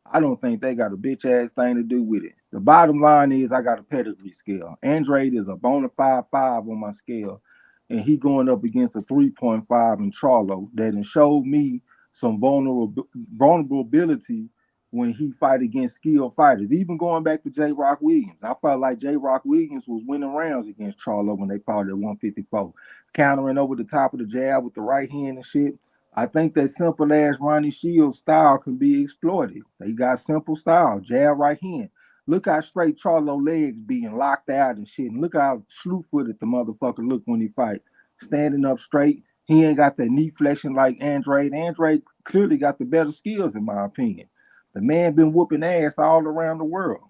I don't think they got a bitch ass thing to do with it. The bottom line is I got a pedigree scale. Andrade is a bona fide 5 on my scale, and he going up against a 3.5 in Charlo that showed me some vulnerability when he fight against skilled fighters. Even going back to J. Rock Williams, I felt like J. Rock Williams was winning rounds against Charlo when they fought at 154, countering over the top of the jab with the right hand and shit. I think that simple ass Ronnie Shields style can be exploited. They got simple style, jab, right hand. Look how straight Charlo legs being locked out and shit. And look how slew-footed the motherfucker look when he fight. Standing up straight. He ain't got that knee flexion like Andrade. Andrade clearly got the better skills in my opinion. The man been whooping ass all around the world.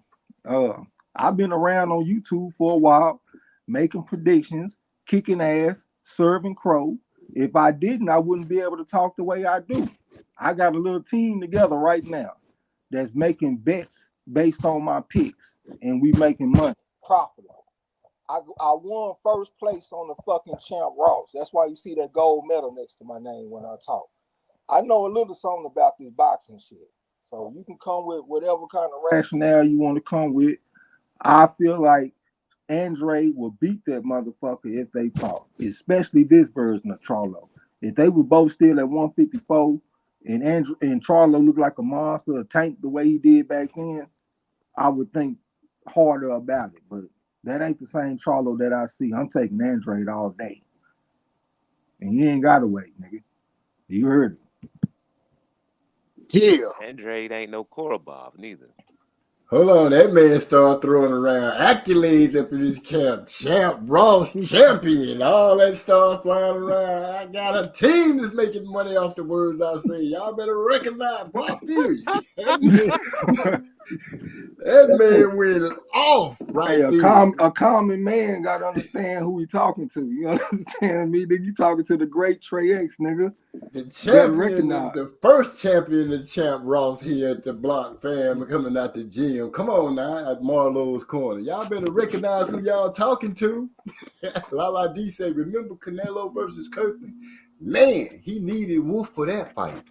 I've been around on YouTube for a while, making predictions, kicking ass, serving crow. If I didn't, I wouldn't be able to talk the way I do. I got a little team together right now that's making bets based on my picks, and we making money. Profitable. I won first place on the fucking Champ Ross. That's why you see that gold medal next to my name when I talk. I know a little something about this boxing shit. So you can come with whatever kind of rationale you want to come with. I feel like Andre will beat that motherfucker if they fought, especially this version of Charlo. If they were both still at 154 and Charlo looked like a monster, a tank the way he did back then, I would think harder about it. But that ain't the same Charlo that I see. I'm taking Andre all day. And you ain't got to wait, nigga. You heard it. Yeah. Andrade ain't no Korobov neither. Hold on, that man started throwing around accolades up in his camp. Champ, Ross, champion, all that stuff flying around. I got a team that's making money off the words I say. Y'all better recognize what I feel you. That man went off right there. A common man got to understand who he talking to. You understand me? Nigga, you talking to the great Trey X, nigga. The champion, the first champion of Champ Ross here at the Block Fam coming out the gym. Come on now, at Marlowe's Corner. Y'all better recognize who y'all talking to. Lala D said, remember Canelo versus Kirkland? Man, he needed Wolf for that fight.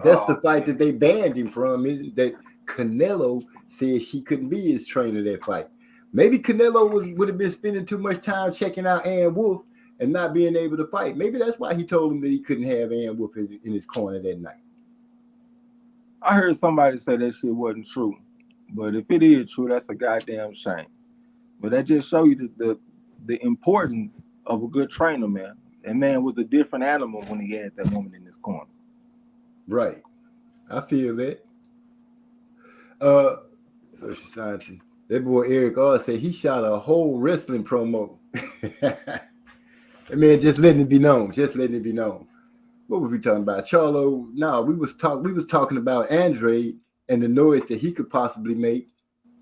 That's the fight that they banned him from, isn't that? Canelo said she couldn't be his trainer that fight. Maybe Canelo would have been spending too much time checking out Ann Wolf and not being able to fight. Maybe that's why he told him that he couldn't have Ann Wolf in his corner that night. I heard somebody say that shit wasn't true. But if it is true, that's a goddamn shame. But that just shows you the importance of a good trainer, man. That man was a different animal when he had that woman in his corner. Right. I feel that. Social science. That boy Eric R said he shot a whole wrestling promo. That man just letting it be known. Just letting it be known. What were we talking about? Charlo? No, we was talking about Andre and the noise that he could possibly make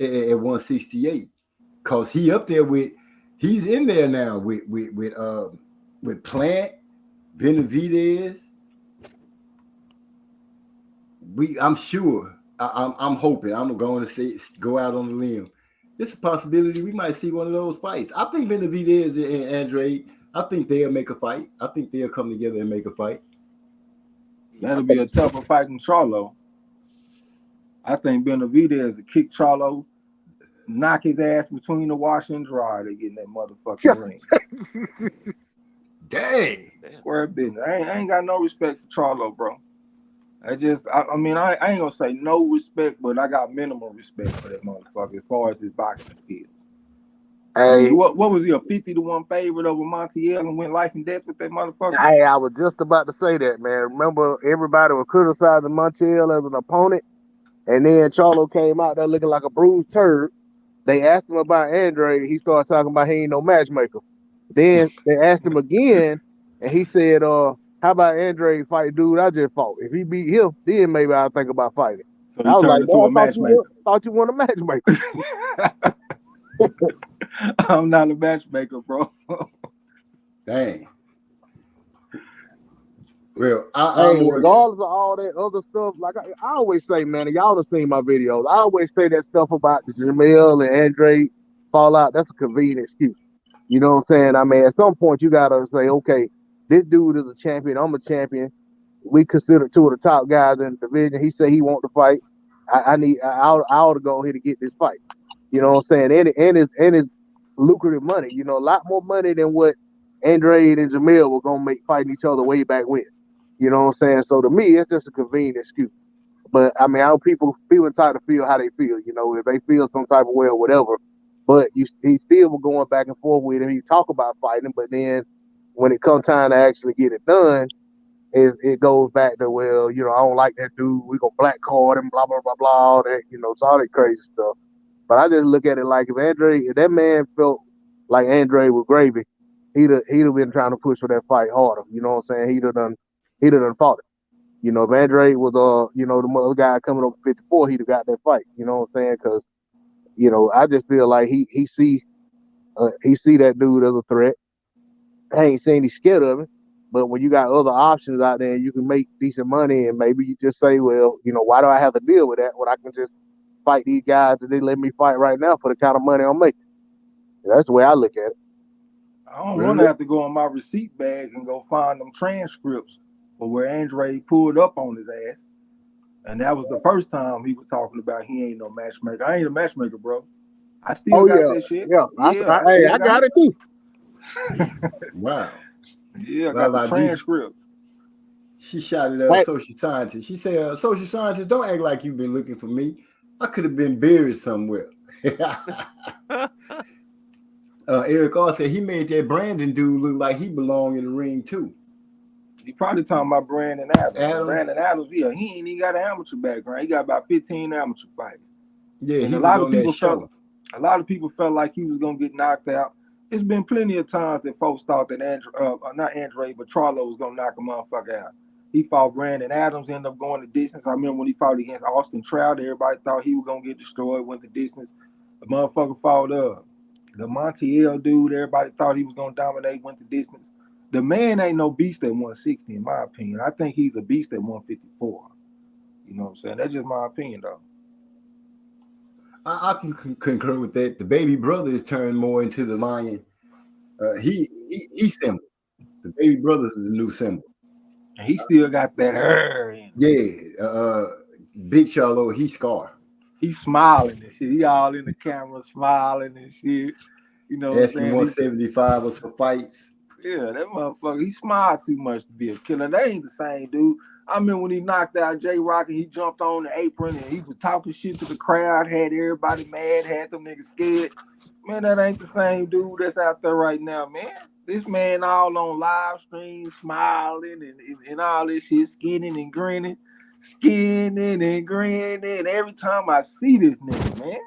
at 168. Cause he's in there now with Plant, Benavidez. I'm sure. I'm hoping. I'm going to go out on a limb. It's a possibility we might see one of those fights. I think Benavidez and Andre, I think they'll make a fight. I think they'll come together and make a fight. That'll be a tougher fight than Charlo. I think Benavidez will kick Charlo, knock his ass between the washer and dryer. They get in that motherfucking ring. Dang. Square business. I ain't got no respect for Charlo, bro. I ain't gonna say no respect, but I got minimal respect for that motherfucker as far as his boxing skills. Hey, What was he, a 50-1 favorite over Montiel and went life and death with that motherfucker? hey, I was just about to say that, man. Remember, everybody was criticizing Montiel as an opponent, and then Charlo came out there looking like a bruised turd. They asked him about Andre. He started talking about he ain't no matchmaker. Then they asked him again, and he said, how about Andre fight dude I just fought? If he beat him, then maybe I'll think about fighting. So he turned into a matchmaker. Thought you were a matchmaker. I'm not a matchmaker, bro. Dang. Well, regardless of all that other stuff, like I always say, man, and y'all have seen my videos. I always say that stuff about the Jamel and Andre fallout. That's a convenient excuse. You know what I'm saying? I mean, at some point you gotta say, okay, this dude is a champion. I'm a champion. We consider two of the top guys in the division. He said he want to fight. I ought to go ahead and get this fight. You know what I'm saying? And it's lucrative money. You know, a lot more money than what Andre and Jamel were gonna make fighting each other way back when. You know what I'm saying? So to me, it's just a convenient excuse. But I mean, how people feel entitled to feel how they feel. You know, if they feel some type of way or whatever. But he still was going back and forth with him. He talk about fighting, but then when it comes time to actually get it done, it goes back to, well, you know, I don't like that dude. We gonna black card him, blah blah blah blah, all that. You know, it's all that crazy stuff. But I just look at it like if that man felt like Andre was gravy, he'd have been trying to push for that fight harder. You know what I'm saying? He'd have done fought it. You know, if Andre was you know, the other guy coming up 54, he'd have got that fight. You know what I'm saying? Because, you know, I just feel like he see that dude as a threat. I ain't saying he's scared of him, but when you got other options out there, you can make decent money, and maybe you just say, well, you know, why do I have to deal with that when I can just fight these guys and they let me fight right now for the kind of money I'm making? That's the way I look at it. I don't want to have to go on my receipt bag and go find them transcripts for where Andre pulled up on his ass. And that was the first time he was talking about he ain't no matchmaker. I ain't a matchmaker, bro. I still got that shit. Yeah, I got it too. Wow. Yeah, I got the transcript. She shouted at social scientist. She said, social scientist, don't act like you've been looking for me. I could have been buried somewhere. Eric R said he made that Brandon dude look like he belonged in the ring too. He probably talking about Brandon Adams. Brandon Adams, yeah, he ain't even got an amateur background. He got about 15 amateur fights. Yeah, and a lot of people felt like he was gonna get knocked out. There's been plenty of times that folks thought that not Andre, but Charlo was gonna knock a motherfucker out. He fought Brandon Adams, ended up going the distance. I remember when he fought against Austin Trout, everybody thought he was gonna get destroyed, went the distance. The motherfucker fought the Montiel dude, everybody thought he was gonna dominate, went the distance. The man ain't no beast at 160, in my opinion. I think he's a beast at 154. You know what I'm saying? That's just my opinion, though. I can concur with that. The baby brother is turned more into the lion. He's symbol. The baby brother is the new symbol. And he still got that hair. Yeah. Big Charlo, he's scar. He's smiling and shit. He all in the camera smiling and shit. You know what I'm saying? 175 was for fights. Yeah, that motherfucker, he smiled too much to be a killer. That ain't the same dude. I remember when he knocked out J-Rock and he jumped on the apron and he was talking shit to the crowd, had everybody mad, had them niggas scared. Man, that ain't the same dude that's out there right now, man. This man all on live stream, smiling and all this shit, skinning and grinning. Every time I see this nigga, man.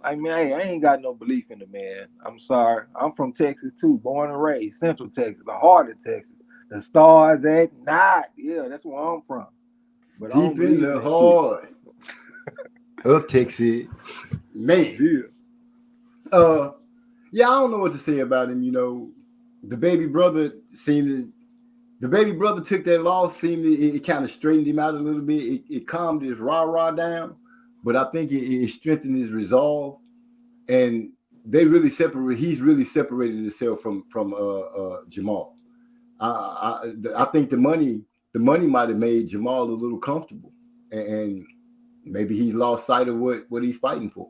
I mean, I ain't got no belief in the man. I'm sorry. I'm from Texas too, born and raised, Central Texas, the heart of Texas. The stars at night. Yeah, that's where I'm from. But I don't Deep in believe the in that heart of Texas. Man. shit. Yeah, I don't know what to say about him. You know, the baby brother took that loss, it kind of straightened him out a little bit. It calmed his rah-rah down, but I think it strengthened his resolve. And he's really separated himself from Jamal. I think the money might have made Jamal a little comfortable, and maybe he's lost sight of what he's fighting for.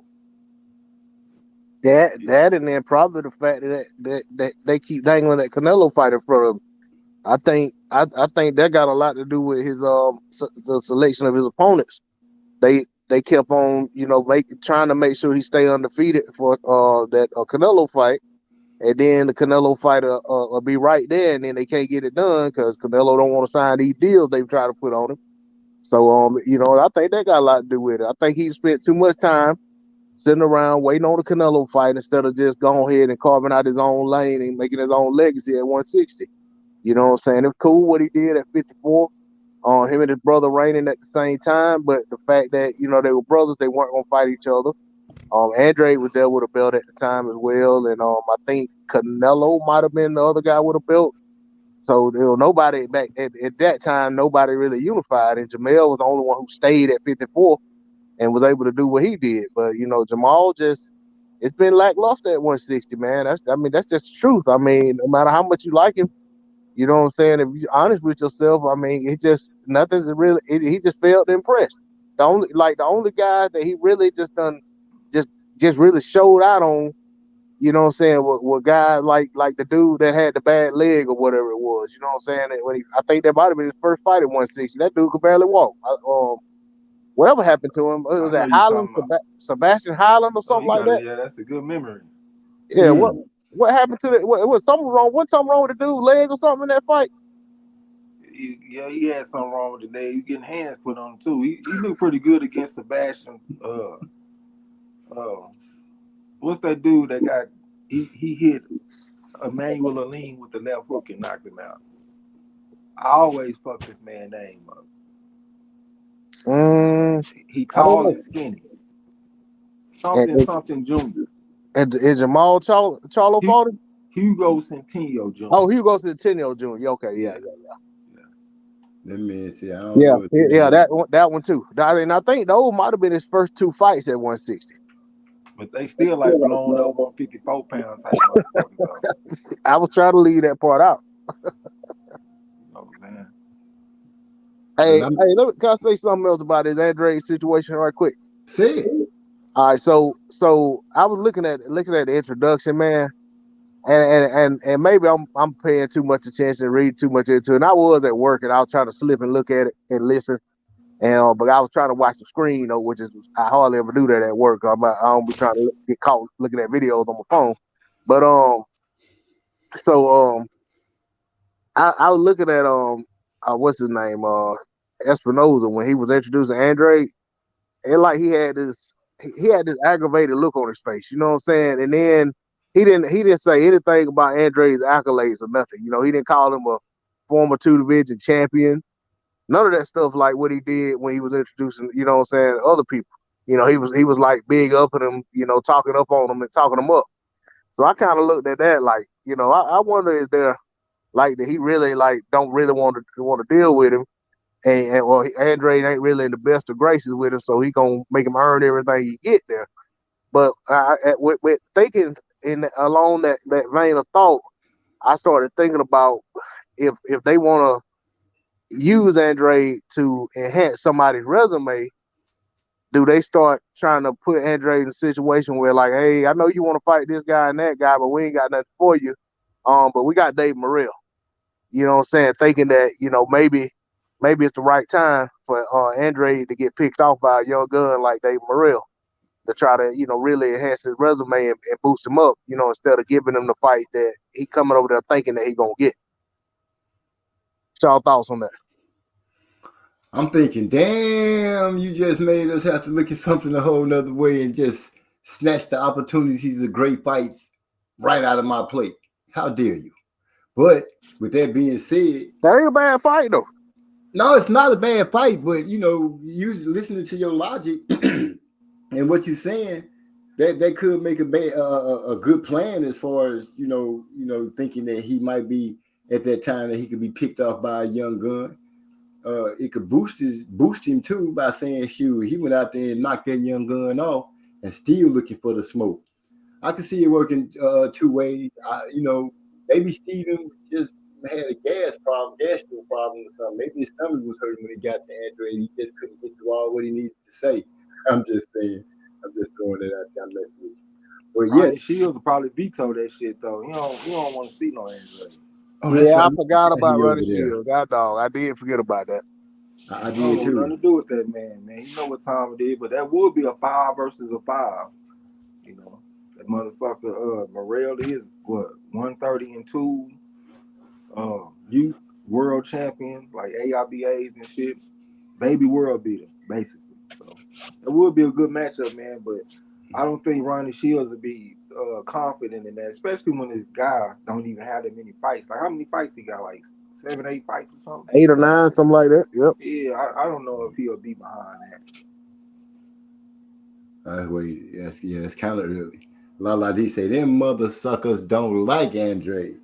That and then probably the fact that they keep dangling that Canelo fight in front of him. I think that got a lot to do with his the selection of his opponents. They kept on, you know, trying to make sure he stay undefeated for that Canelo fight, and then the Canelo fight will be right there, and then they can't get it done because Canelo don't want to sign these deals they've tried to put on him. So you know, I think that got a lot to do with it. I think he spent too much time sitting around waiting on the Canelo fight instead of just going ahead and carving out his own lane and making his own legacy at 160. You know what I'm saying? It's cool what he did at 54. Him and his brother reigning at the same time, but the fact that, you know, they were brothers, they weren't gonna fight each other. Andre was there with a belt at the time as well, and I think Canelo might have been the other guy with a belt. So there was nobody back at that time. Nobody really unified, and Jamel was the only one who stayed at 54 and was able to do what he did. But you know, Jamal it's been lackluster at 160, man. That's just the truth. I mean, no matter how much you like him. You know what I'm saying? If you're honest with yourself, I mean, he just failed to impress. The only guy that he really just really showed out on, you know what I'm saying, were guys like the dude that had the bad leg or whatever it was. You know what I'm saying? I think that might have been his first fight at 160. That dude could barely walk. Whatever happened to him? Was that Highland, Sebastian Highland or something like that? Yeah, that's a good memory. Yeah, what happened to it? Was something wrong? What's something wrong with the dude's leg or something in that fight? Yeah, he had something wrong with the leg. He getting hands put on him too. He looked pretty good against Sebastian. What's that dude that got? He hit Emmanuel Aline with the left hook and knocked him out. I always fuck this man's name up. He tall and skinny. Something Junior. And is Jamal Charlo fought him? Hugo Centineo Jr. Oh, Hugo Centineo Jr. Okay, yeah. Let me see. That one too. I think those might have been his first two fights at 160. But they still like blown up 154 pounds. I was trying to leave that part out. Oh man. Hey, can I say something else about this Andre situation right quick? Say it. All right, so I was looking at the introduction, man, and maybe I'm paying too much attention, read too much into it. And I was at work and I was trying to slip and look at it and listen, and but I was trying to watch the screen, though, which is I hardly ever do that at work. I don't be trying to get caught looking at videos on my phone. But I was looking at what's his name, Espinoza, when he was introducing Andre, and like he had this aggravated look on his face, you know what I'm saying? And then he didn't say anything about Andre's accolades or nothing. You know, he didn't call him a former 2-division champion. None of that stuff like what he did when he was introducing, you know what I'm saying, other people. You know, he was like big up in him, you know, talking up on him and talking him up. So I kind of looked at that like, you know, I wonder is there like that he really like don't really want to deal with him. And well, Andre ain't really in the best of graces with him, so he gonna make him earn everything he get there. But with thinking along that vein of thought, I started thinking about if they want to use Andre to enhance somebody's resume, do they start trying to put Andre in a situation where like, hey, I know you want to fight this guy and that guy, but we ain't got nothing for you. But we got Dave Morrell. You know what I'm saying? Thinking that, you know, maybe it's the right time for Andre to get picked off by a young gun like Dave Morrell. to try to, really enhance his resume and boost him up, instead of giving him the fight that he coming over there thinking that he gonna get. What's y'all thoughts on that? I'm thinking, damn, you just made us have to look at something a whole nother way and just snatch the opportunities of great fights right out of my plate. How dare you? But with that being said, that ain't a bad fight though. No, it's not a bad fight, but you listening to your logic and what you're saying, that could make a good plan as far as thinking that he might be at that time that he could be picked off by a young gun. It could boost him too by saying, shoot, he went out there and knocked that young gun off and still looking for the smoke. I can see it working two ways. Maybe Steven just had a gastro problem or something. Maybe his stomach was hurting when he got to Andre and he just couldn't get through all what he needed to say. I'm just saying. I'm just throwing it out there. I'm messing with you. But yeah, Shields will probably veto that shit though. You don't want to see no Andre. Oh, yeah, right. I forgot about Ronnie Shields. God dog, I did forget about that. I did too. Nothing to do with that man. You know what time it is, but that would be a 5 versus a 5. That motherfucker Morrell is what 130-2. Youth world champion, like AIBAs and shit. Baby world beater, basically. So it would be a good matchup, man. But I don't think Ronnie Shields would be confident in that, especially when this guy don't even have that many fights. Like how many fights he got? Like 7, 8 fights or something. 8 or 9, something like that. Yep. Yeah, I don't know if he'll be behind that. Wait, it's kind of early. Lala D say them mother suckers don't like Andre.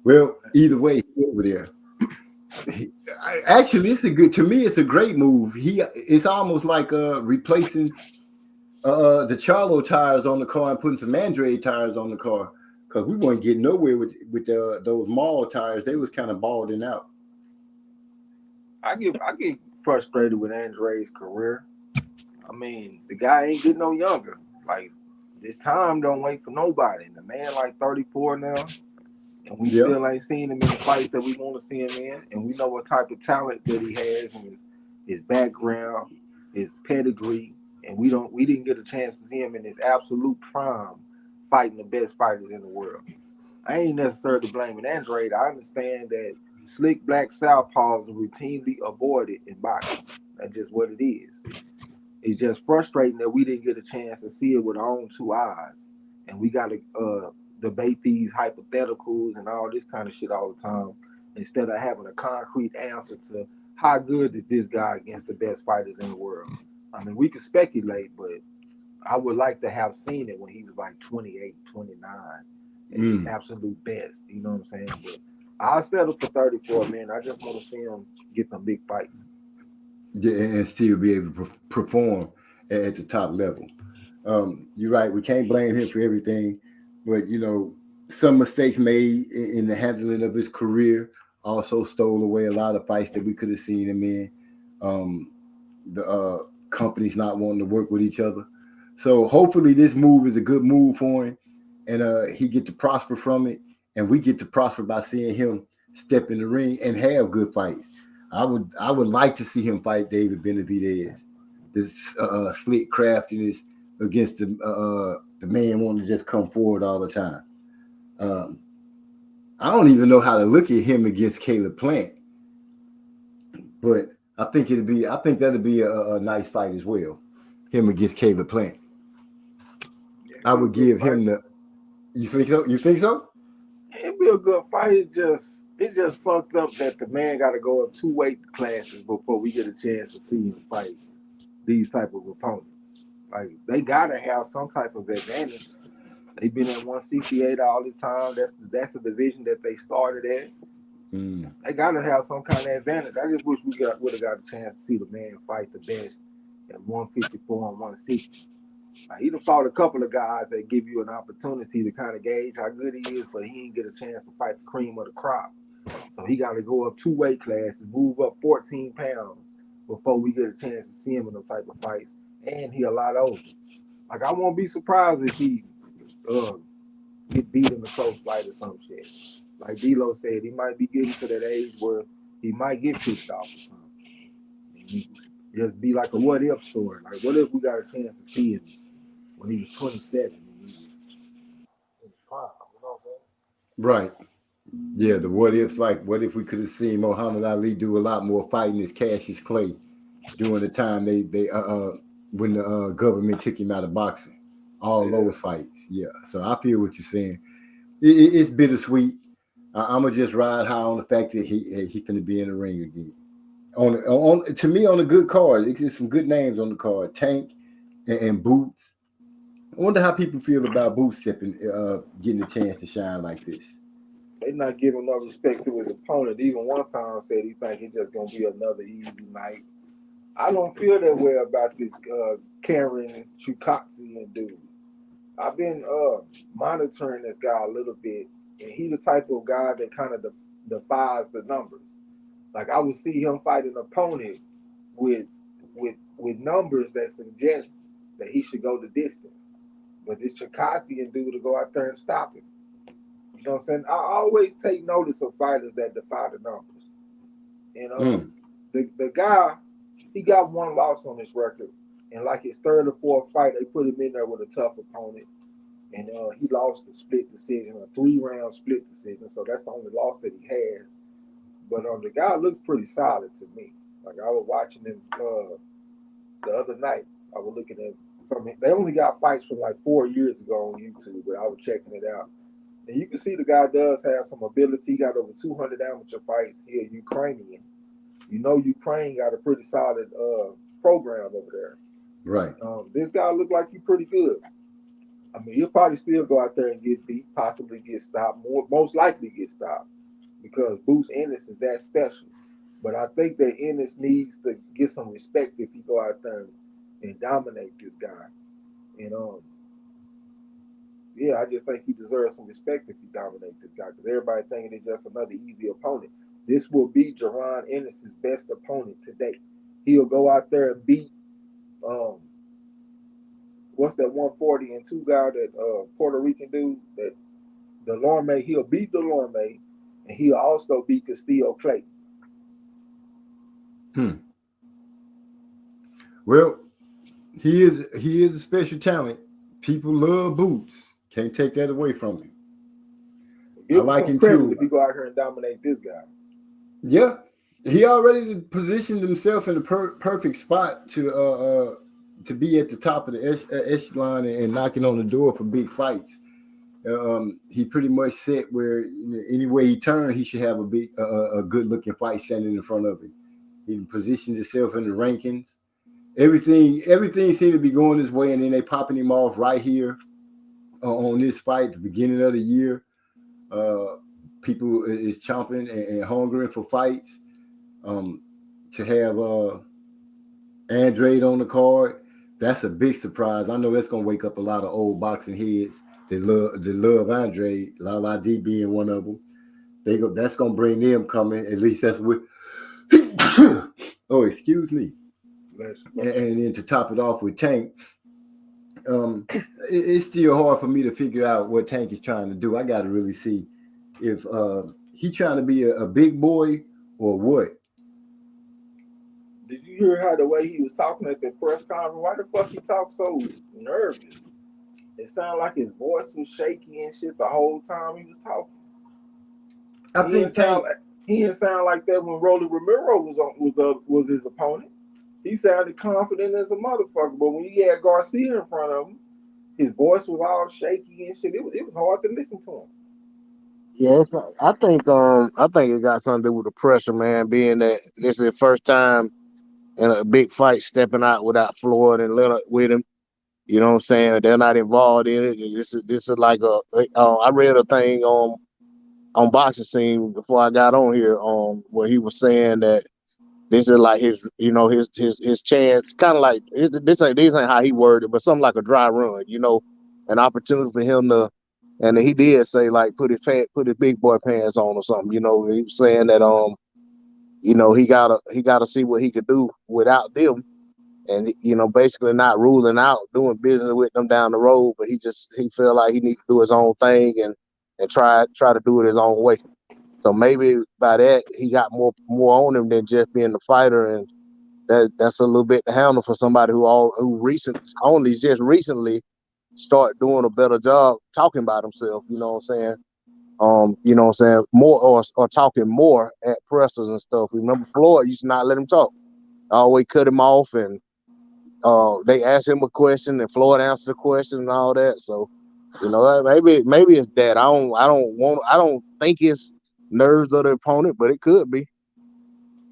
Well, either way, he's over there. Actually, it's a great move. It's almost like replacing the Charlo tires on the car and putting some Andre tires on the car, because we weren't getting nowhere with those mall tires. They was kind of balding out. I get frustrated with Andre's career. I mean, the guy ain't getting no younger. Like, this time don't wait for nobody. The man like 34 now, and we still ain't seen him in the fights that we want to see him in. And we know what type of talent that he has and his background, his pedigree. And we didn't get a chance to see him in his absolute prime fighting the best fighters in the world. I ain't necessarily blaming Andre. I understand that slick black southpaws are routinely avoided in boxing. That's just what it is. It's just frustrating that we didn't get a chance to see it with our own 2 eyes. And we got to debate these hypotheticals and all this kind of shit all the time instead of having a concrete answer to how good is this guy against the best fighters in the world. I mean, we could speculate, but I would like to have seen it when he was like 28, 29 at his absolute best. You know what I'm saying? But I'll settle for 34, man. I just want to see him get some big fights. Yeah, and still be able to perform at the top level. You're right. We can't blame him for everything, but some mistakes made in the handling of his career also stole away a lot of fights that we could have seen him in. The companies not wanting to work with each other. So hopefully this move is a good move for him, and he get to prosper from it, and we get to prosper by seeing him step in the ring and have good fights. I would like to see him fight David Benavidez. This slick craftiness against the man wanting to just come forward all the time. I don't even know how to look at him against Caleb Plant, but I think that'd be a nice fight as well. Him against Caleb Plant. I would give him the. You think so? You think so? It'd be a good fight. It's just fucked up that the man got to go up 2 weight classes before we get a chance to see him fight these type of opponents. Like, they gotta have some type of advantage. They've been at 168 all this time. That's the division that they started at. They gotta have some kind of advantage. I just wish we would have got a chance to see the man fight the best at 154 and 160. He done fought a couple of guys that give you an opportunity to kind of gauge how good he is, but he didn't get a chance to fight the cream of the crop. So he got to go up 2 weight classes, move up 14 pounds before we get a chance to see him in those type of fights. And he a lot older. Like, I won't be surprised if he get beat in a close fight or some shit. Like D-Lo said, he might be getting to that age where he might get picked off or something. Just be like a what if story. Like, what if we got a chance to see him when he was 27 and he was in his prime? You know what I'm saying? Right. Yeah, the what ifs, like what if we could have seen Muhammad Ali do a lot more fighting as Cassius Clay during the time they when the government took him out of boxing, all those fights. Yeah, so I feel what you're saying. It's bittersweet. I'm gonna just ride high on the fact that he finna be in the ring again. On to me on a good card. It's some good names on the card. Tank and Boots. I wonder how people feel about Boots stepping, getting a chance to shine like this. They not giving no respect to his opponent. Even one time said he think it's just gonna be another easy night. I don't feel that way about this Karen Chukatsian dude. I've been monitoring this guy a little bit, and he the type of guy that kind of defies the numbers. Like I would see him fight an opponent with numbers that suggest that he should go the distance. But this Chukatsian dude to go out there and stop him. You know what I'm saying? I always take notice of fighters that defy the numbers. And the guy, he got one loss on his record. And like his third or fourth fight, they put him in there with a tough opponent. And he lost the split decision, a 3-round split decision. So that's the only loss that he has. But the guy looks pretty solid to me. Like I was watching him the other night. I was looking at something. They only got fights from like 4 years ago on YouTube, but I was checking it out. And you can see the guy does have some ability. He got over 200 amateur fights. He a Ukrainian. You know, Ukraine got a pretty solid program over there. Right. This guy looked like he's pretty good. I mean, he'll probably still go out there and get beat, possibly get stopped, most likely get stopped, because Boots Ennis is that special. But I think that Ennis needs to get some respect if he go out there and dominate this guy. And yeah, I just think he deserves some respect if he dominates this guy, because everybody thinking it's just another easy opponent. This will be Jaron Ennis' best opponent today. He'll go out there and beat what's that 142 guy, that Puerto Rican dude, that Delorme. He'll beat Delorme, and he'll also beat Castillo Clay. Well, he is a special talent. People love Boots. Can't take that away from him. I like him too. If he go out here and dominate this guy. Yeah, he already positioned himself in the perfect spot to be at the top of the echelon and knocking on the door for big fights. He pretty much set where anywhere he turned, he should have a good looking fight standing in front of him. He positioned himself in the rankings. Everything seemed to be going his way, and then they popping him off right here on this fight, the beginning of the year. People is chomping and hungering for fights. To have Andrade on the card, that's a big surprise. I know that's gonna wake up a lot of old boxing heads that love Andrade, Lala D being one of them. That's gonna bring them coming. At least that's what. Oh, excuse me. And then to top it off with Tank, it's still hard for me to figure out what Tank is trying to do. I got to really see if he's trying to be a big boy or what. Did you hear how the way he was talking at the press conference? Why the fuck he talked so nervous? It sounded like his voice was shaky and shit the whole time he was talking. He didn't sound like that when Rolly Romero was his opponent. He sounded confident as a motherfucker, but when he had Garcia in front of him, his voice was all shaky and shit. It was hard to listen to him. Yes, I think it got something to do with the pressure, man. Being that this is the first time in a big fight stepping out without Floyd and Leonard with him. You know what I'm saying? They're not involved in it. This is like I read a thing on Boxing Scene before I got on here where he was saying that this is like his chance, kind of like this ain't how he worded, but something like a dry run, an opportunity for him to, and he did say like put his big boy pants on or something. He was saying that he gotta see what he could do without them, and basically not ruling out doing business with them down the road, but he felt like he needs to do his own thing and try to do it his own way. So maybe by that he got more on him than just being the fighter, that's a little bit to handle for somebody who only just recently start doing a better job talking about himself. You know what I'm saying? You know what I'm saying? More or talking more at pressers and stuff. Remember, Floyd used to not let him talk. Always cut him off, and they asked him a question, and Floyd answered the question and all that. So, you know, maybe it's that. I don't think it's nerves of the opponent, but it could be.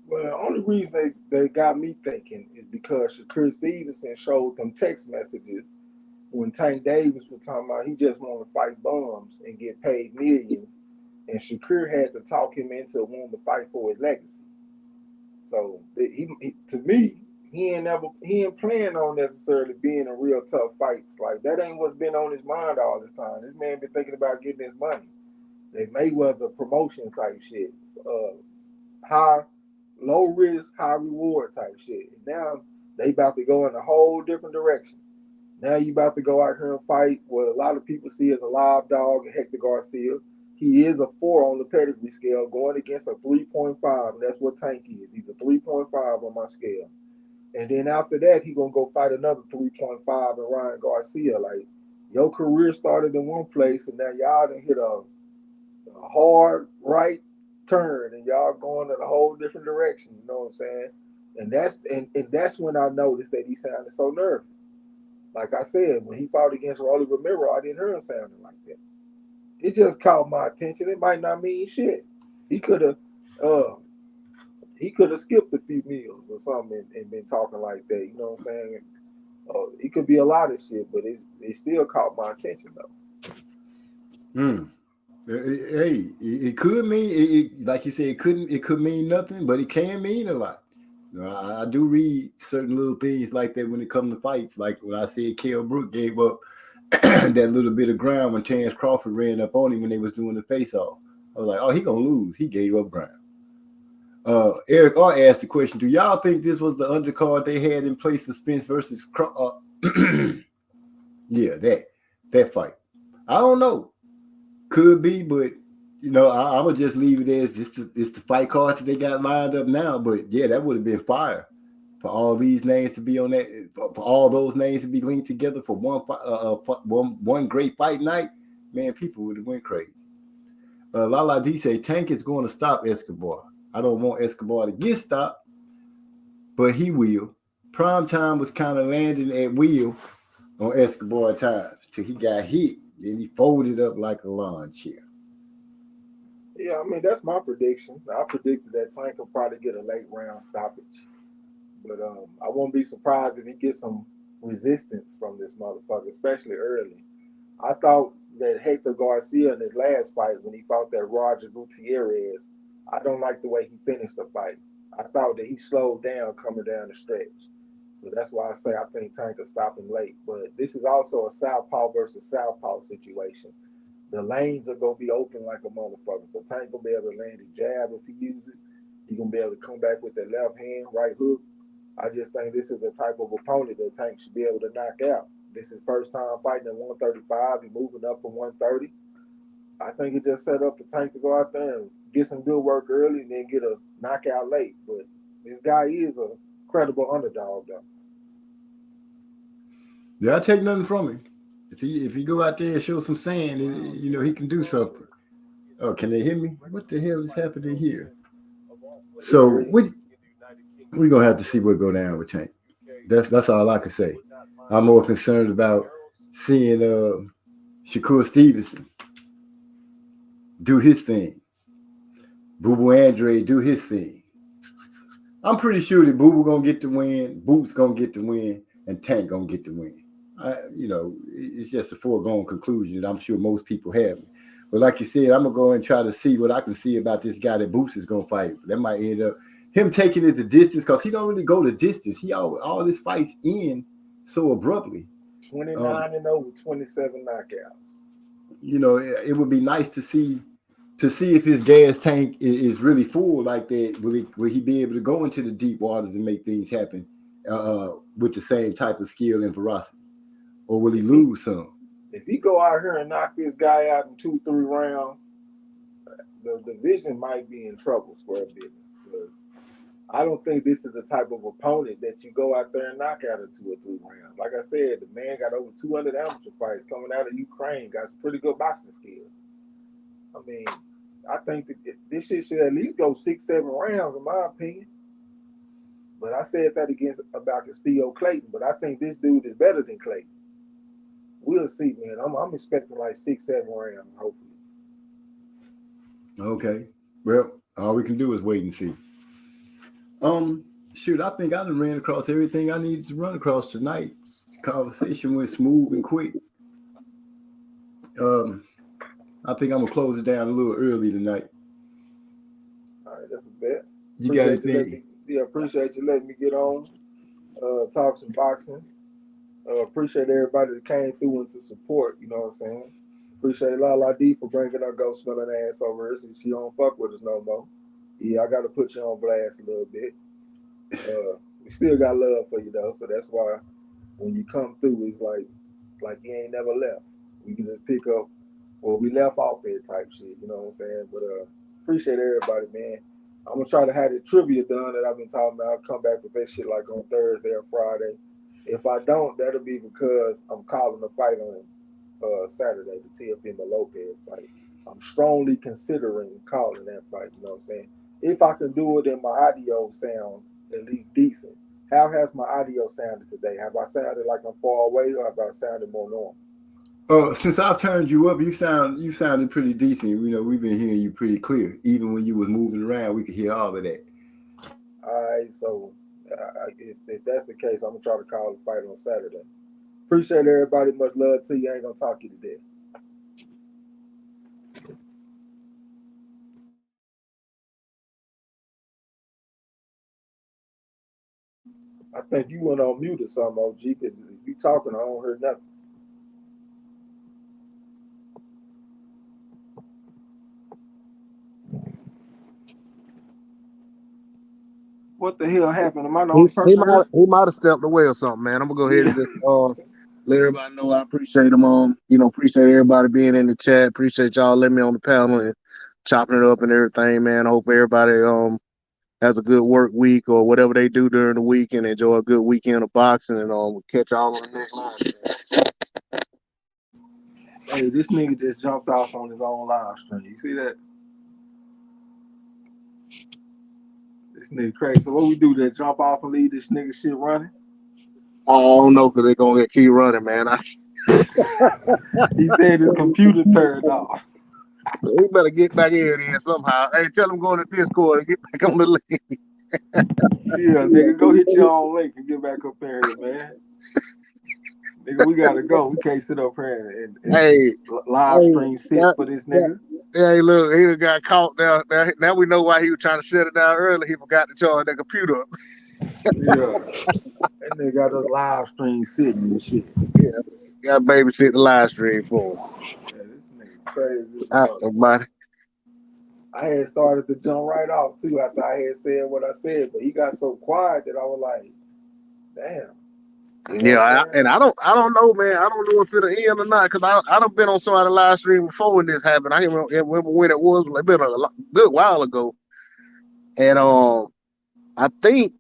Well, the only reason they got me thinking is because Shakur Stevenson showed them text messages when Tank Davis was talking about he just want to fight bums and get paid millions, and Shakur had to talk him into wanting to fight for his legacy. So he to me, he ain't planning on necessarily being in real tough fights. Like that ain't what's been on his mind all this time. This man been thinking about getting his money. They Mayweather promotion type shit, high, low risk, high reward type shit. And now they about to go in a whole different direction. Now you about to go out here and fight what a lot of people see as a live dog, Hector Garcia. He is a 4 on the pedigree scale going against a 3.5. And that's what Tank is. He's a 3.5 on my scale. And then after that, he's going to go fight another 3.5 in Ryan Garcia. Like, your career started in one place, and now y'all done hit a hard right turn, and y'all going in a whole different direction. You know what I'm saying? And that's when I noticed that he sounded so nervous. Like I said, when he fought against Rolly Romero, I didn't hear him sounding like that. It just caught my attention. It might not mean shit. He could have skipped a few meals or something and been talking like that. You know what I'm saying? It could be a lot of shit, but it still caught my attention though. Hey, it could mean like you said, it could mean nothing, but it can mean a lot. You know, I do read certain little things like that when it comes to fights. Like when I said Kell Brook gave up that little bit of ground when Terrence Crawford ran up on him when they was doing the face-off. I was like, oh, he gonna lose. He gave up ground. Eric R asked the question, do y'all think this was the undercard they had in place for Spence versus yeah, that fight? I don't know. Could be, but you know, I would just leave it as it's the fight card that they got lined up now. But yeah, that would have been fire for all these names to be on that, for all those names to be linked together for one great fight night. Man, people would have went crazy. Lala D say Tank is going to stop Escobar. I don't want Escobar to get stopped, but he will. Prime time was kind of landing at will on Escobar times till he got hit. Then he folded up like a lawn chair. Yeah, I mean, that's my prediction. I predicted that Tank will probably get a late round stoppage. But I won't be surprised if he gets some resistance from this motherfucker, especially early. I thought that Hector Garcia in his last fight, when he fought that Roger Gutierrez, I don't like the way he finished the fight. I thought that he slowed down coming down the stretch. So that's why I say I think Tank will stop him late. But this is also a southpaw versus southpaw situation. The lanes are going to be open like a motherfucker. So Tank will be able to land a jab if he uses it. He's going to be able to come back with that left hand, right hook. I just think this is the type of opponent that Tank should be able to knock out. This is first time fighting at 135. He's moving up from 130. I think it just set up for Tank to go out there and get some good work early and then get a knockout late. But this guy is a credible underdog, though. Yeah, I take nothing from him. If he go out there and show some sand, you know, he can do something. Oh, can they hear me? What the hell is happening here? So we're gonna have to see what go down with Tank. That's all I can say. I'm more concerned about seeing Shakur Stevenson do his thing. Boo Boo Andre do his thing. I'm pretty sure that Boo Boo gonna get the win, Boot's gonna get the win, and Tank gonna get the win. You know, it's just a foregone conclusion that I'm sure most people have. But like you said, I'm gonna go and try to see what I can see about this guy that Boots is gonna fight. That might end up him taking it to distance because he don't really go to distance. He all his fights end so abruptly. 29-0 with 27 knockouts. You know, it would be nice to see if his gas tank is really full like that. Will he be able to go into the deep waters and make things happen with the same type of skill and ferocity? Or will he lose some? If he go out here and knock this guy out in 2-3 rounds, the division might be in trouble, square business. Because I don't think this is the type of opponent that you go out there and knock out in 2 or 3 rounds. Like I said, the man got over 200 amateur fights coming out of Ukraine, got some pretty good boxing skills. I mean, I think that this shit should at least go 6, 7 rounds, in my opinion. But I said that about Castillo Clayton, but I think this dude is better than Clayton. We'll see, man. I'm expecting like 6, 7 rounds, hopefully. Okay. Well, all we can do is wait and see. Shoot, I think I done ran across everything I needed to run across tonight. Conversation went smooth and quick. I think I'm gonna close it down a little early tonight. All right, that's a bet. You got anything? Appreciate you letting me get on, talk some boxing. Appreciate everybody that came through and to support, you know what I'm saying? Appreciate Lala D for bringing her ghost smelling ass over here since she don't fuck with us no more. Yeah, I got to put you on blast a little bit. We still got love for you though, so that's why when you come through, it's like you ain't never left. We can just pick up where we left off at type shit, you know what I'm saying? But appreciate everybody, man. I'm gonna try to have the trivia done that I've been talking about. I'll come back with that shit like on Thursday or Friday. If I don't, that'll be because I'm calling the fight on Saturday, the Teofimo Lopez fight. I'm strongly considering calling that fight, you know what I'm saying? If I can do it and my audio sounds at least decent. How has my audio sounded today? Have I sounded like I'm far away, or have I sounded more normal? Oh, since I've turned you up, you sounded pretty decent. You know, we've been hearing you pretty clear. Even when you was moving around, we could hear all of that. All right, so if that's the case, I'm gonna try to call the fight on Saturday. Appreciate everybody. Much love to you. I ain't gonna talk you to death. I think you went on mute or something, OG, because if you talking, I don't hear nothing. What the hell happened? Am I the only person? He might have stepped away or something, man. I'm gonna go ahead and just let everybody know I appreciate them. Appreciate everybody being in the chat. Appreciate y'all letting me on the panel and chopping it up and everything, man. I hope everybody has a good work week or whatever they do during the week and enjoy a good weekend of boxing, and we'll catch y'all on the next live. Hey, this nigga just jumped off on his own live stream. You see that? This nigga crazy. So what we do? That jump off and leave this nigga shit running? I don't know, because they're gonna keep running, man. He said his computer turned off. He better get back in here somehow. Hey, tell him go to Discord and get back on the link. Yeah, nigga, go hit your own link and get back up here, man. Nigga, we gotta go. We can't sit up here and live stream sit for this nigga. Yeah, look, he got caught now. Now we know why he was trying to shut it down early. He forgot to charge that computer up. Yeah. That nigga got us live stream sitting and shit. Yeah. Got to babysit the live stream for him. Yeah, this nigga crazy. Somebody. I had started to jump right off too after I had said what I said, but he got so quiet that I was like, damn. Yeah, I don't know, man. I don't know if it'll end or not, because I done been on some of the live stream before when this happened. I remember when it was. It's been a good while ago, and I think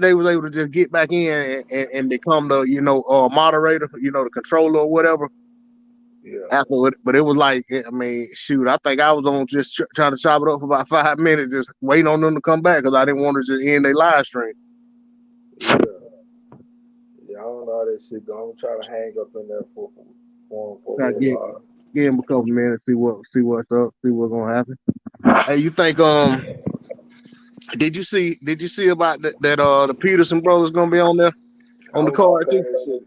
they was able to just get back in and become the moderator, the controller or whatever. Yeah. Afterward, but it was like, I mean, shoot, I think I was on just trying to chop it up for about 5 minutes, just waiting on them to come back, because I didn't want to just end their live stream. Yeah, I don't know how that shit go. I'm gonna try to hang up in there for a while. Give him a couple minutes, see what's up, see what's gonna happen. Hey, you think did you see about that the Peterson brothers gonna be on there on the card too?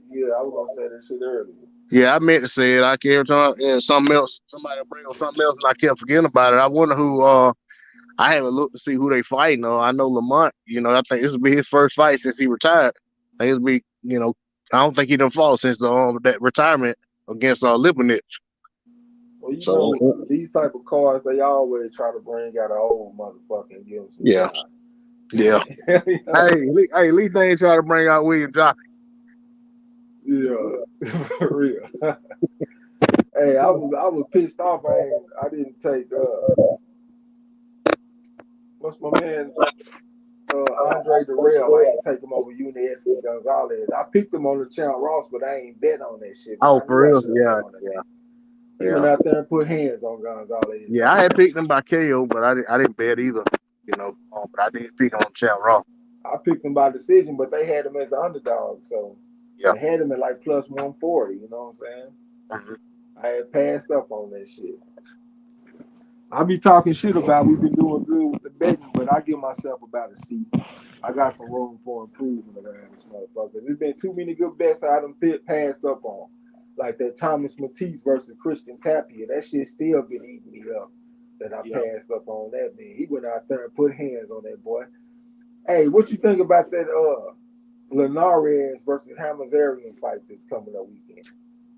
Yeah, I was gonna say that shit earlier. Yeah, I meant to say it. I kept something else. Somebody bring up something else, and I kept forgetting about it. I wonder who. I haven't looked to see who they fighting. I know Lamont. I think this will be his first fight since he retired. I think it'll be. I don't think he done fought since that retirement against Lipinich. Well, know, these type of cards, they always try to bring out an old motherfucker and give him some shine. Yeah. Hey, at least they ain't trying to bring out William Jockey. Yeah, for real. Hey, I was pissed off. I didn't take what's my man? Andre Durrell. I ain't take him over Unisky Gonzalez. I picked him on the Channel Ross, but I ain't bet on that shit. Oh, I for knew I real? should have Yeah, bet on that. yeah, He went yeah. out there and put hands on Gonzalez. Yeah, I had picked him by KO, but I didn't bet either. You know, but I did pick him on Chad Raw. I picked him by decision, but they had him as the underdog, so Yeah. they had him at like plus 140. You know what I'm saying? Mm-hmm. I had passed up on that shit. I be talking shit about we've been doing good with the betting, but I give myself about a C. I got some room for improvement around this motherfucker. There's been too many good bets I done passed up on. Like that Thomas Matisse versus Christian Tapia. That shit still been eating me up. That I passed up on that, man. He went out there and put hands on that boy. Hey, what you think about that Linares versus Hamazarian fight that's coming up weekend?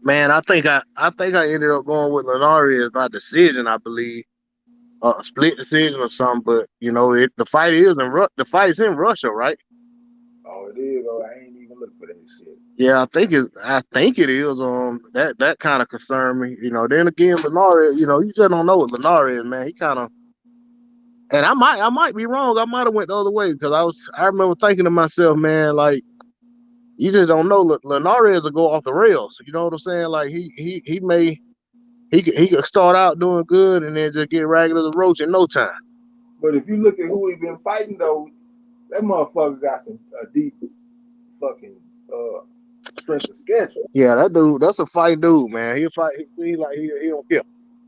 Man, I think I ended up going with Linares by decision, I believe. A split decision or something, but you know, the fight is the fight's in Russia, right? Oh, it is. Oh, I ain't even looked for that shit. Yeah, I think it is. That kind of concerned me. You know, then again, Linares, you know, you just don't know what Linares, man. He kind of, and I might be wrong. I might have went the other way because I remember thinking to myself, man, like you just don't know. Linares will go off the rails. You know what I'm saying? Like he could start out doing good and then just get ragged as a roach in no time. But if you look at who he been fighting though, that motherfucker got a deep fucking strength of schedule. Yeah, that dude, that's a fight dude, man. He'll fight. He don't care.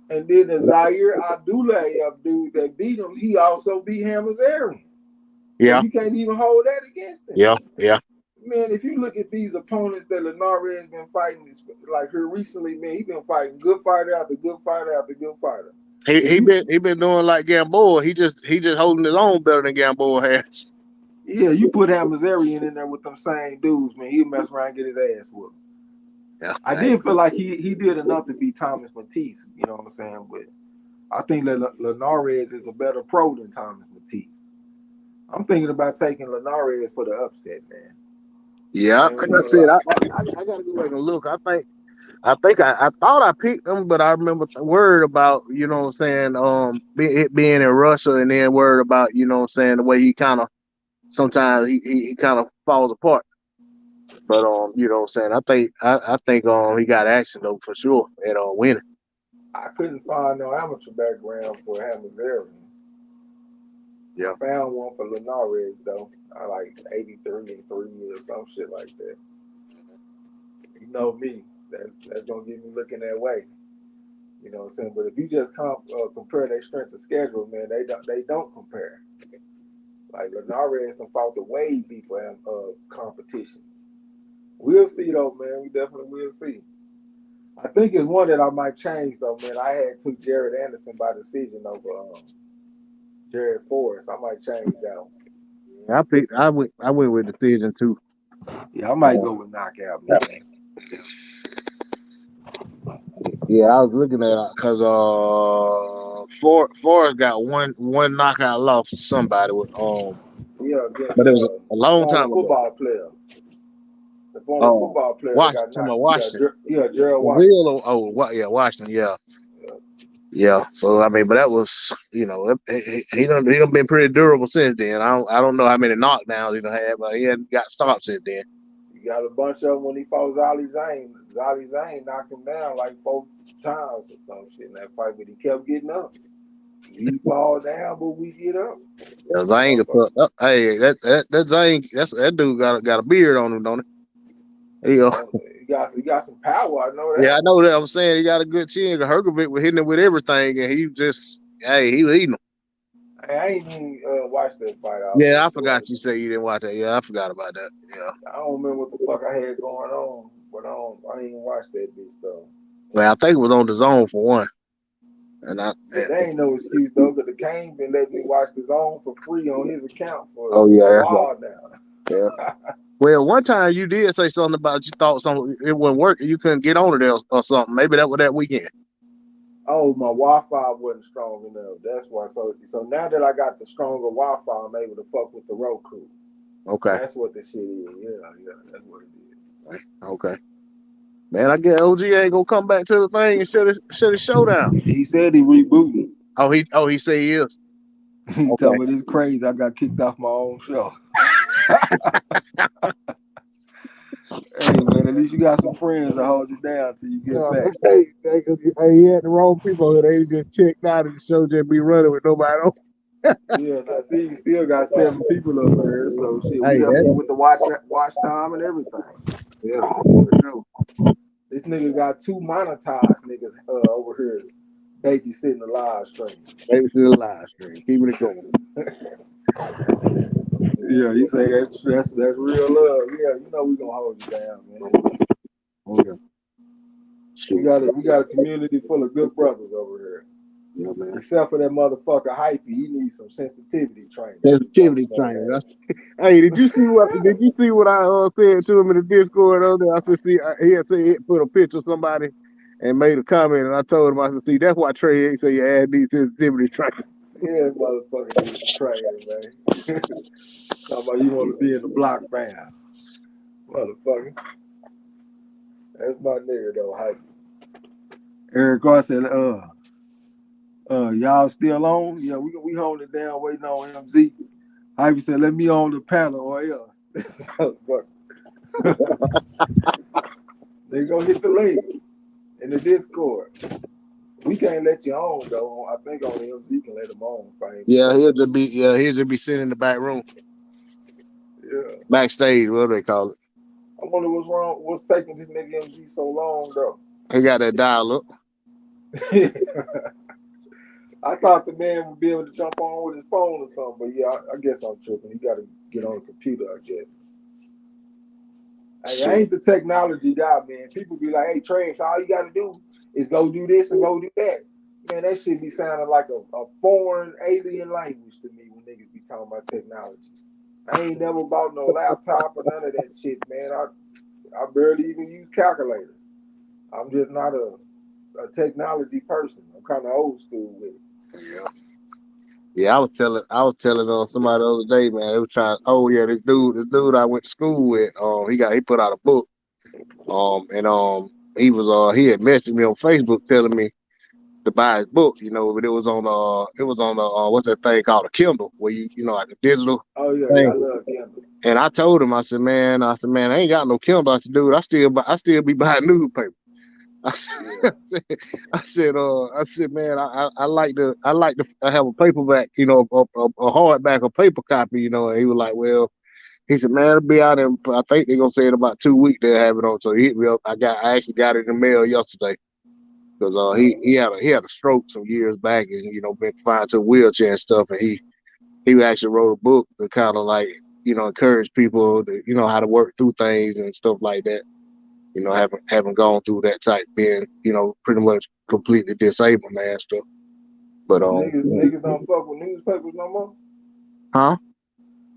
And then the Zaire Abdullayev dude that beat him, he also beat Hamazarian. Yeah, so you can't even hold that against him. Yeah. Man, if you look at these opponents that Linares has been fighting, like here recently, man, he been fighting good fighter after good fighter after good fighter. He been doing like Gamboa. He just holding his own better than Gamboa has. Yeah, you put Hamazarian in there with them same dudes, man, he'll mess around and get his ass whooped. Yeah, I did feel like he did enough to beat Thomas Matisse, you know what I'm saying? But I think that Linares is a better pro than Thomas Matisse. I'm thinking about taking Linares for the upset, man. Yeah, like I said, I gotta go back and look. I thought I picked him, but I remember worried about, you know what I'm saying, being in Russia, and then worried about, you know what I'm saying, the way he kind of sometimes he kind of falls apart. But you know what I'm saying, I think he got action though for sure at winning. I couldn't find no amateur background for Hamazarian. Yeah. I found one for Linares though. I like 83 and 3 or some shit like that. You know me, that's gonna get me looking that way. You know what I'm saying? But if you just compare their strength of schedule, man, they don't compare. Like Linares done fought the way deeper competition. We'll see though, man. We definitely will see. I think it's one that I might change though, man. I had took Jared Anderson by decision over Jared Forrest. I might change that one. I went with decision too. Yeah, I might go with knockout, man. Yeah, I was looking at it because Forrest got one knockout loss to somebody with against, but it was a long time ago. Football player. The former football player Washington. Washington. Gerald Washington. Washington. Yeah. So I mean, but that was, you know, he done been pretty durable since then. I don't know how many knockdowns he done had, but he hadn't got stopped since then. You got a bunch of them when he fought Zali Zane. Zali Zane knocked him down like 4 times or some shit in that fight, but he kept getting up. We fall down, but we get up. Yeah, Zane can put up. Hey, that Zane, that dude got a beard on him, don't he? He got some power. I know that. Yeah, I know that. I'm saying he got a good chin. Hergovic was hitting him with everything, and he was eating him. I ain't even watched that fight. Yeah, I forgot you said you didn't watch that. Yeah, I forgot about that. Yeah. I don't remember what the fuck I had going on, but I didn't even watch that bitch though. Well, I think it was on the Zone for one. And there ain't no excuse though, because the Kane been letting me watch the Zone for free on his account for a while now. Yeah. Well, one time you did say something about you thought it wouldn't work and you couldn't get on it or something. Maybe that was that weekend. Oh, my Wi-Fi wasn't strong enough. That's why. So now that I got the stronger Wi-Fi, I'm able to fuck with the Roku. Okay. That's what the shit is. Yeah, that's what it is. Okay. Man, I guess OG ain't gonna come back to the thing and shut his show down. He said he rebooting. Oh, he said he is. He Okay. told me this crazy. I got kicked off my own show. Hey man, at least you got some friends to hold you down till you get No, back. hey, he had the wrong people. They just checked out and the show just be running with nobody on. Yeah, I see you still got 7 people up there, so shit, we Hey, help that's you with the watch time and everything. yeah, for sure. This nigga got 2 monetized niggas over here babysitting the live stream. Maybe it's the live stream. Keeping it going. Yeah, you say that's real love. Yeah, you know we gonna hold you down, man. Oh yeah. We got a community full of good brothers over here. Yeah, man. Except for that motherfucker Hypey, he needs some sensitivity training. Sensitivity training. Hey, did you see what I said to him in the Discord the other day? I said, see, he had said he put a picture of somebody and made a comment, and I told him, I said, see, that's why Trey ain't say you add these sensitivity training. Yeah, motherfucker needs training, man. Talking about you want to be in the block fam. Motherfucker. That's my nigga though, Hypey. Eric Carr said, y'all still on? Yeah, we holding it down, waiting on MZ. Hypey said, let me on the panel or else. They gonna hit the link in the Discord. We can't let you on though. I think only MZ can let him on. Yeah, he'll just be sitting in the back room. Yeah. Backstage, what do they call it? I wonder what's wrong. What's taking this nigga MZ so long though? He got that dial up. I thought the man would be able to jump on with his phone or something, but yeah, I guess I'm tripping. He got to get on the computer, I guess. Hey, I ain't the technology guy, man. People be like, hey, Trey, so all you got to do is go do this and go do that. Man, that shit be sounding like a foreign alien language to me when niggas be talking about technology. I ain't never bought no laptop or none of that shit, man. I barely even use calculators. I'm just not a technology person. I'm kind of old school with it. Yeah, I was telling somebody the other day, man. They was trying. Oh yeah, this dude I went to school with. He put out a book. He had messaged me on Facebook telling me to buy his book. You know, but it was on what's that thing called, a Kindle, where you like a digital. Oh yeah, thing. I love Kindle. And I told him, I said, man, I ain't got no Kindle. I said, dude, I still be buying newspaper. I said, man, I like to have a paperback, you know, a hardback, a paper copy, you know. And he was like, well, he said, man, it'll be out in, I think they're gonna say in about 2 weeks they'll have it on. So he hit me up. I actually got it in the mail yesterday because he had a stroke some years back and been confined to a wheelchair and stuff, and he actually wrote a book to kind of like encourage people to how to work through things and stuff like that. Having gone through that type, being, pretty much completely disabled, man, stuff. But niggas don't fuck with newspapers no more. Huh?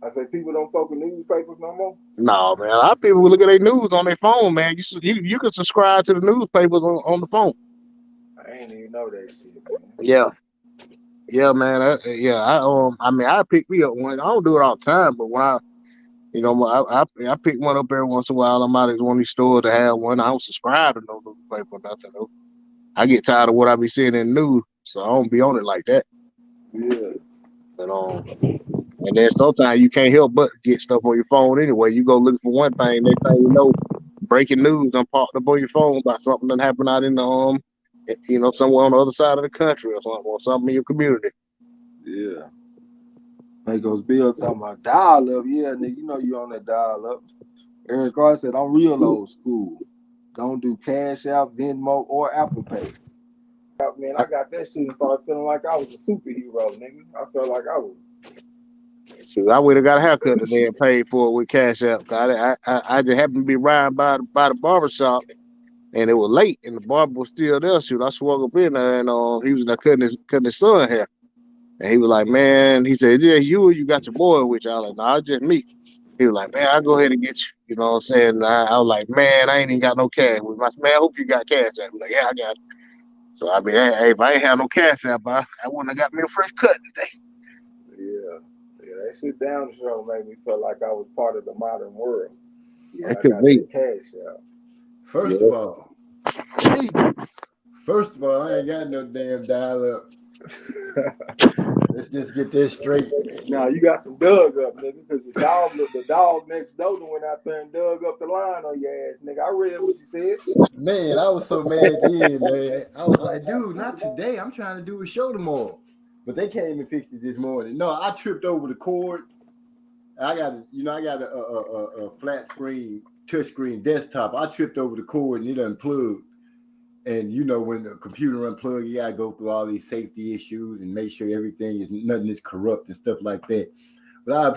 I say people don't fuck with newspapers no more. No, man. A lot of people look at their news on their phone, man. You can subscribe to the newspapers on the phone. I ain't even know that shit, man. Yeah, man. I pick me up one. I don't do it all the time, but when I pick one up every once in a while. I'm out at one of these stores to have one. I don't subscribe to no newspaper or nothing though. I get tired of what I be seeing in the news, so I don't be on it like that. Yeah. And then sometimes you can't help but get stuff on your phone anyway. You go looking for one thing, next thing you know, breaking news done popped up on your phone about something that happened out in the somewhere on the other side of the country or something in your community. Yeah. There goes Bill talking about dial up. Yeah, nigga, you on that dial up. Eric Carr said, I'm real old school. Don't do Cash App, Venmo, or Apple Pay. Man, I got that shit and started feeling like I was a superhero, nigga. I felt like I was. Shoot, I would have got a haircut today and paid for it with Cash App. I just happened to be riding by the barbershop, and it was late, and the barber was still there. Shoot, I swung up in there, and he was there cutting his son hair. And he was like, man, he said, yeah, you got your boy with you. I was like, nah, just me. He was like, man, I'll go ahead and get you. You know what I'm saying? I was like, man, I ain't even got no cash with me. Man, I hope you got cash. I was like, yeah, I got it. So, I mean, hey, if I ain't have no cash app, I wouldn't have got me a fresh cut today. Yeah, that shit down the show made me feel like I was part of the modern world. Yeah, it could be. Cash out. First of all, I ain't got no damn dial up. Let's just get this straight. Now you got some dug up, nigga, because the dog next door went out there and dug up the line on your ass, nigga. I read what you said. Man, I was so mad then, man. I was like, dude, not today. I'm trying to do a show tomorrow. But they came and fixed it this morning. No, I tripped over the cord. I got a flat screen, touch screen desktop. I tripped over the cord and it unplugged. And you know, when the computer unplugged, you gotta go through all these safety issues and make sure nothing is corrupt and stuff like that. But I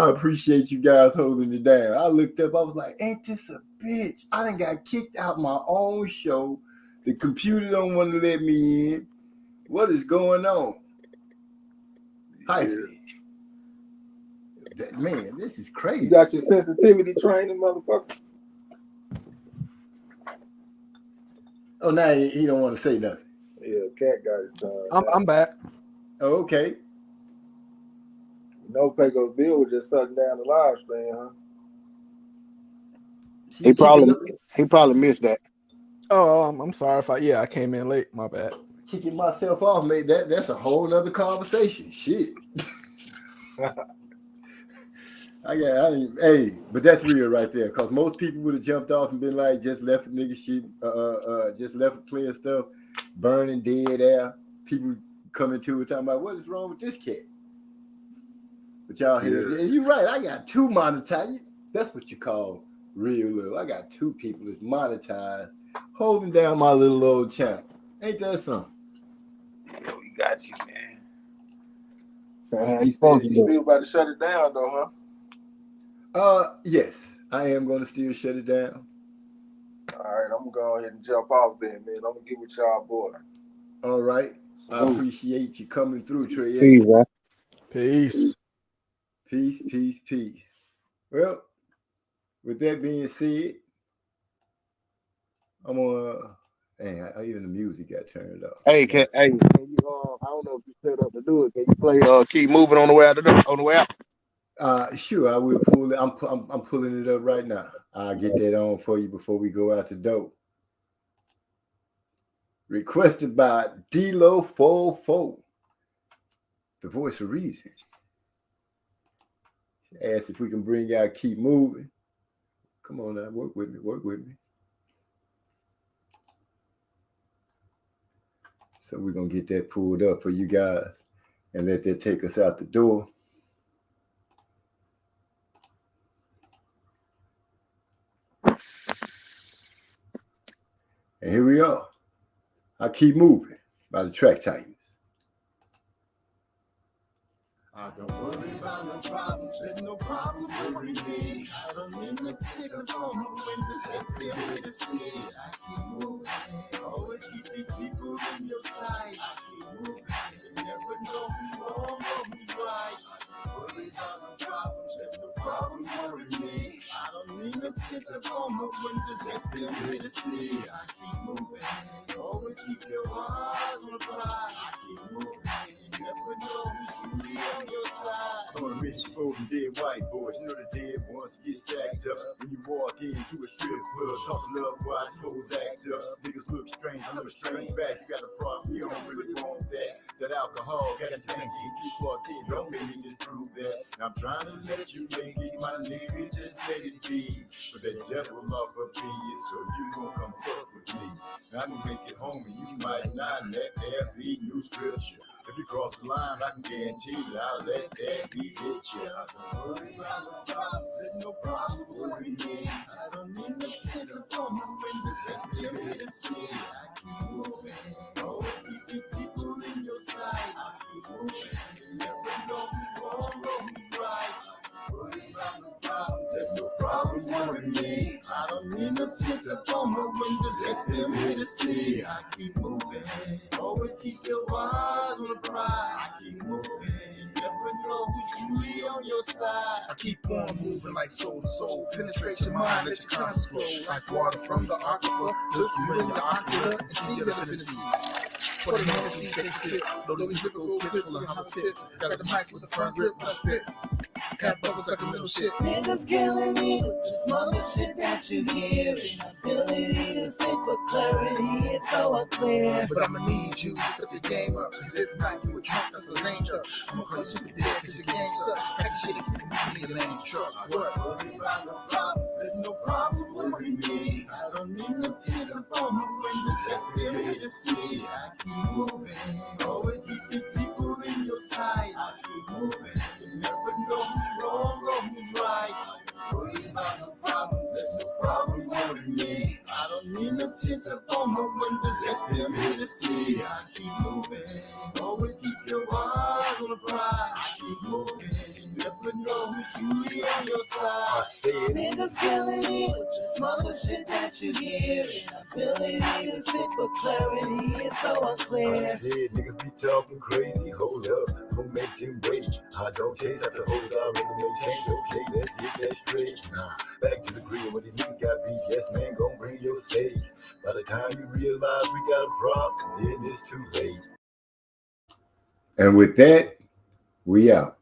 appreciate you guys holding it down. I looked up, I was like, ain't this a bitch? I done got kicked out my own show. The computer don't want to let me in. What is going on? Hyphy. Man, this is crazy. You got your sensitivity training, motherfucker. Oh, now he don't want to say nothing. Yeah, Cat got it done. I'm back. Oh, okay. No Pecos Bill was just shutting down the live stream, huh? He probably missed that. Oh, I'm sorry I came in late. My bad. Kicking myself off, mate. That's a whole nother conversation. Shit. Hey, but that's real right there. Cause most people would have jumped off and been like, just left nigga shit, just left playing stuff, burning dead air. People coming to it talking about what is wrong with this cat. But y'all here, and you're right. I got two monetized. That's what you call real love. I got two people that's monetized, holding down my little old channel. Ain't that something? Yo, we got you, man. So how You still about to shut it down, though, huh? Yes, I am going to still shut it down. All right, I'm going to go ahead and jump off there, man. I'm going to get with y'all, boy. All right. I appreciate you coming through, Trey. Peace, bro. Peace. Peace. Well, with that being said, I'm gonna. Even the music got turned off. Hey, can you? I don't know if you set up to do it. Can you play? Keep moving on the way out Sure, I will pull it. I'm pulling it up right now. I'll get that on for you before we go out the door. Requested by D-Lo44, the voice of reason. Asked if we can bring out Keep Moving. Come on now, work with me. So we're going to get that pulled up for you guys and let that take us out the door. And here we are. I Keep Moving by the Track Titans. I don't worry about no problems, there's no problem worrying me. I don't need to take a phone when there's empty way to see it. I keep moving, always keep these people in your sight. I keep moving, you never know who's wrong or who's right. I don't worry about no problems, there's no problem worrying me. I don't need to take a phone when there's empty way to see it. I keep moving, always keep your eyes on the prize. I keep moving, you never know who's truly on your side. I'm on a mission for the dead white boys. You know the dead ones get stacked up. When you walk into a strip club, tossing up while hoes act up. Niggas look strange, I know a strange back. You got a problem, you don't really want that. That alcohol got you thinking, you plugged in, don't make me just prove that. I'm trying to let you make it, my nigga, just let it be. But that devil off of me, so you gon' come fuck with me. I can make it home and you might not let there be new scripture. If you cross the line, I can guarantee you I'll let that be hit you. I don't worry about no problems, there's no problem worrying me. I don't need no tent upon my windows that you're here to see. I keep moving, always keep these people in your sight. I keep moving, you never know who's wrong or who's right. Worry about no problems, there's no problem worrying me. I don't need no tent upon my windows that you're here to see. I keep moving, always keep your eyes on the prize. I keep moving, you never know who's truly on your side. I keep on moving like soul to soul. Penetrate your mind, let your conscience flow. Like water from the aquifer. Look you in the ocular and see the infinity. Put it on the seat, take a sip. Those liquid go clips full of hollow tip. Got the mic with the front grip when I spit. got brothers talking little shit. Niggas killing me with the smallest shit that you hear. Inability to think with clarity, it's so unclear. But I'ma need you to step your game up. Cause if not, you a trunk, that's a lame up. I'ma call you super dead cause your game's up. Pack your shit and keep it moving, nigga, that ain't truck. What? There's no problem with me. I don't need no tears upon my windows that they're here to see. I keep moving, always keeping people in your sight. I keep moving, you never know who's wrong or who's right. Worry about no problems, there's no problems with me. I don't need no tears upon my windows that they're here to see. I keep moving, always keep your eyes on the prize. I keep moving, you never know who's truly on your side. Niggas killing me with the smallest shit that you hear. Inability to speak with clarity, it's so unclear. I said niggas be talking crazy, hold up, don't make them wait. I don't chase after hoes, I rather make change, okay, let's get that straight. Back to the grill, when the niggas got beef, yes man, gon' bring your stage. By the time you realize we got a problem, then it's too late. And with that, we out.